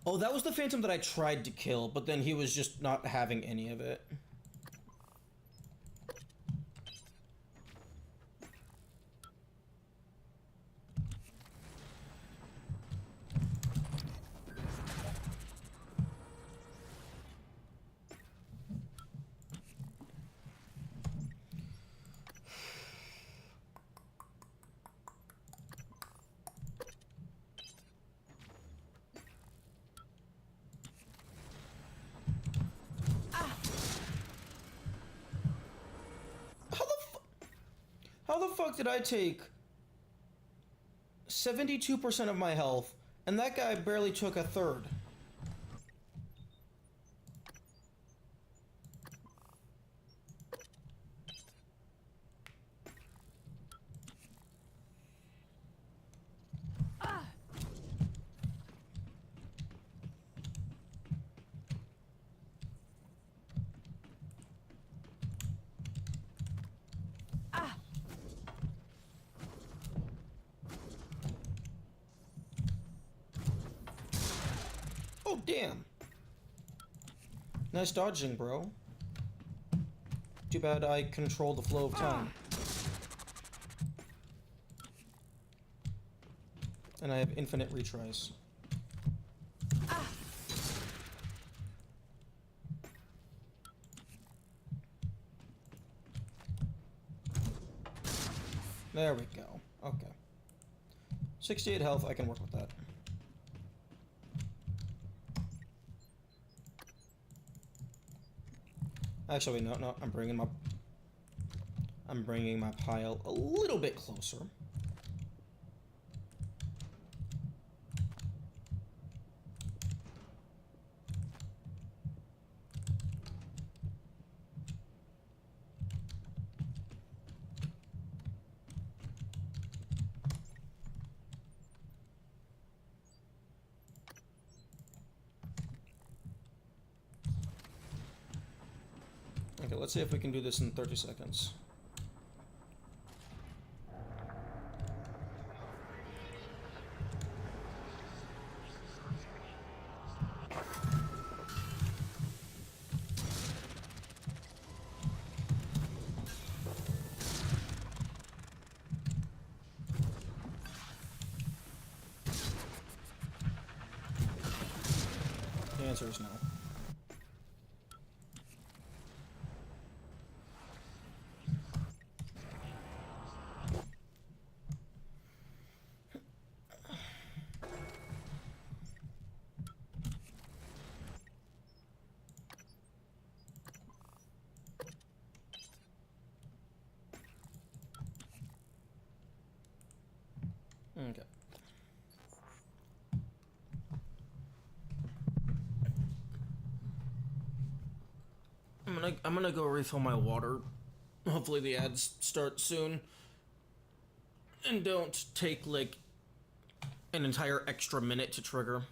Oh, that was the phantom that I tried to kill, but then he was just not having any of it. How the fuck did I take 72% of my health, and that guy barely took a third? Oh, damn. Nice dodging, bro. Too bad I control the flow of time. And I have infinite retries. There we go. Okay. 68 health, I can work with that. Actually, no, I'm bringing my pile a little bit closer. Okay, let's see if we can do this in 30 seconds. The answer is no. Okay. I'm gonna go refill my water. Hopefully the ads start soon. And don't take like an entire extra minute to trigger.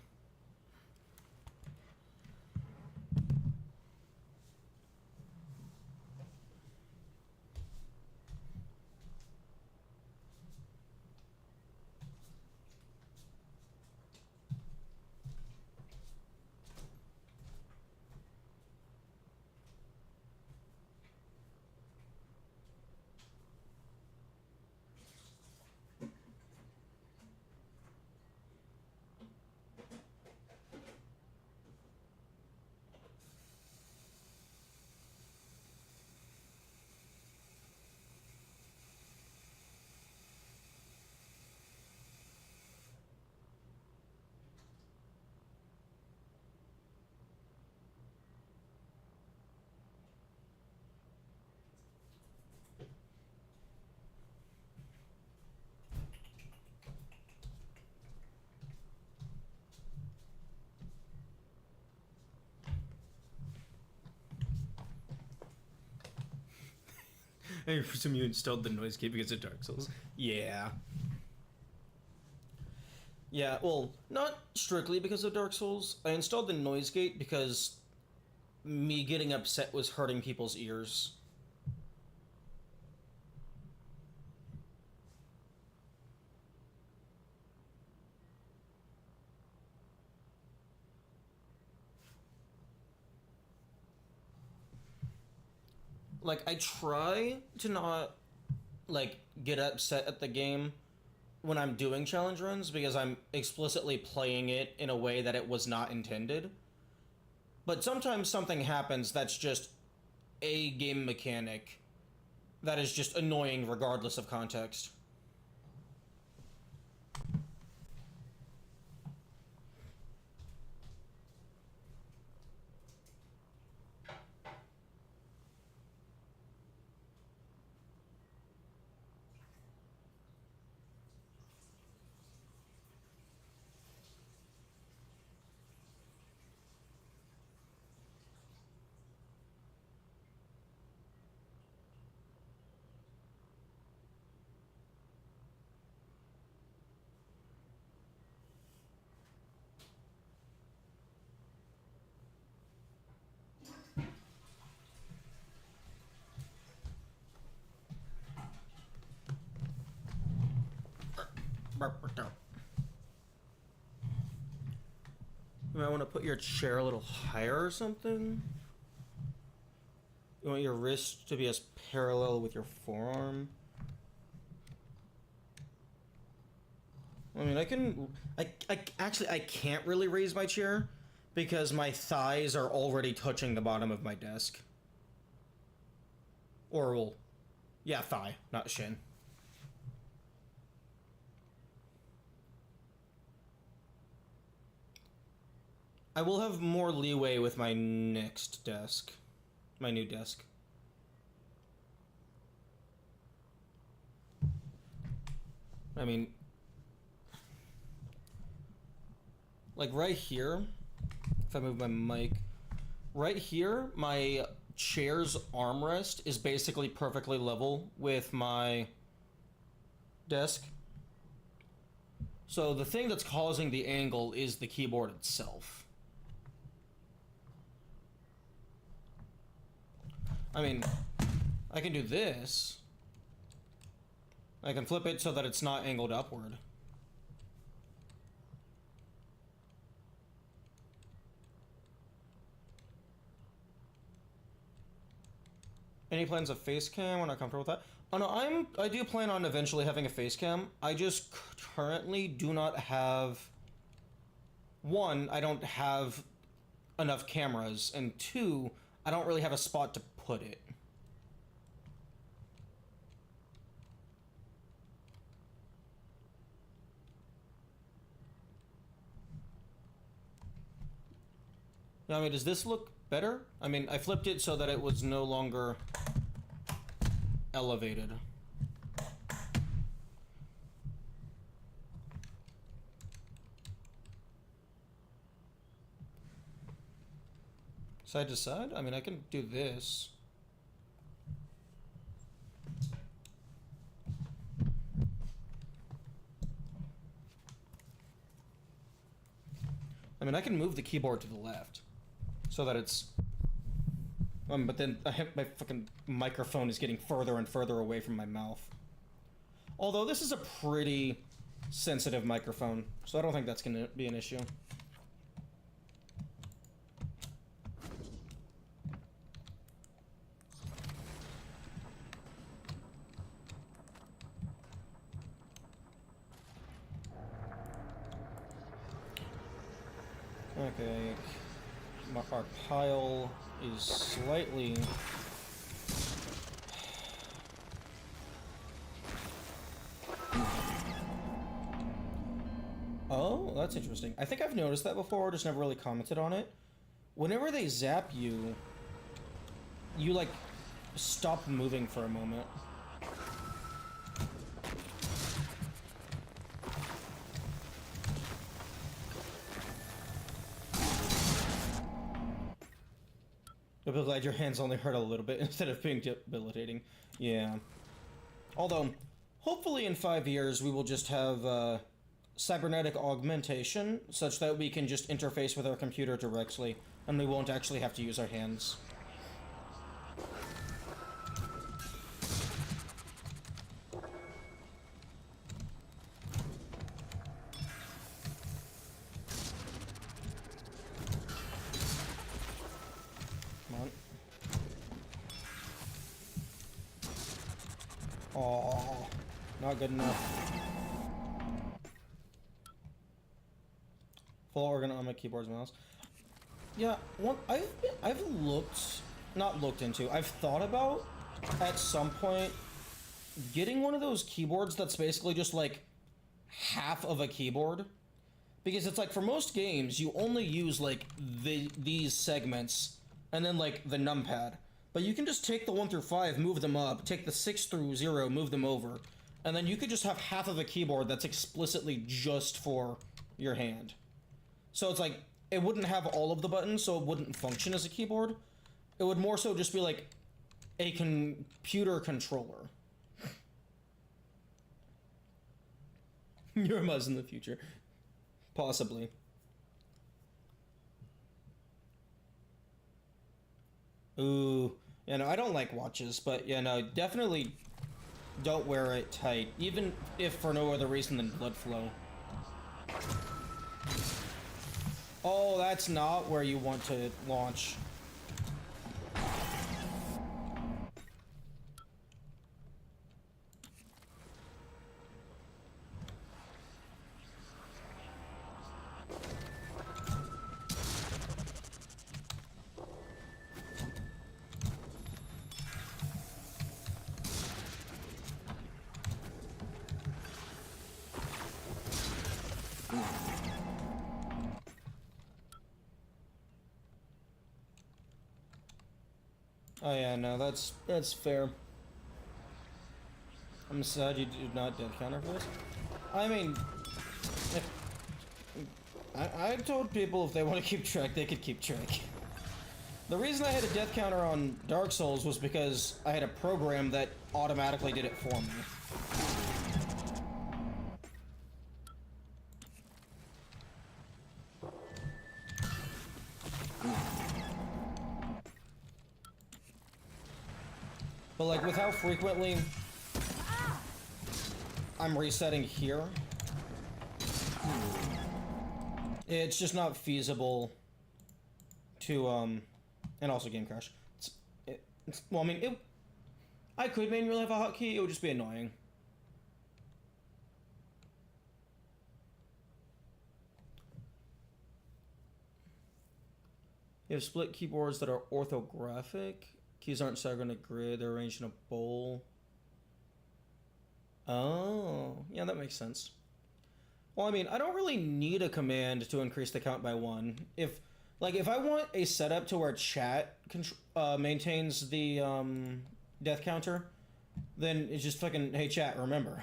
I presume you installed the noise gate because of Dark Souls. Yeah. Yeah, well, not strictly because of Dark Souls. I installed the noise gate because me getting upset was hurting people's ears. Like, I try to not, like, get upset at the game when I'm doing challenge runs because I'm explicitly playing it in a way that it was not intended. But sometimes something happens that's just a game mechanic that is just annoying regardless of context. You might want to put your chair a little higher or something. You want your wrist to be as parallel with your forearm. I mean, I can't really raise my chair because my thighs are already touching the bottom of my desk. Or, well, yeah, thigh, not shin. I will have more leeway with my next desk. My new desk. I mean, like right here, if I move my mic, right here, my chair's armrest is basically perfectly level with my desk. So the thing that's causing the angle is the keyboard itself. I mean, I can do this. I can flip it so that it's not angled upward. Any plans of face cam? We're not comfortable with that. Oh no, I do plan on eventually having a face cam. I just currently do not have... One, I don't have enough cameras, and two, I don't really have a spot to put it. Now, I mean, does this look better? I mean, I flipped it so that it was no longer elevated. Side to side? I mean, I can do this. I mean, I can move the keyboard to the left so that it's... but then my fucking microphone is getting further and further away from my mouth. Although this is a pretty sensitive microphone, so I don't think that's going to be an issue. Okay, our pile is slightly... Oh, that's interesting. I think I've noticed that before, just never really commented on it. Whenever they zap you, you like stop moving for a moment. But I'm glad your hands only hurt a little bit instead of being debilitating. Yeah. Although, hopefully in 5 years we will just have cybernetic augmentation, such that we can just interface with our computer directly, and we won't actually have to use our hands. Oh, not good enough. Full ergonomic keyboards and mouse. Yeah, I've thought about at some point getting one of those keyboards that's basically just like half of a keyboard, because it's like for most games you only use like these segments and then like the numpad. But you can just take the 1 through 5, move them up, take the 6 through 0, move them over, and then you could just have half of a keyboard that's explicitly just for your hand. So it's like, it wouldn't have all of the buttons, so it wouldn't function as a keyboard. It would more so just be like a computer controller. You're a Muzz in the future. Possibly. Ooh. You know, I don't like watches, but, you know, definitely don't wear it tight, even if for no other reason than blood flow. Oh, that's not where you want to launch. Oh yeah, no, that's fair. I'm sad you did not death counter for this. I mean, I told people if they want to keep track, they could keep track. The reason I had a death counter on Dark Souls was because I had a program that automatically did it for me. But like with how frequently I'm resetting here, it's just not feasible to and also game crash. Well, I mean, I could manually have a hotkey, it would just be annoying. You have split keyboards that are orthographic. Keys aren't staggered in a grid, they're arranged in a bowl. Oh, yeah, that makes sense. Well, I mean, I don't really need a command to increase the count by 1. If I want a setup to where chat maintains the death counter, then it's just fucking, hey chat, remember.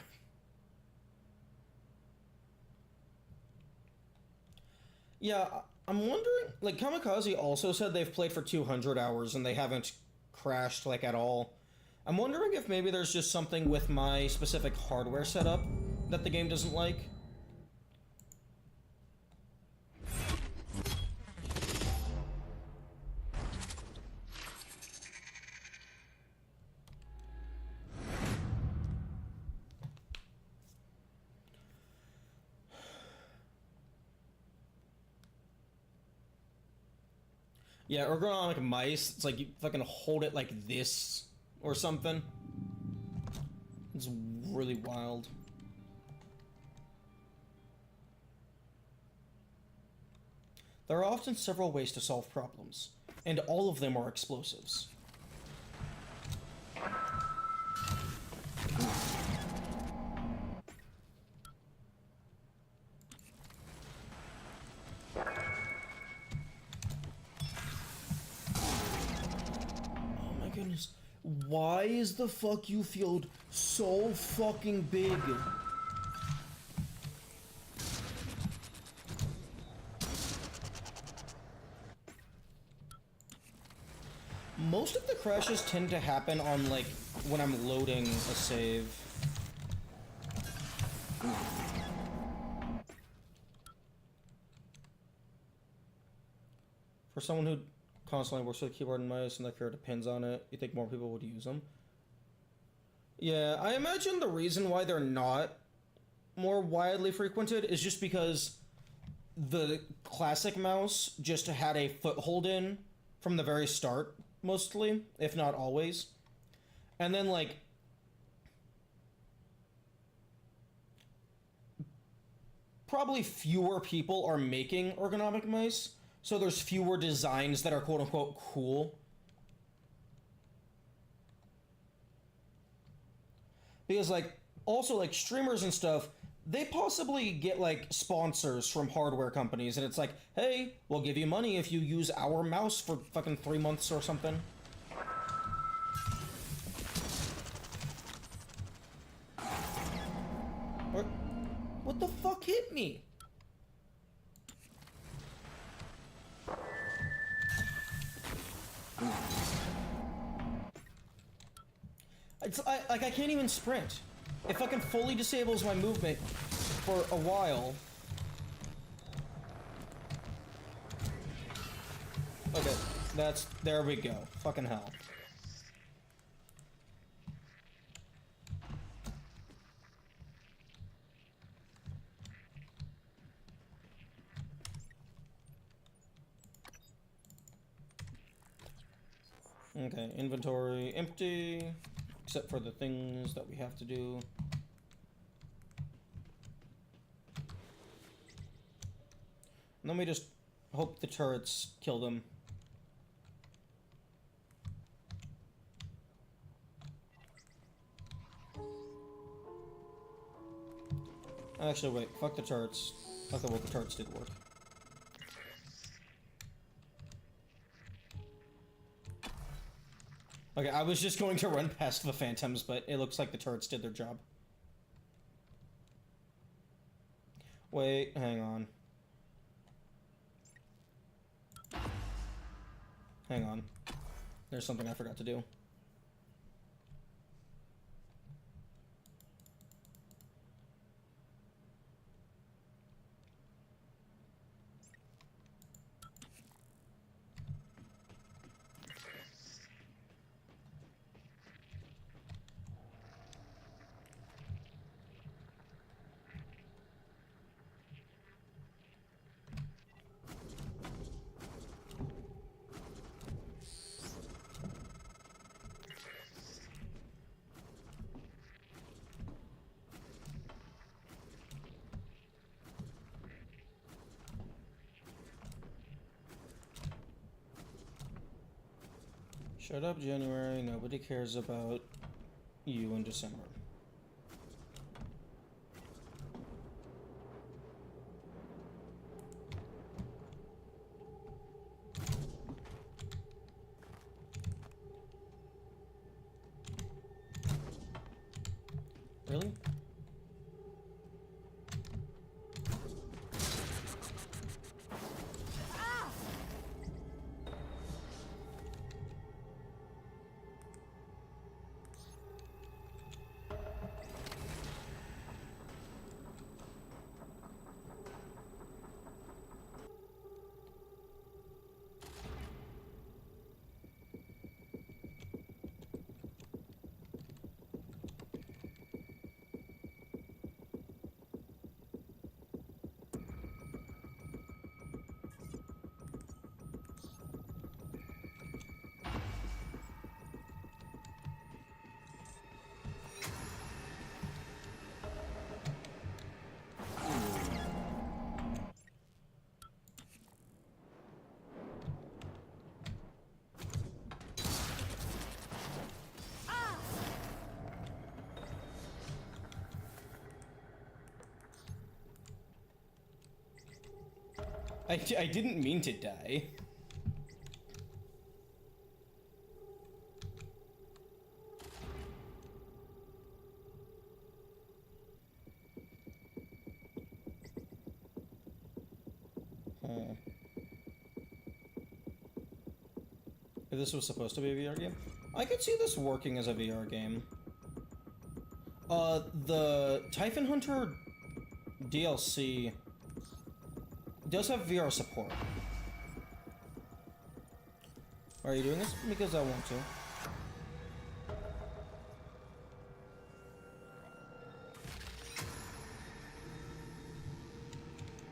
Yeah, I'm wondering, like, Kamikaze also said they've played for 200 hours and they haven't crashed, like, at all. I'm wondering if maybe there's just something with my specific hardware setup that the game doesn't like. Yeah, ergonomic mice, it's like you fucking hold it like this or something. It's really wild. There are often several ways to solve problems, and all of them are explosives. Why is the fuck you field so fucking big? Most of the crashes tend to happen on, like, when I'm loading a save. For someone who constantly works with a keyboard and mouse and their career depends on it, you think more people would use them? Yeah, I imagine the reason why they're not more widely frequented is just because the classic mouse just had a foothold in from the very start, mostly, if not always. And then, like, probably fewer people are making ergonomic mice, so there's fewer designs that are quote-unquote cool. Because, like, also, like, streamers and stuff, they possibly get, like, sponsors from hardware companies, and it's like, hey, we'll give you money if you use our mouse for fucking 3 months or something. What the fuck hit me? It's like I can't even sprint. It fucking fully disables my movement for a while. Okay, there we go. Fucking hell. Okay, inventory empty, except for the things that we have to do. And then we just hope the turrets kill them. Actually, wait, fuck the turrets. Okay, well, the turrets did work. Okay, I was just going to run past the phantoms, but it looks like the turrets did their job. Wait, hang on. Hang on. There's something I forgot to do. Shut up, January. Nobody cares about you in December. Really? I didn't mean to die. this was supposed to be a VR game. I could see this working as a VR game. The Typhon Hunter DLC does have VR support. Are you doing this? Because I want to.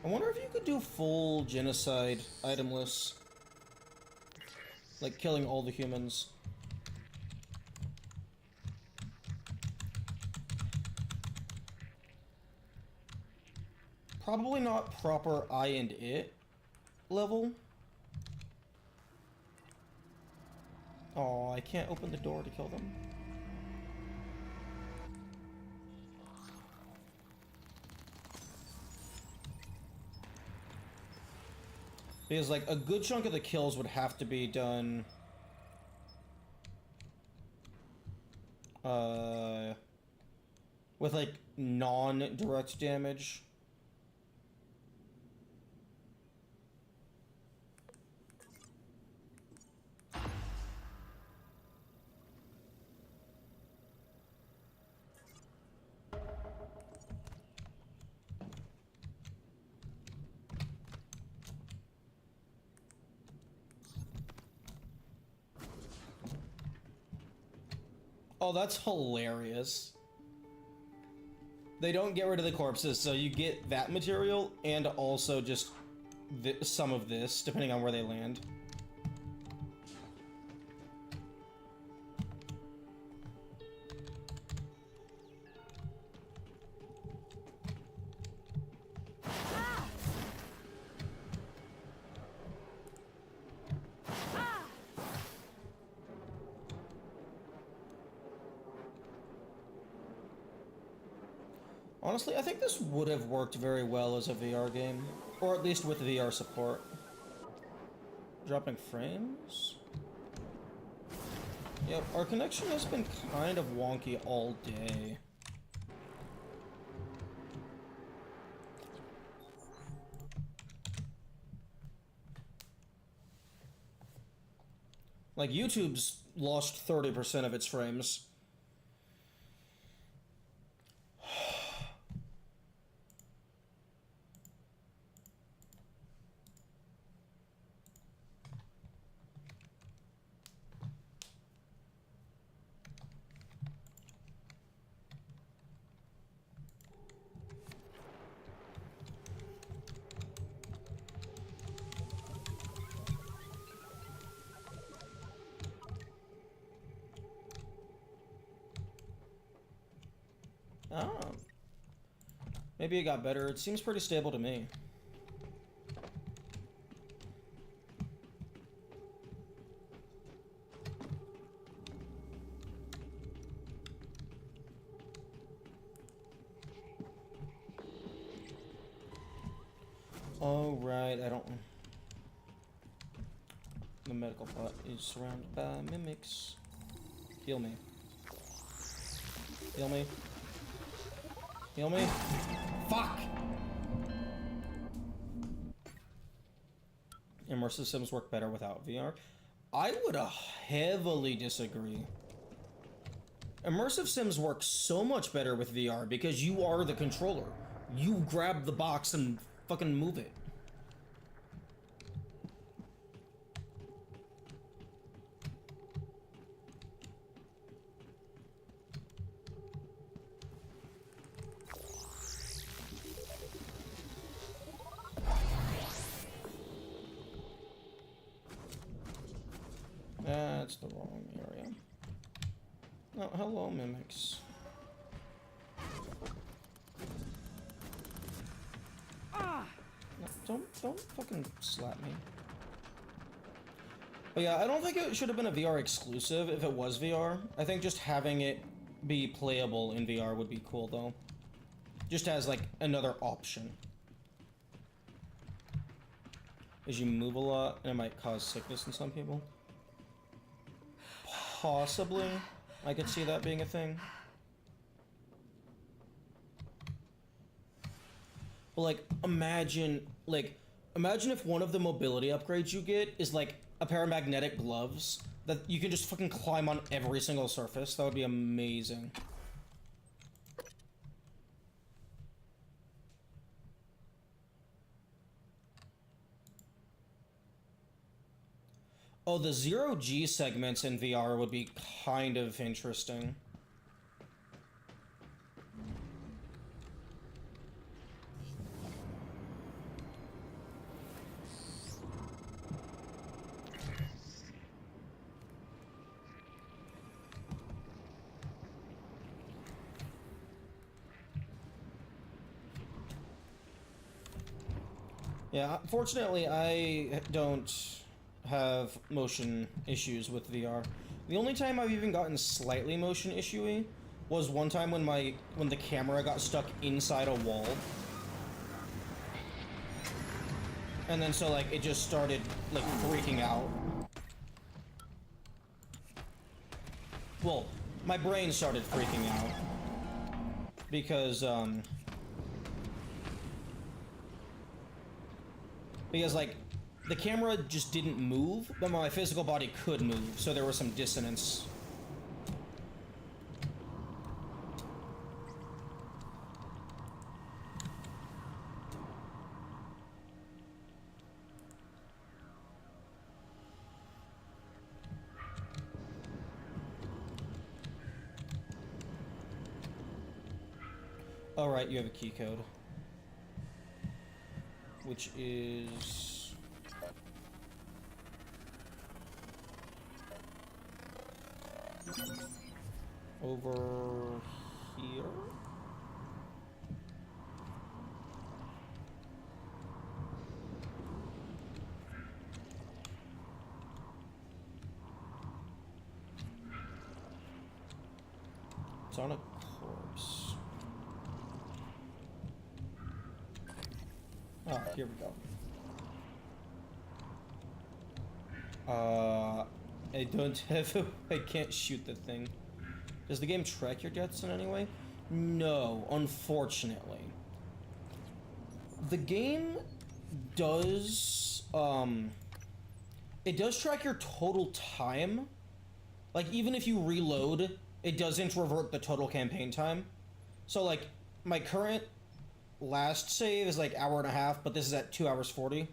I wonder if you could do full genocide itemless. Like killing all the humans. Probably not proper I and it level. Oh, I can't open the door to kill them. Because, like, a good chunk of the kills would have to be done... with, like, non-direct damage. Oh, that's hilarious. They don't get rid of the corpses, so you get that material and also just some of this, depending on where they land. Honestly, I think this would have worked very well as a VR game. Or at least with VR support. Dropping frames? Yep, our connection has been kind of wonky all day. Like, YouTube's lost 30% of its frames. Oh. Maybe it got better. It seems pretty stable to me. Oh, right. I don't... The medical plot is surrounded by mimics. Heal me. Heal me. Heal me. Fuck! Immersive sims work better without VR. I would heavily disagree. Immersive sims work so much better with VR because you are the controller. You grab the box and fucking move it. That's the wrong area. Oh, hello, mimics. No, don't fucking slap me. But yeah, I don't think it should have been a VR exclusive if it was VR. I think just having it be playable in VR would be cool, though. Just as, like, another option. As you move a lot, and it might cause sickness in some people. Possibly. I could see that being a thing. But, like, imagine if one of the mobility upgrades you get is, like, a pair of magnetic gloves That you can just fucking climb on every single surface. That would be amazing. Oh, the zero-G segments in VR would be kind of interesting. Yeah, fortunately, I don't have motion issues with VR. The only time I've even gotten slightly motion issue-y was one time when the camera got stuck inside a wall. And then so like it just started like freaking out. Well, my brain started freaking out because like the camera just didn't move, but my physical body could move, so there was some dissonance. All right, you have a key code, which is over here. It's on a corpse. Ah, here we go. I don't have I can't shoot the thing. Does the game track your deaths in any way? No, unfortunately. The game does, it does track your total time. Like, even if you reload, it doesn't revert the total campaign time. So, like, my current last save is like 1.5 hours, but this is at 2 hours 40.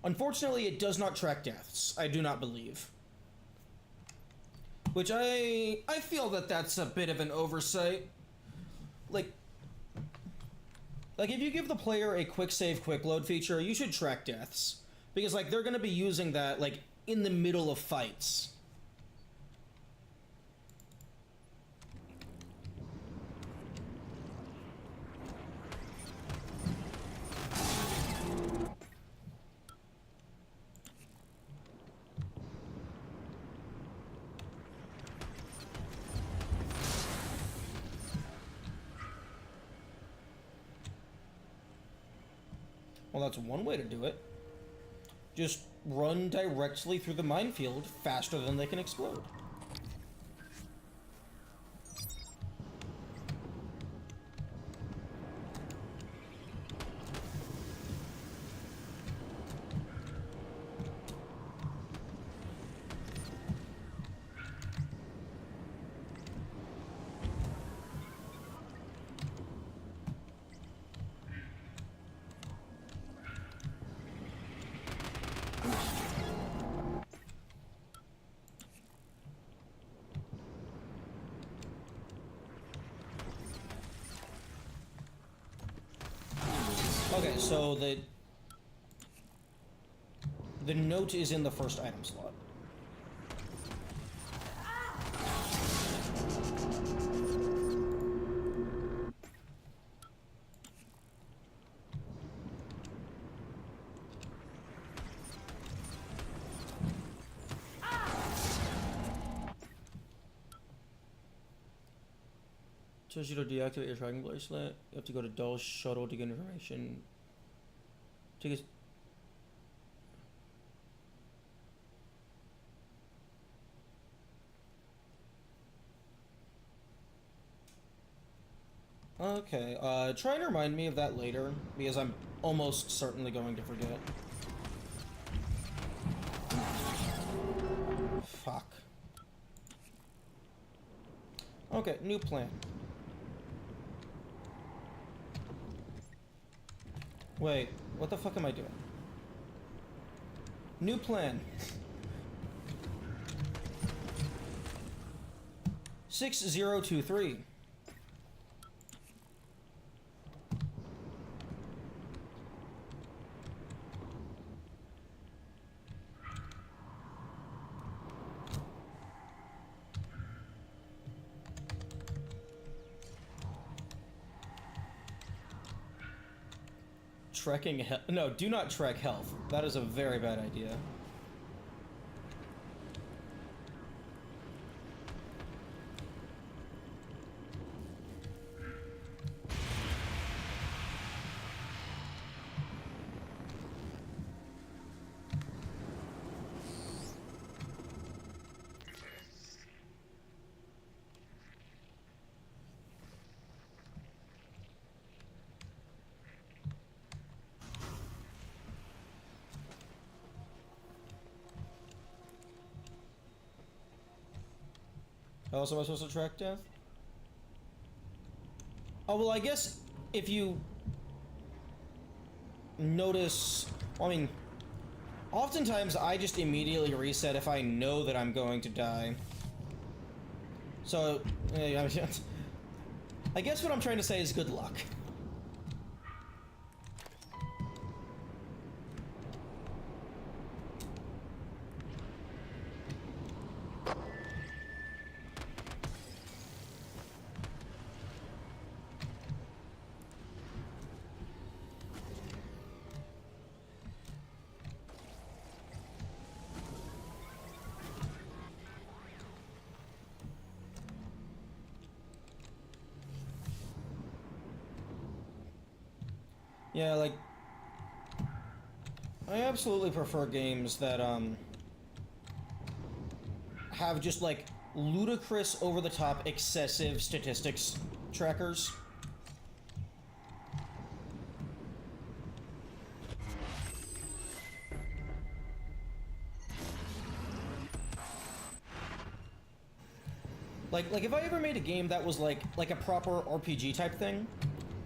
Unfortunately, it does not track deaths, I do not believe. Which I feel that that's a bit of an oversight. Like if you give the player a quick save, quick load feature, you should track deaths. Because, like, they're gonna be using that, like, in the middle of fights. Well, that's one way to do it. Just run directly through the minefield faster than they can explode. Okay, so the note is in the first item slot. Tells you to deactivate your tracking bracelet. You have to go to Dull Shuttle to get information. Take a... Okay, try and remind me of that later, because I'm almost certainly going to forget. talk. Okay, new plan. Wait, what the fuck am I doing? New plan. 6023. Trekking no, do not trek health. That is a very bad idea. How else am I supposed to track death? Oh, well, I guess if you notice... Well, I mean, oftentimes I just immediately reset if I know that I'm going to die. So, I guess what I'm trying to say is good luck. Yeah, like, I absolutely prefer games that, have just, like, ludicrous, over-the-top, excessive statistics trackers. Like if I ever made a game that was like a proper RPG type thing,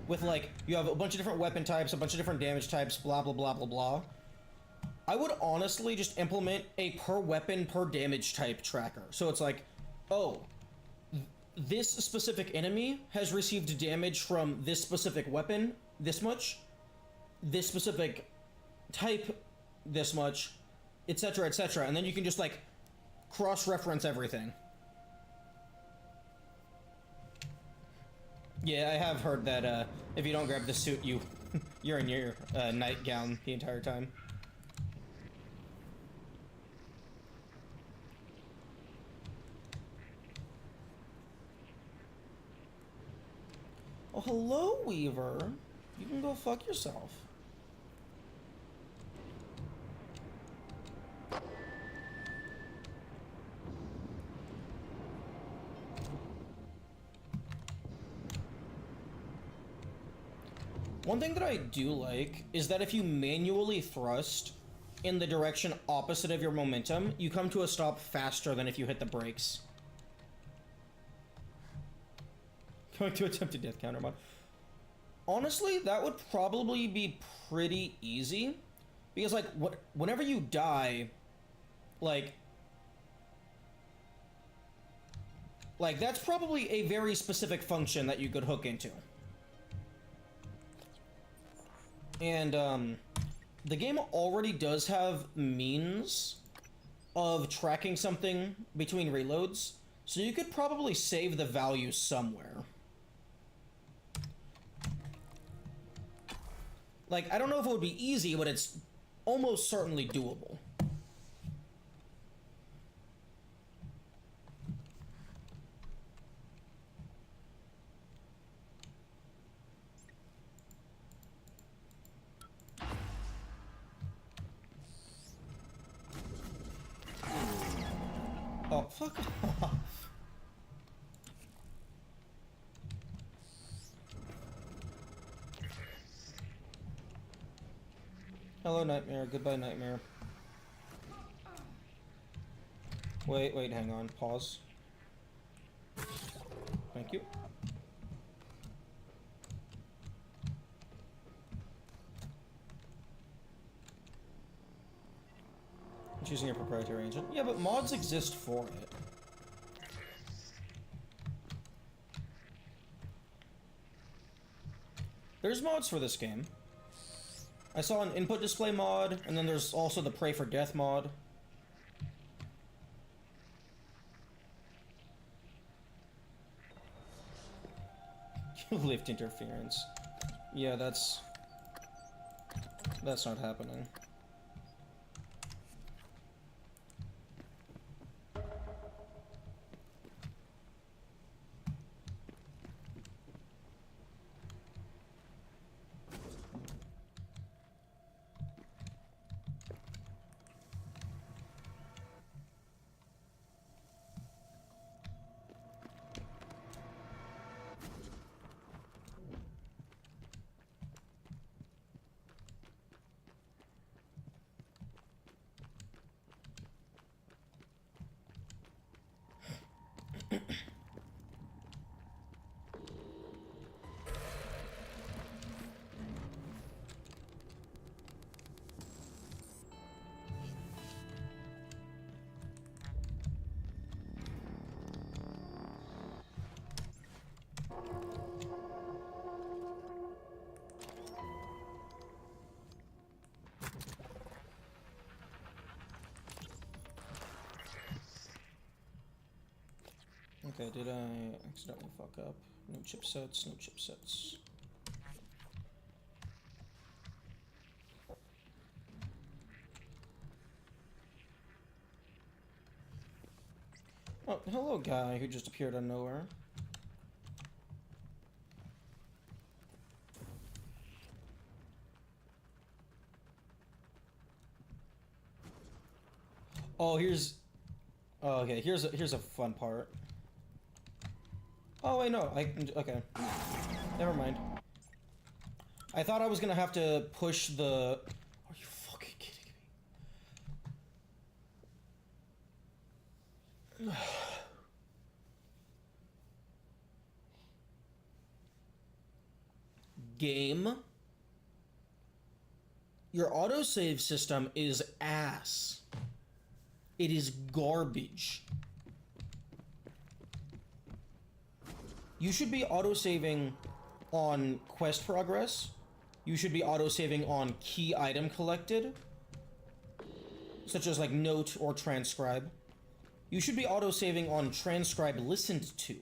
with like, you have a bunch of different weapon types, a bunch of different damage types, blah blah blah blah blah, I would honestly just implement a per weapon, per damage type tracker. So it's like, oh, this specific enemy has received damage from this specific weapon, this much, this specific type, this much, etc., etc., and then you can just like cross-reference everything. Yeah, I have heard that if you don't grab the suit, you're in your nightgown the entire time. Oh, hello, Weaver. You can go fuck yourself. One thing that I do like is that if you manually thrust in the direction opposite of your momentum, you come to a stop faster than if you hit the brakes. Going to attempted death counter mod. Honestly, that would probably be pretty easy, because like whenever you die, like that's probably a very specific function that you could hook into. And the game already does have means of tracking something between reloads, so you could probably save the value somewhere. Like, I don't know if it would be easy, but it's almost certainly doable. Oh, fuck off. Hello, Nightmare. Goodbye, Nightmare. Wait, hang on. Pause. Thank you. Choosing a proprietary engine. Yeah, but mods exist for it. There's mods for this game. I saw an input display mod, and then there's also the Pray for Death mod. Lift interference. Yeah, that's not happening. Okay, did I accidentally fuck up? No chipsets, no chipsets. Oh, hello guy who just appeared out of nowhere. Oh, here's... Oh, okay, here's a fun part. Oh, wait, no, okay. Never mind. I thought I was gonna have to push the... Are you fucking kidding me? Game. Your autosave system is ass. It is garbage. You should be autosaving on quest progress. You should be autosaving on key item collected, such as like note or transcribe. You should be autosaving on transcribe listened to.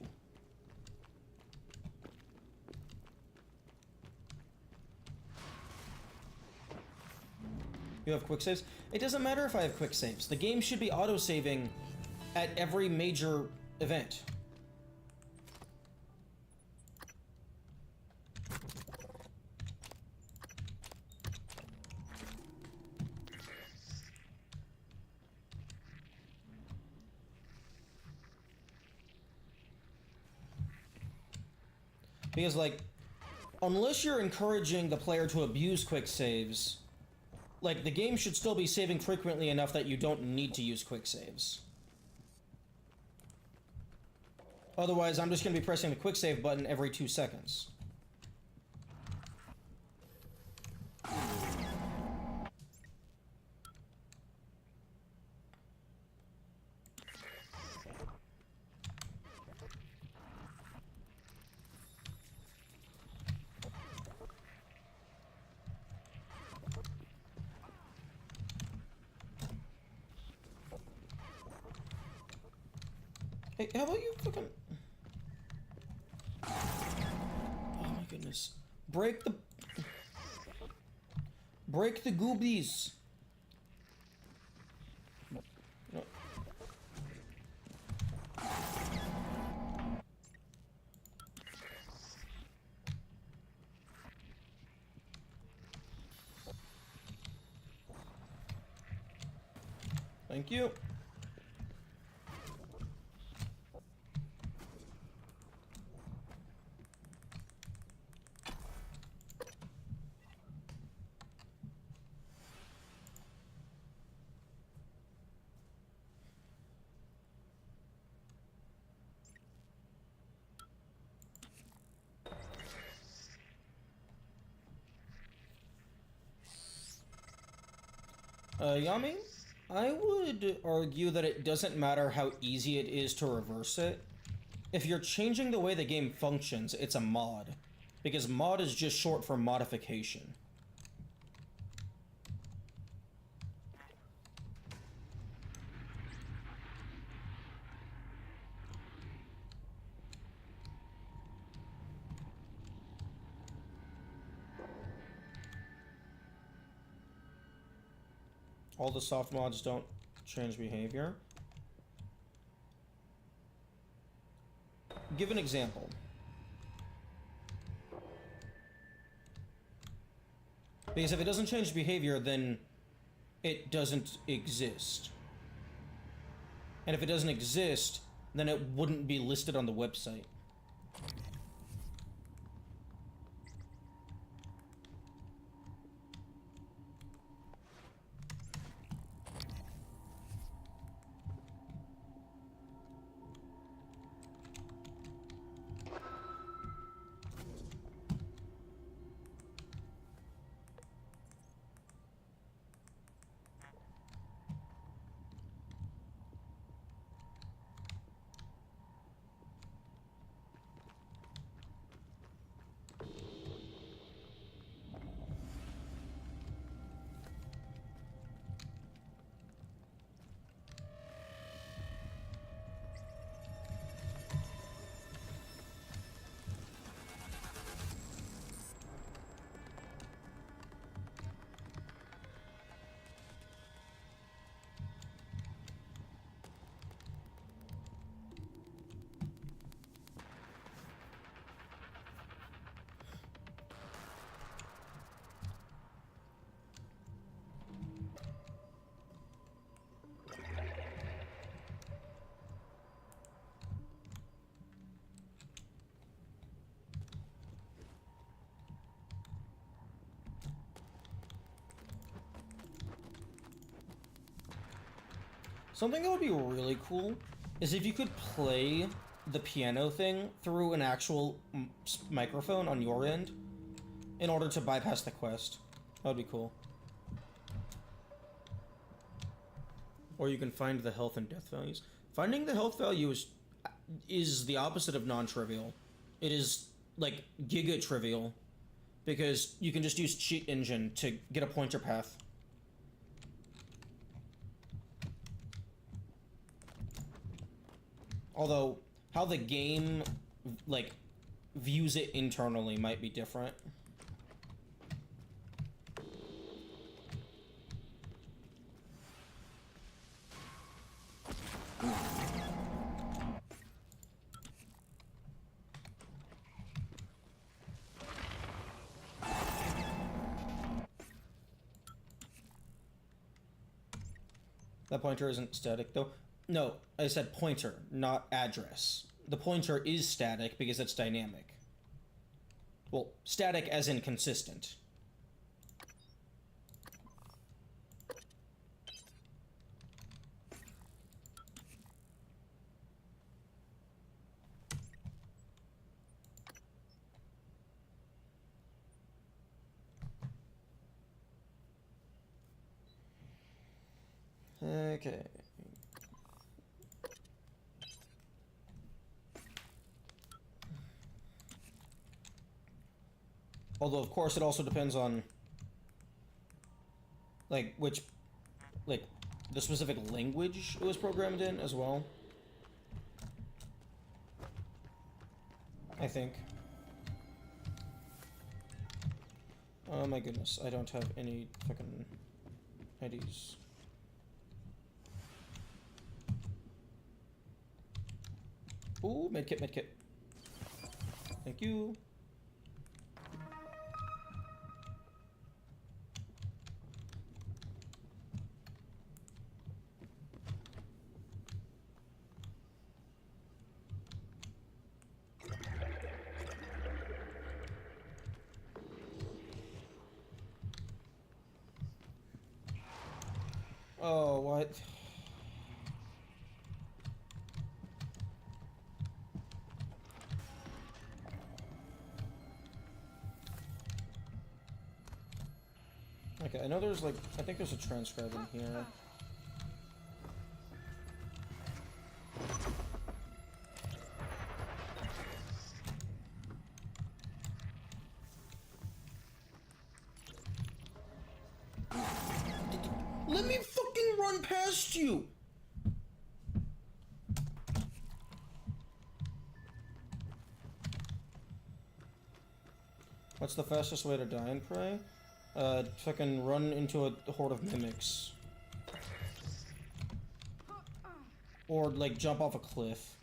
You have quick saves? It doesn't matter if I have quick saves. The game should be autosaving at every major event. Because, like, unless you're encouraging the player to abuse quick saves, like, the game should still be saving frequently enough that you don't need to use quick saves. Otherwise, I'm just going to be pressing the quick save button every 2 seconds. Hey, how about you fucking... Oh my goodness. Break the goobies. No. Thank you. Yami, I would argue that it doesn't matter how easy it is to reverse it. If you're changing the way the game functions, it's a mod. Because mod is just short for modification. All the soft mods don't change behavior. Give an example. Because if it doesn't change behavior, then it doesn't exist. And if it doesn't exist, then it wouldn't be listed on the website. Something that would be really cool is if you could play the piano thing through an actual microphone on your end in order to bypass the quest. That would be cool. Or you can find the health and death values. Finding the health value is the opposite of non-trivial. It is like giga trivial because you can just use Cheat Engine to get a pointer path. Although, how the game, like, views it internally might be different. That pointer isn't static, though. No, I said pointer, not address. The pointer is static because it's dynamic. Well, static as in consistent. Okay. Although, of course, it also depends on, like, which, like, the specific language it was programmed in as well. I think. Oh my goodness, I don't have any fucking IDs. Ooh, medkit, medkit. Thank you. Oh, what? Okay, I know there's like, I think there's a transcribe in here. Let me fucking run past you! What's the fastest way to die in Prey? Fucking run into a horde of mimics. Or, like, jump off a cliff.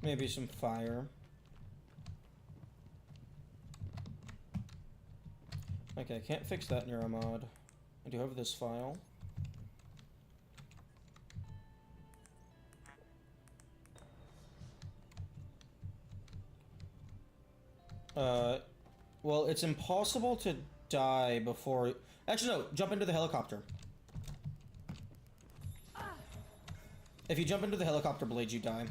Maybe some fire. Okay, I can't fix that neuromod. I do have this file. Well, it's impossible to die before... Actually, no, jump into the helicopter. If you jump into the helicopter blade, you die.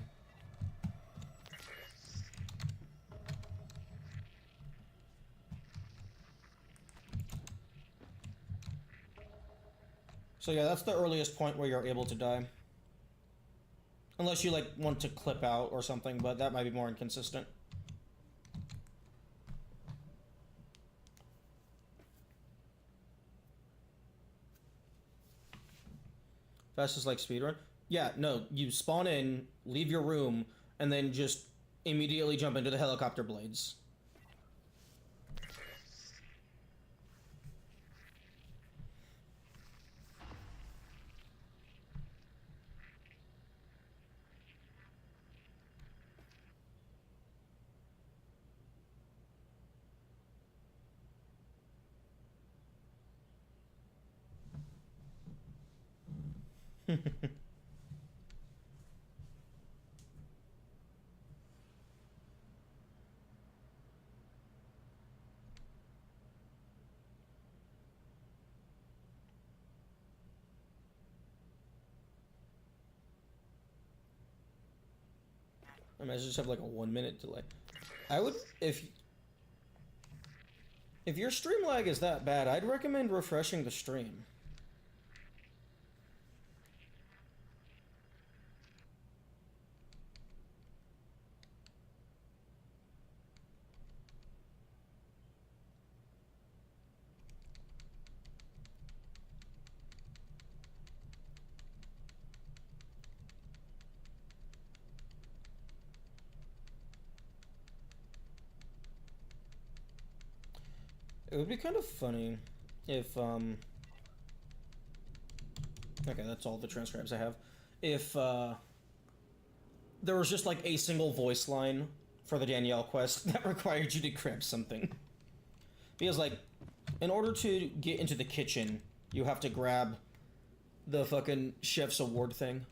So yeah, that's the earliest point where you're able to die. Unless you, like, want to clip out or something, but that might be more inconsistent. Fastest, like, speedrun? Yeah, no, you spawn in, leave your room, and then just immediately jump into the helicopter blades. I might just have like a 1 minute delay. I would, if your stream lag is that bad, I'd recommend refreshing the stream. It would be kind of funny if, okay, that's all the transcribes I have. If, there was just, like, a single voice line for the Danielle quest that required you to grab something. Because, like, in order to get into the kitchen, you have to grab the fucking chef's award thing.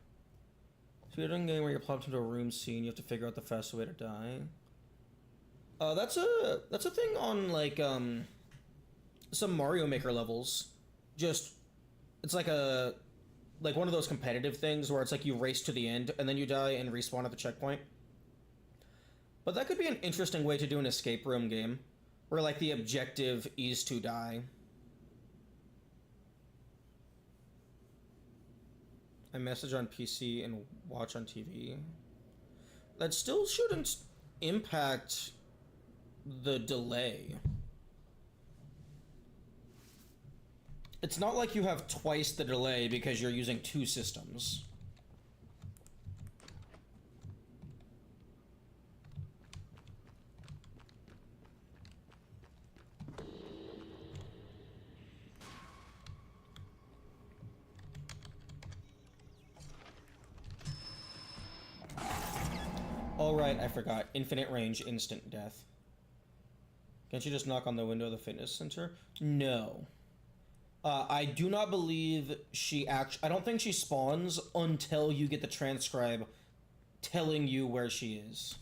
So you're doing a game where you're plopped into a room scene, you have to figure out the fastest way to die. That's a thing on, like, some Mario Maker levels. Just, it's like one of those competitive things where it's like you race to the end and then you die and respawn at the checkpoint. But that could be an interesting way to do an escape room game, where like the objective is to die. I message on PC and watch on TV. That still shouldn't impact the delay. It's not like you have twice the delay because you're using two systems. Oh right, I forgot. Infinite range, instant death. Can't you just knock on the window of the fitness center? No. I do not believe she I don't think she spawns until you get the transcribe telling you where she is.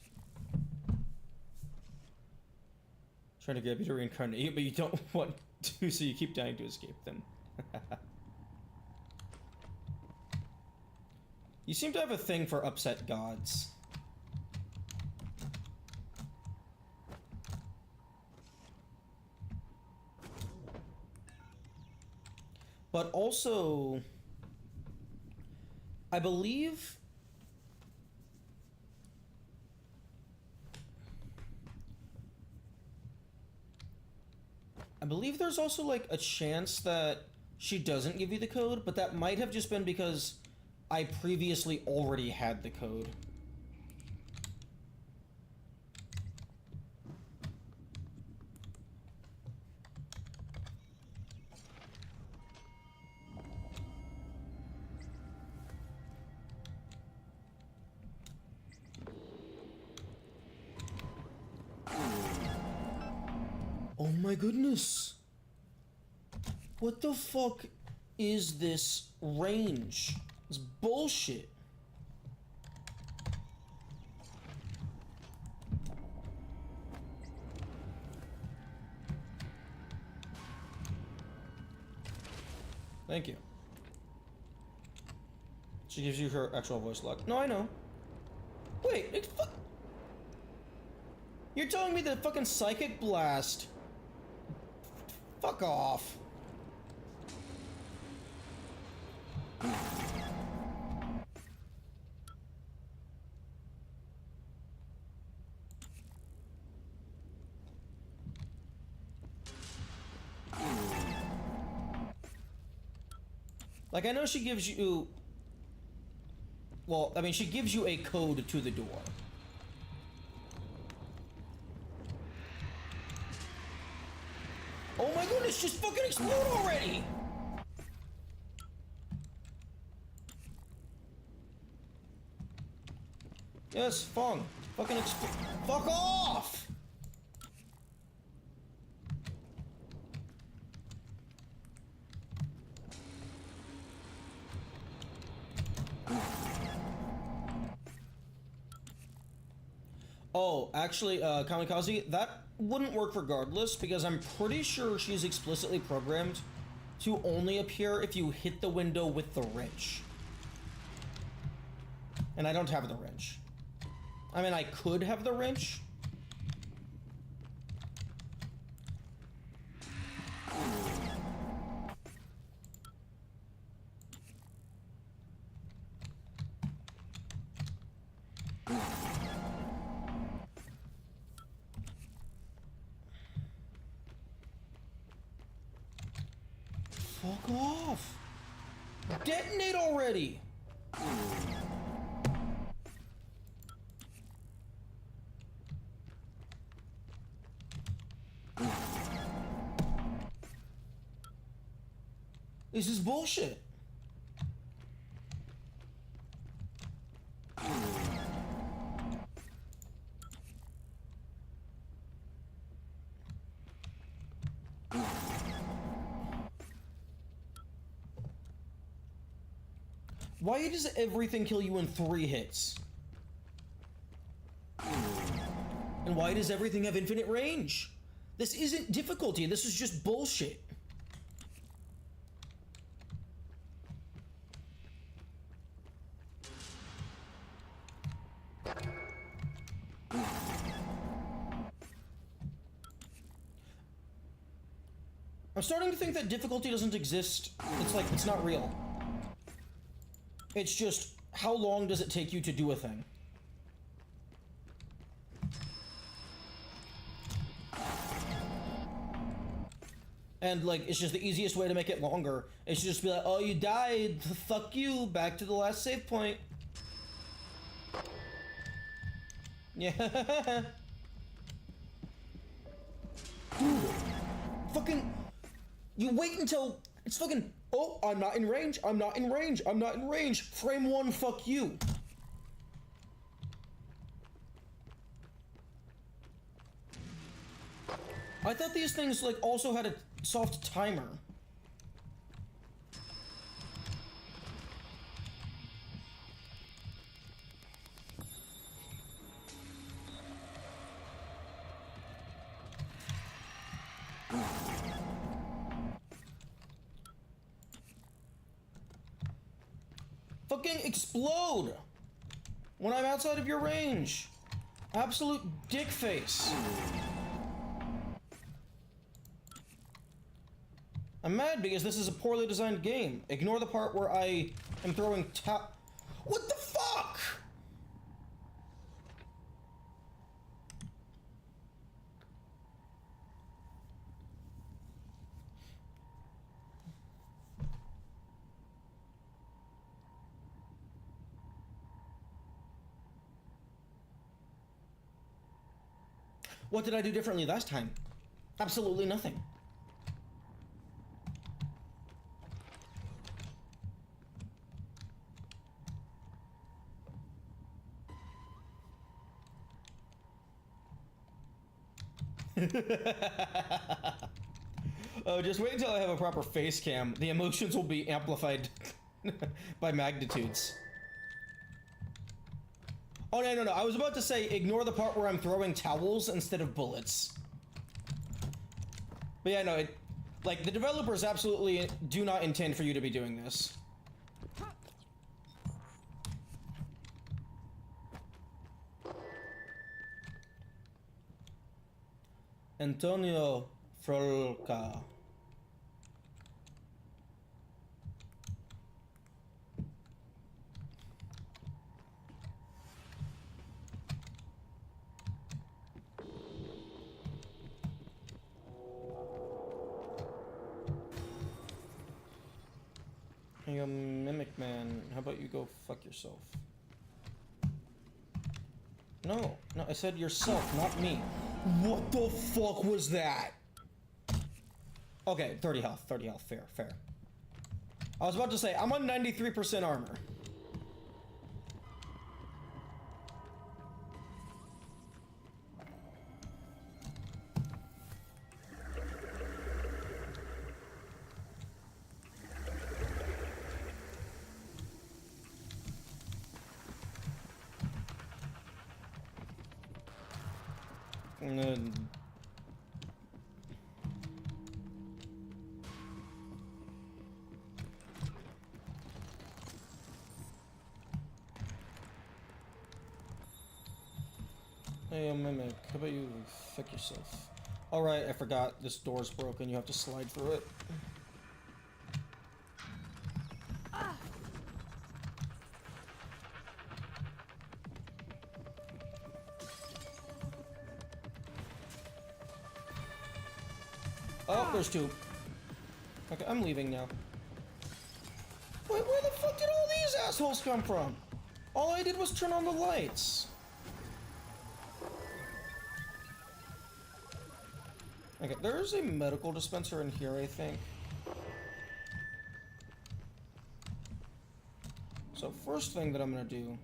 Trying to grab you to reincarnate you, but you don't want to, so you keep dying to escape them. You seem to have a thing for upset gods. But also, I believe there's also like a chance that she doesn't give you the code, but that might have just been because I previously already had the code. Oh my goodness. What the fuck is this range? It's bullshit. Thank you. She gives you her actual voice lock. No, I know. Wait, you're telling me that fucking Psychic Blast? Fuck off. Like, I know she gives you... Well, I mean, she gives you a code to the door. Oh my goodness, just fucking explode already! Yes, Fong. Fucking explode. Fuck off! Oh, actually, Kamikaze, that wouldn't work regardless, because I'm pretty sure she's explicitly programmed to only appear if you hit the window with the wrench. And I don't have the wrench. I mean, I could have the wrench. Fuck off! Detonate already! This is bullshit. Why does everything kill you in 3 hits? And why does everything have infinite range? This isn't difficulty, this is just bullshit. I'm starting to think that difficulty doesn't exist. It's like, it's not real. It's just, how long does it take you to do a thing? And, like, it's just the easiest way to make it longer. It's just be like, oh, you died. Fuck you. Back to the last save point. Yeah. Dude. Fucking... You wait until... It's fucking... Oh, I'm not in range. I'm not in range. I'm not in range. Frame 1, fuck you. I thought these things, like, also had a soft timer. fucking explode when I'm outside of your range. Absolute dick face. I'm mad because this is a poorly designed game. Ignore the part where I am throwing What the fuck? What did I do differently last time? Absolutely nothing. Oh, just wait until I have a proper face cam. The emotions will be amplified by magnitudes. Oh, no. I was about to say, ignore the part where I'm throwing towels instead of bullets. But yeah, no, like, the developers absolutely do not intend for you to be doing this. Antonio Frolka. Hey, Mimic Man, how about you go fuck yourself? No, I said yourself, not me. What the fuck was that? Okay, 30 health, fair. I was about to say, I'm on 93% armor. Hey, Mimic, how about you fuck yourself? Alright, I forgot this door's broken, you have to slide through it. Oh, there's two. Okay, I'm leaving now. Wait, where the fuck did all these assholes come from? All I did was turn on the lights. Okay, there's a medical dispenser in here, I think. So first thing that I'm gonna do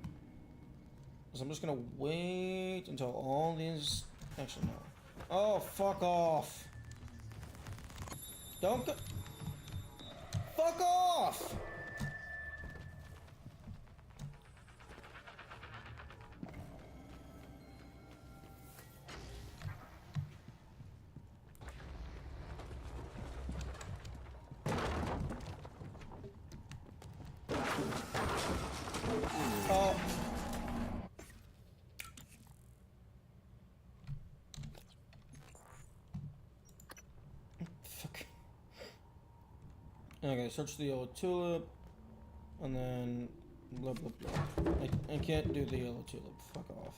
is I'm just gonna wait until all these... Actually, no. Oh, fuck off. Don't go... Fuck off! Oh. Fuck. Okay, search the yellow tulip, and then blah blah blah. I can't do the yellow tulip. Fuck off.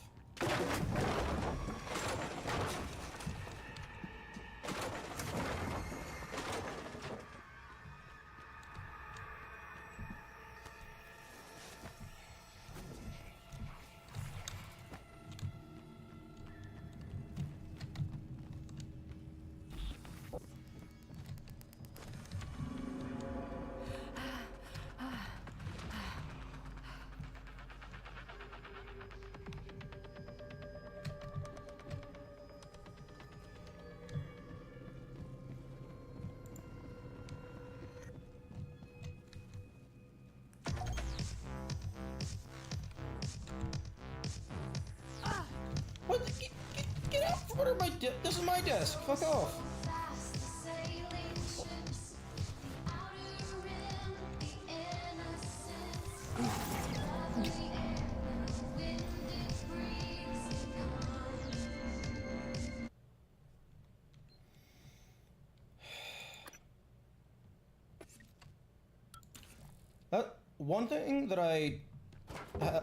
What? Get out from my desk. This is my desk. Fuck off. One thing that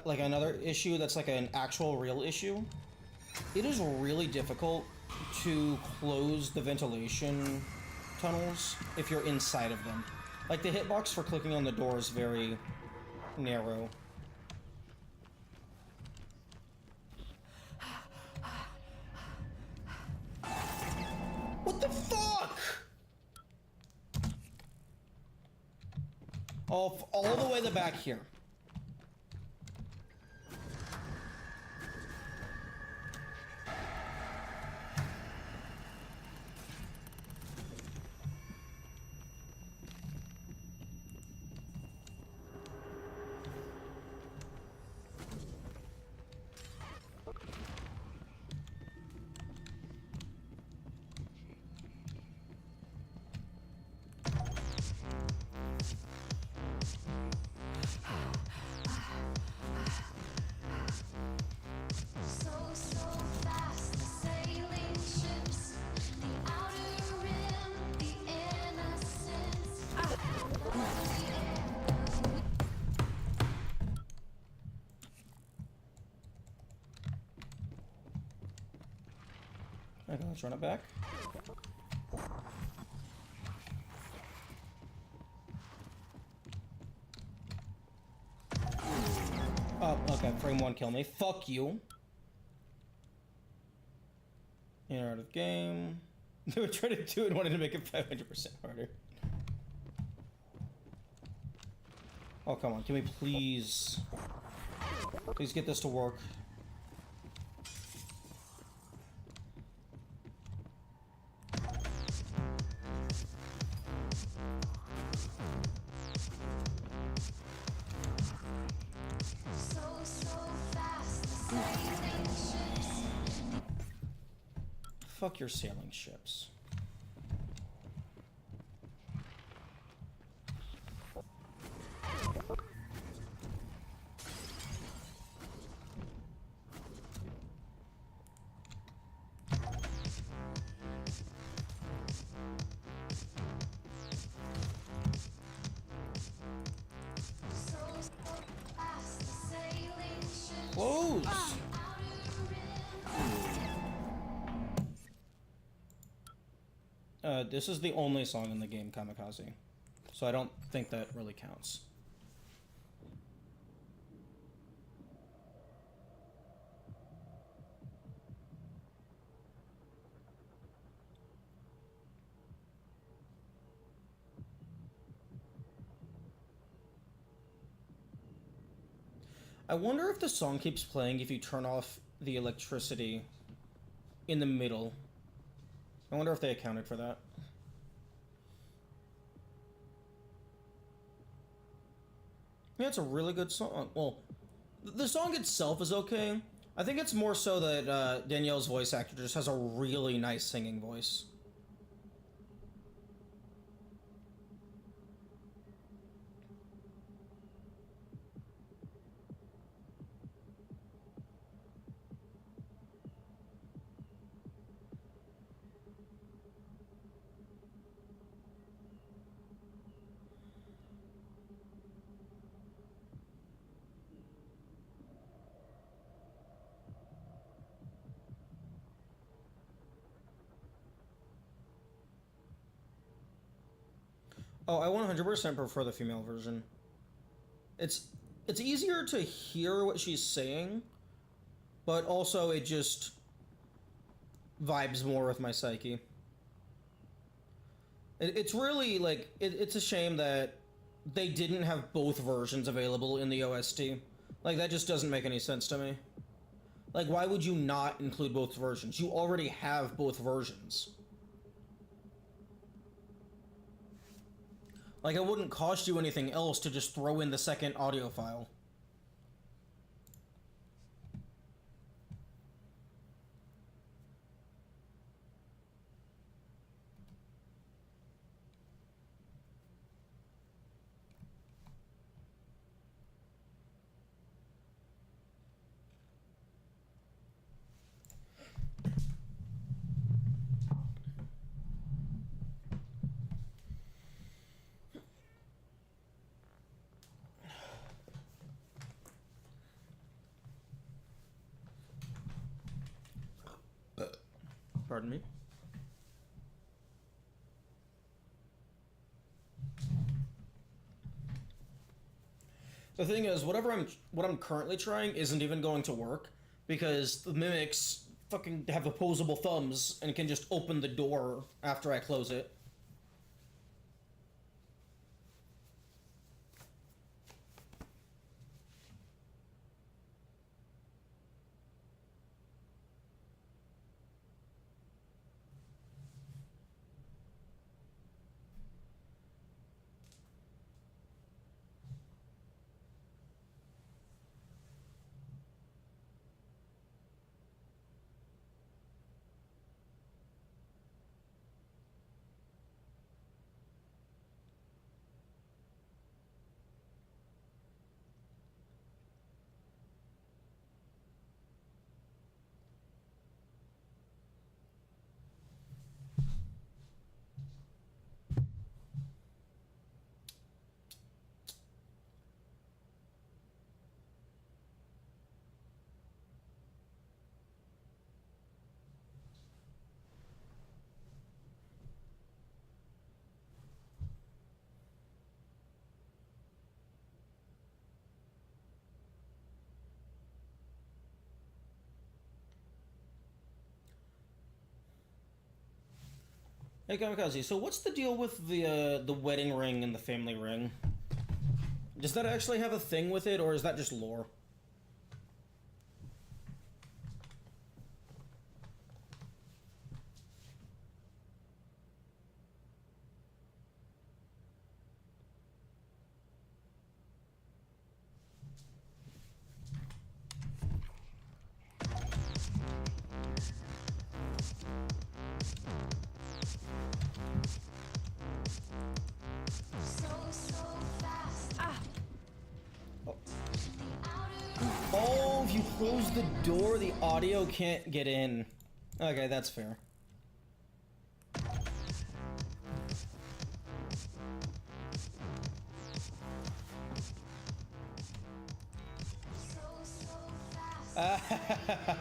like another issue that's like an actual real issue, it is really difficult to close the ventilation tunnels if you're inside of them. Like, the hitbox for clicking on the door is very narrow. What the fuck? All the way to the back here. Okay, let's run it back. Oh, okay, frame one kill me. Fuck you. In and out of game. They were trying to do it and wanted to make it 500% harder. Oh, come on. Can we please get this to work? Fuck your sailing ships. Close! This is the only song in the game, Kamikaze. So I don't think that really counts. I wonder if the song keeps playing if you turn off the electricity in the middle. I wonder if they accounted for that. Yeah, it's a really good song. Well, the song itself is okay. I think it's more so that Danielle's voice actor just has a really nice singing voice. Oh, I 100% prefer the female version. It's easier to hear what she's saying, but also it just vibes more with my psyche. It's really, like, it's a shame that they didn't have both versions available in the OST. Like, that just doesn't make any sense to me. Like, why would you not include both versions? You already have both versions. Like, it wouldn't cost you anything else to just throw in the second audio file. Pardon me. The thing is, what I'm currently trying isn't even going to work because the mimics fucking have opposable thumbs and can just open the door after I close it. Hey Kamikaze, so what's the deal with the wedding ring and the family ring? Does that actually have a thing with it, or is that just lore? Oh, if you close the door, the audio can't get in. Okay, that's fair.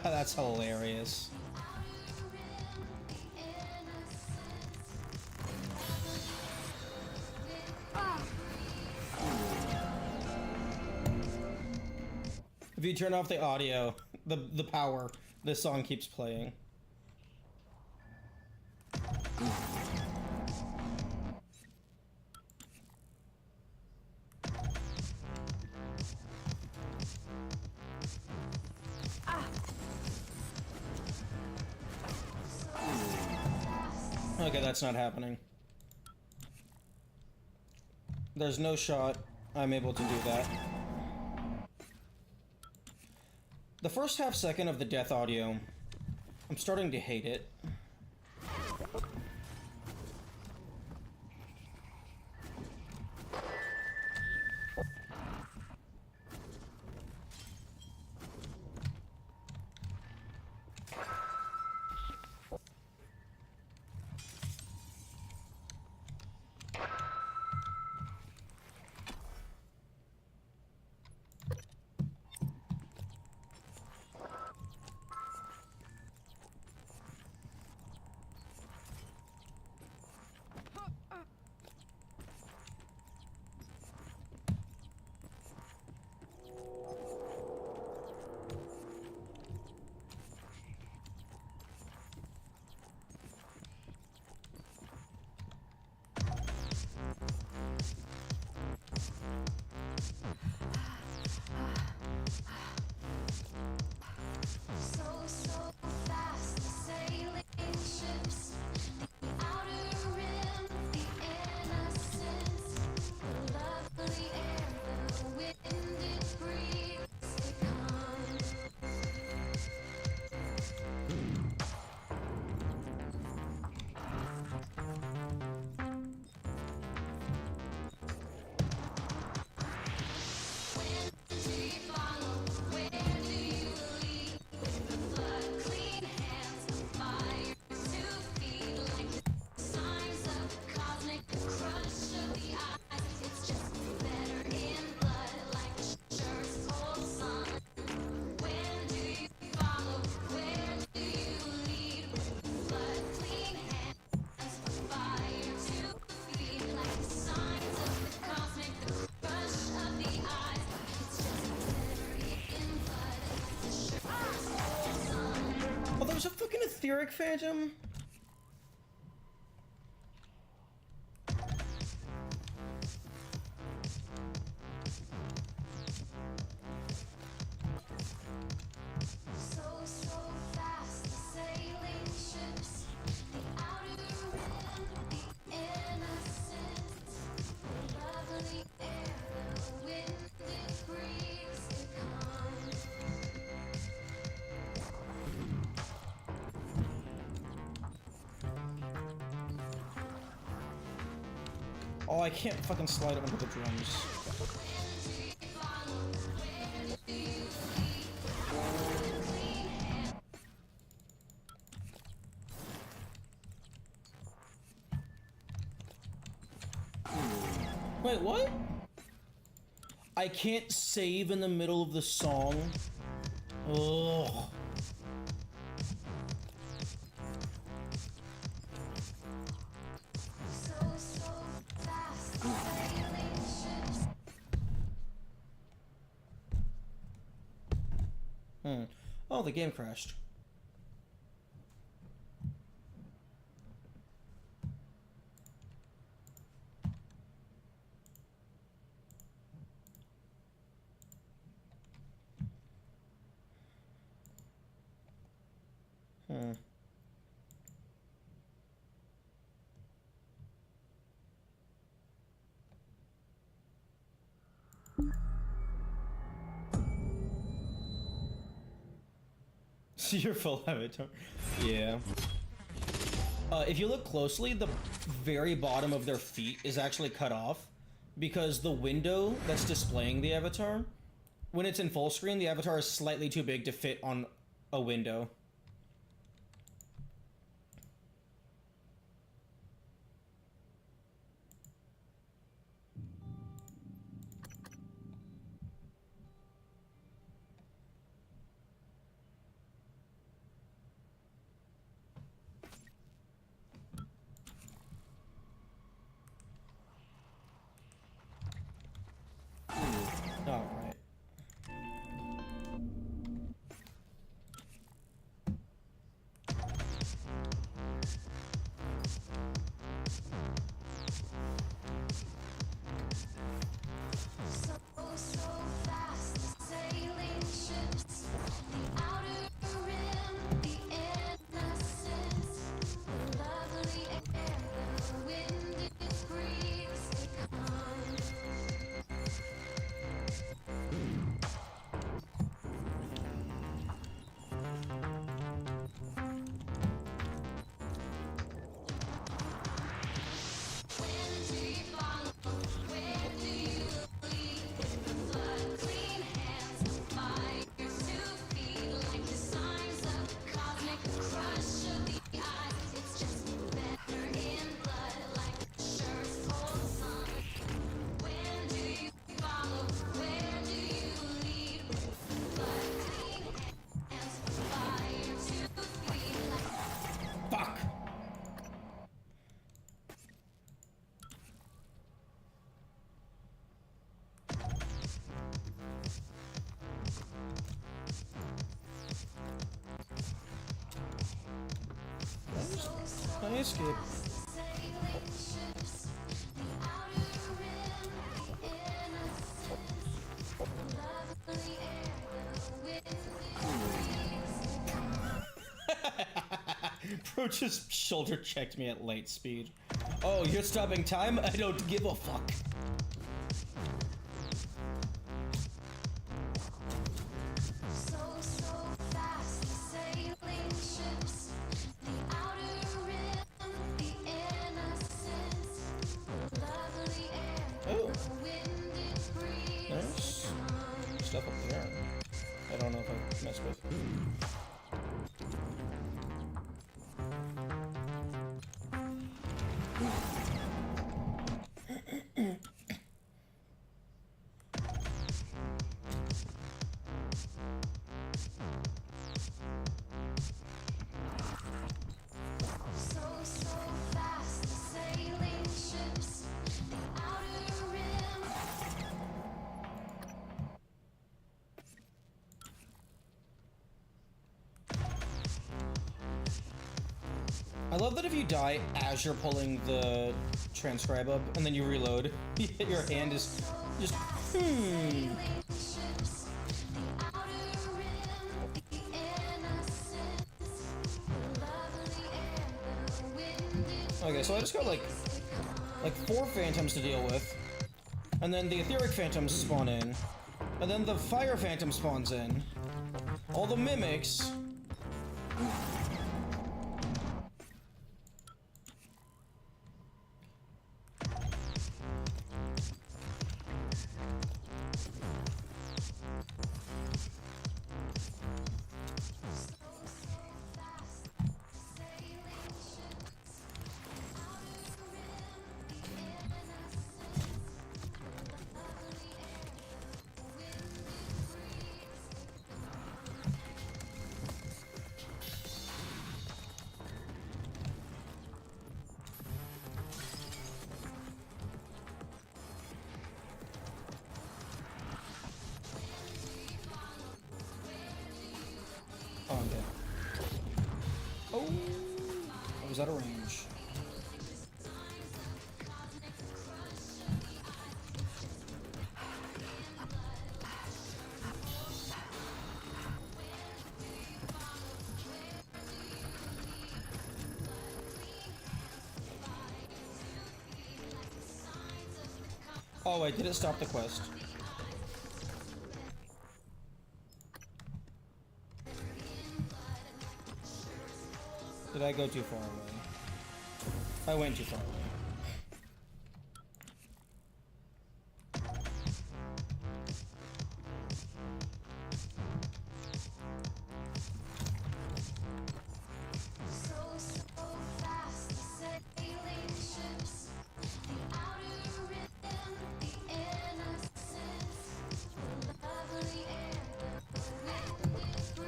That's hilarious. If you turn off the audio, the power, this song keeps playing. Okay, that's not happening. There's no shot I'm able to do that. The first half second of the death audio, I'm starting to hate it. etheric phantom? Oh, I can't fucking slide it onto the drums. Wait, what? I can't save in the middle of the song? Ugh. Oh, the game crashed. See your full avatar. Yeah. If you look closely, the very bottom of their feet is actually cut off because the window that's displaying the avatar, when it's in full screen, the avatar is slightly too big to fit on a window. All right. Fuck. I escaped. Bro just shoulder checked me at light speed. Oh, you're stopping time? I don't give a fuck. Oh. There's stuff up there. I don't know if I messed with. love that if you die as you're pulling the transcribe up and then you reload, your hand is just Okay, so I just got like 4 phantoms to deal with, and then the etheric phantoms spawn in, and then the fire phantom spawns in, all the mimics. Oh, I'm dead. Oh, I was out of range. Oh wait, did it stop the quest? Did I go too far away? I went too far away.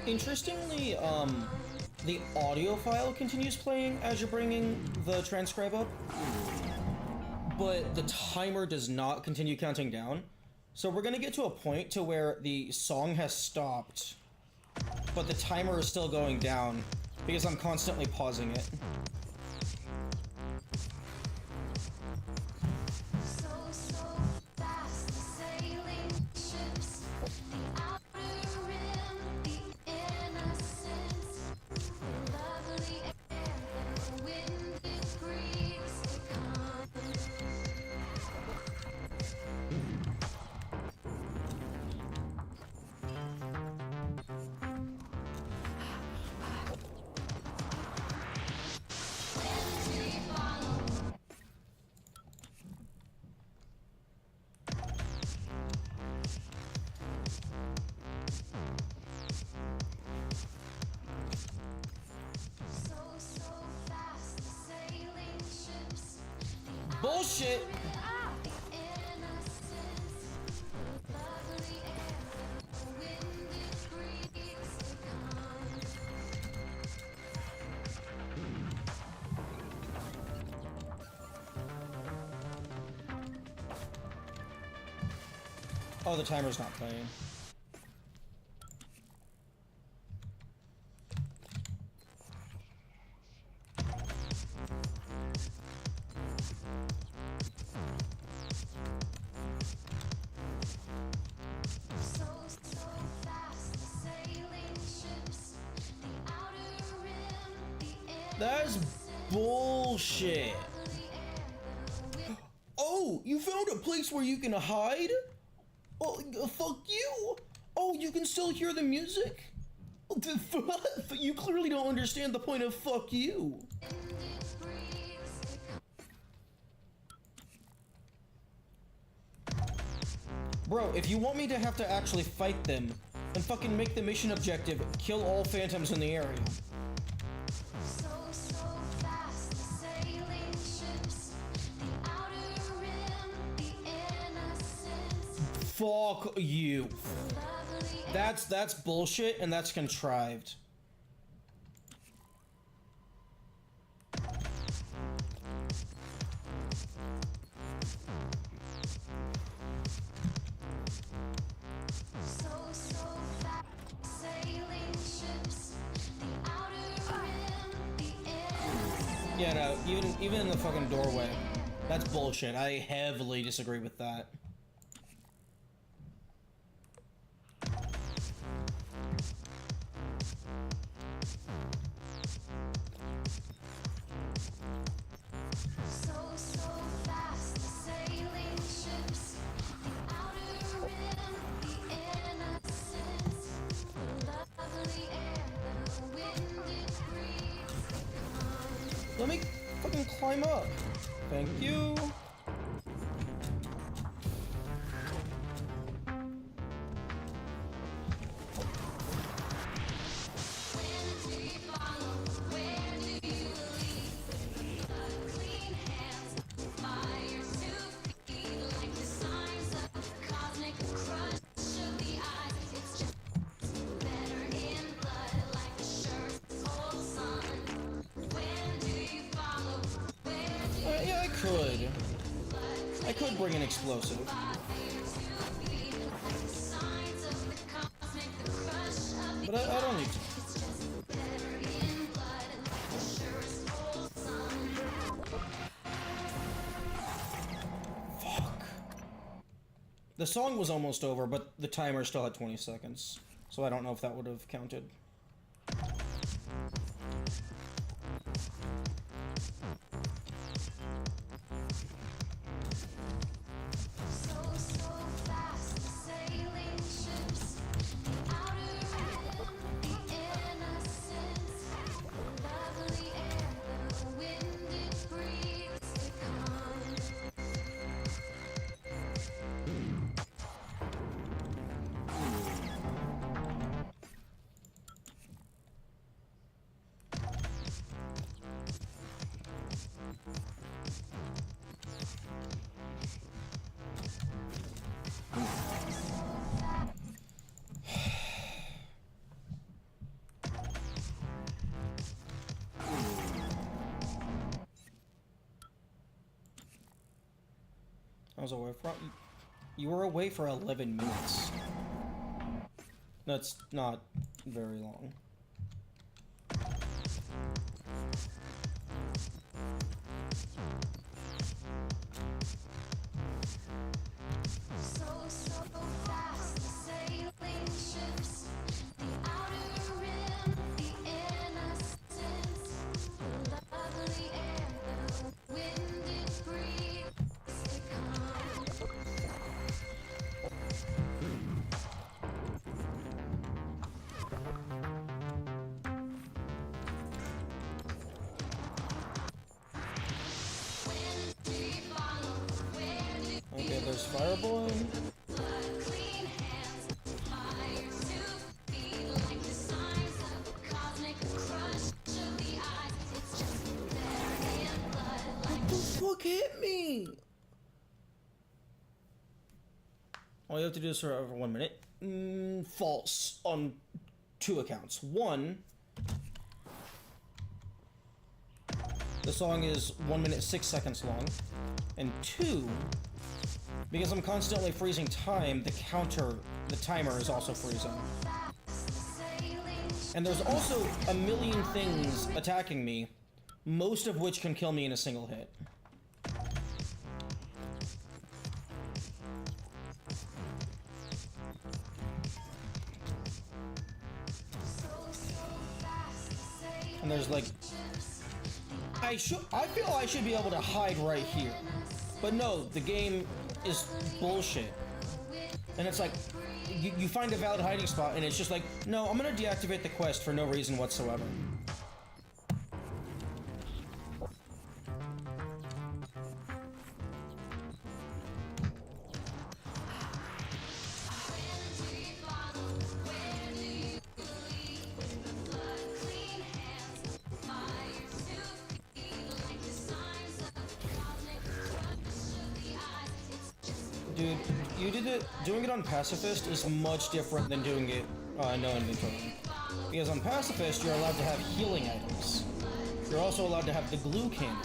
Interestingly, the audio file continues playing as you're bringing the transcribe up, but the timer does not continue counting down. So we're gonna get to a point to where the song has stopped, but the timer is still going down because I'm constantly pausing it. Bullshit! Oh, the timer's not playing. That's bullshit. Oh, you found a place where you can hide? Oh, fuck you. Oh, you can still hear the music? You clearly don't understand the point of fuck you. Bro, if you want me to have to actually fight them, then fucking make the mission objective kill all phantoms in the area. Fuck you. That's bullshit and that's contrived. Yeah, no, even in the fucking doorway. That's bullshit. I heavily disagree with that. Let me fucking climb up. Thank you. Yeah, I could bring an explosive. But I don't need to. Fuck. The song was almost over, but the timer still had 20 seconds. So I don't know if that would have counted. I was away from... You were away for 11 minutes. That's not very long. Okay, there's Fireball. What the fuck hit me? All you have to do is survive for 1 minute. False on 2 accounts. One, the song is 1 minute 6 seconds long, and 2, because I'm constantly freezing time, the timer is also freezing. And there's also a million things attacking me, most of which can kill me in a single hit. And there's like... I feel I should be able to hide right here. But no, the game is bullshit. And it's like, you find a valid hiding spot, and it's just like, no, I'm gonna deactivate the quest for no reason whatsoever. Dude, doing it on Pacifist is much different than doing it no inventory. Because on Pacifist, you're allowed to have healing items. You're also allowed to have the glue cannon.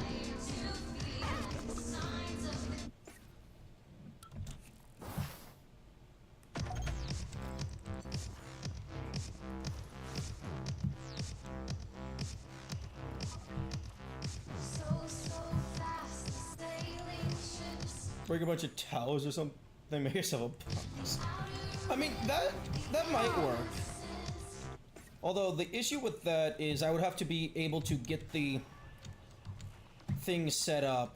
Break a bunch of towels or something. Make yourself a box. I mean, that might work. Although the issue with that is I would have to be able to get the thing set up